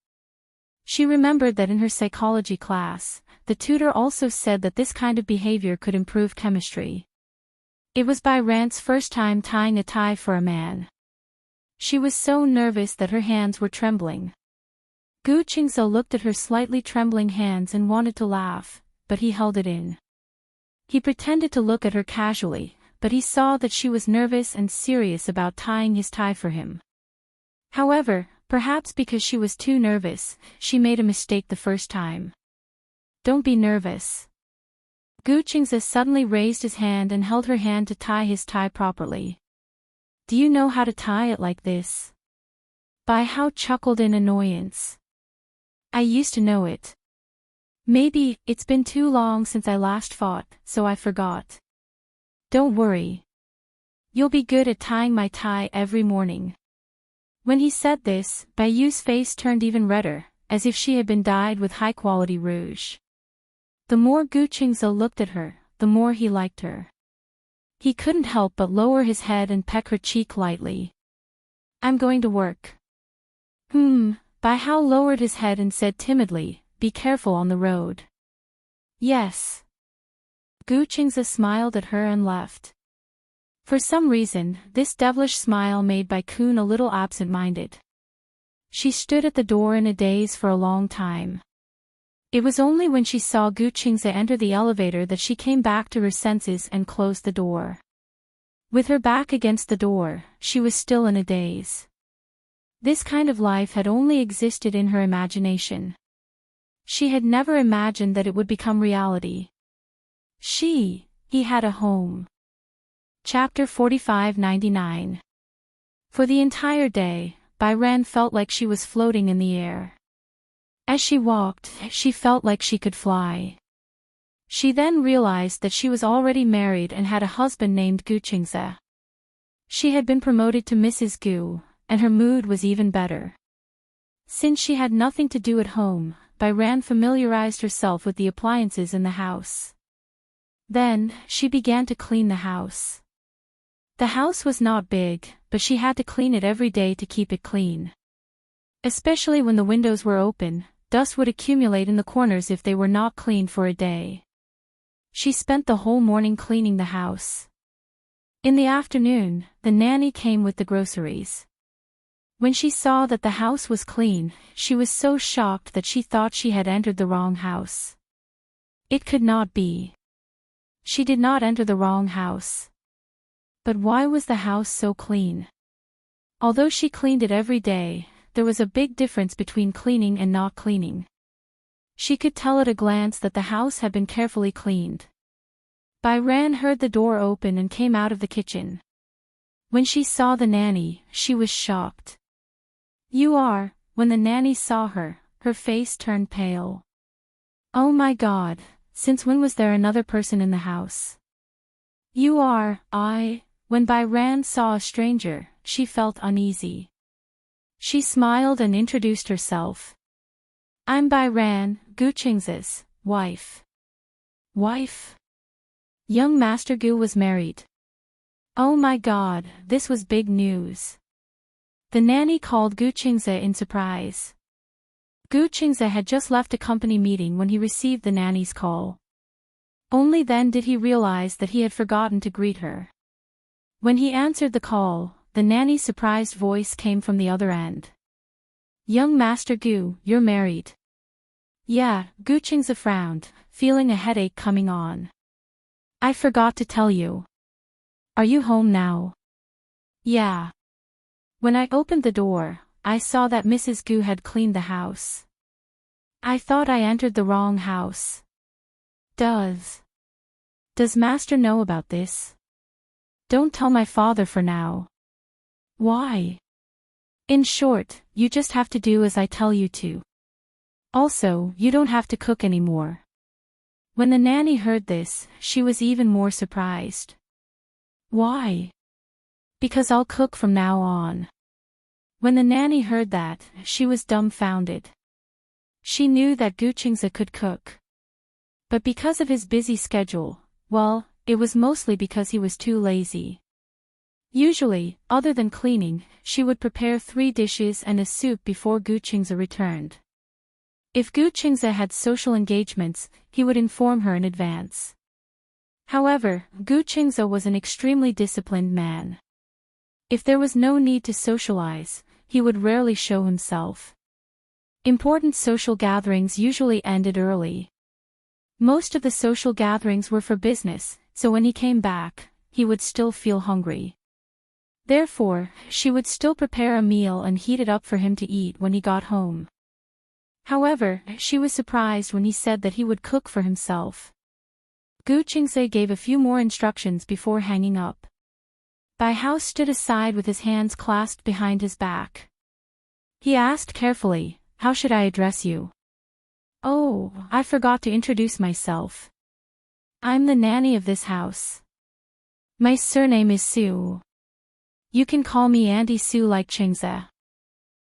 She remembered that in her psychology class, the tutor also said that this kind of behavior could improve chemistry. It was Bai Ran's first time tying a tie for a man. She was so nervous that her hands were trembling. Gu Qingze looked at her slightly trembling hands and wanted to laugh, but he held it in. He pretended to look at her casually, but he saw that she was nervous and serious about tying his tie for him. However, perhaps because she was too nervous, she made a mistake the first time. Don't be nervous. Gu Qingze suddenly raised his hand and held her hand to tie his tie properly. Do you know how to tie it like this? Bai Hao chuckled in annoyance. I used to know it. Maybe, it's been too long since I last fought, so I forgot. Don't worry. You'll be good at tying my tie every morning. When he said this, Bai Yu's face turned even redder, as if she had been dyed with high-quality rouge. The more Gu Qingze looked at her, the more he liked her. He couldn't help but lower his head and peck her cheek lightly. I'm going to work. Bai Hao lowered his head and said timidly, be careful on the road. Yes. Gu Qingze smiled at her and left. For some reason, this devilish smile made Bai Kun a little absent-minded. She stood at the door in a daze for a long time. It was only when she saw Gu Qingze enter the elevator that she came back to her senses and closed the door. With her back against the door, she was still in a daze. This kind of life had only existed in her imagination. She had never imagined that it would become reality. He had a home. Chapter 45-99. For the entire day, Bai Ran felt like she was floating in the air. As she walked, she felt like she could fly. She then realized that she was already married and had a husband named Gu Qingze. She had been promoted to Mrs. Gu, and her mood was even better. Since she had nothing to do at home, Bai Ran familiarized herself with the appliances in the house. Then, she began to clean the house. The house was not big, but she had to clean it every day to keep it clean. Especially when the windows were open, dust would accumulate in the corners if they were not cleaned for a day. She spent the whole morning cleaning the house. In the afternoon, the nanny came with the groceries. When she saw that the house was clean, she was so shocked that she thought she had entered the wrong house. It could not be. She did not enter the wrong house. But why was the house so clean? Although she cleaned it every day, there was a big difference between cleaning and not cleaning. She could tell at a glance that the house had been carefully cleaned. Bai Ran heard the door open and came out of the kitchen. When she saw the nanny, she was shocked. When the nanny saw her, her face turned pale. Oh my God, since when was there another person in the house? When Bai Ran saw a stranger, she felt uneasy. She smiled and introduced herself. I'm Bai Ran, Gu Qingze's wife. Wife? Young Master Gu was married. Oh my God, this was big news. The nanny called Gu Qingze in surprise. Gu Qingze had just left a company meeting when he received the nanny's call. Only then did he realize that he had forgotten to greet her. When he answered the call, the nanny's surprised voice came from the other end. Young Master Gu, you're married. Yeah, Gu Qingze frowned, feeling a headache coming on. I forgot to tell you. Are you home now? Yeah. When I opened the door, I saw that Mrs. Gu had cleaned the house. I thought I entered the wrong house. Does Master know about this? Don't tell my father for now. Why? In short, you just have to do as I tell you to. Also, you don't have to cook anymore. When the nanny heard this, she was even more surprised. Why? Because I'll cook from now on. When the nanny heard that, she was dumbfounded. She knew that Gu Qingze could cook. But because of his busy schedule, it was mostly because he was too lazy. Usually, other than cleaning, she would prepare 3 dishes and a soup before Gu Qingze returned. If Gu Qingze had social engagements, he would inform her in advance. However, Gu Qingze was an extremely disciplined man. If there was no need to socialize, he would rarely show himself. Important social gatherings usually ended early. Most of the social gatherings were for business, so when he came back, he would still feel hungry. Therefore, she would still prepare a meal and heat it up for him to eat when he got home. However, she was surprised when he said that he would cook for himself. Gu Qingze gave a few more instructions before hanging up. Bai Hao stood aside with his hands clasped behind his back. He asked carefully, "How should I address you?" "Oh, I forgot to introduce myself. I'm the nanny of this house. My surname is Su. You can call me Auntie Su like Qingze."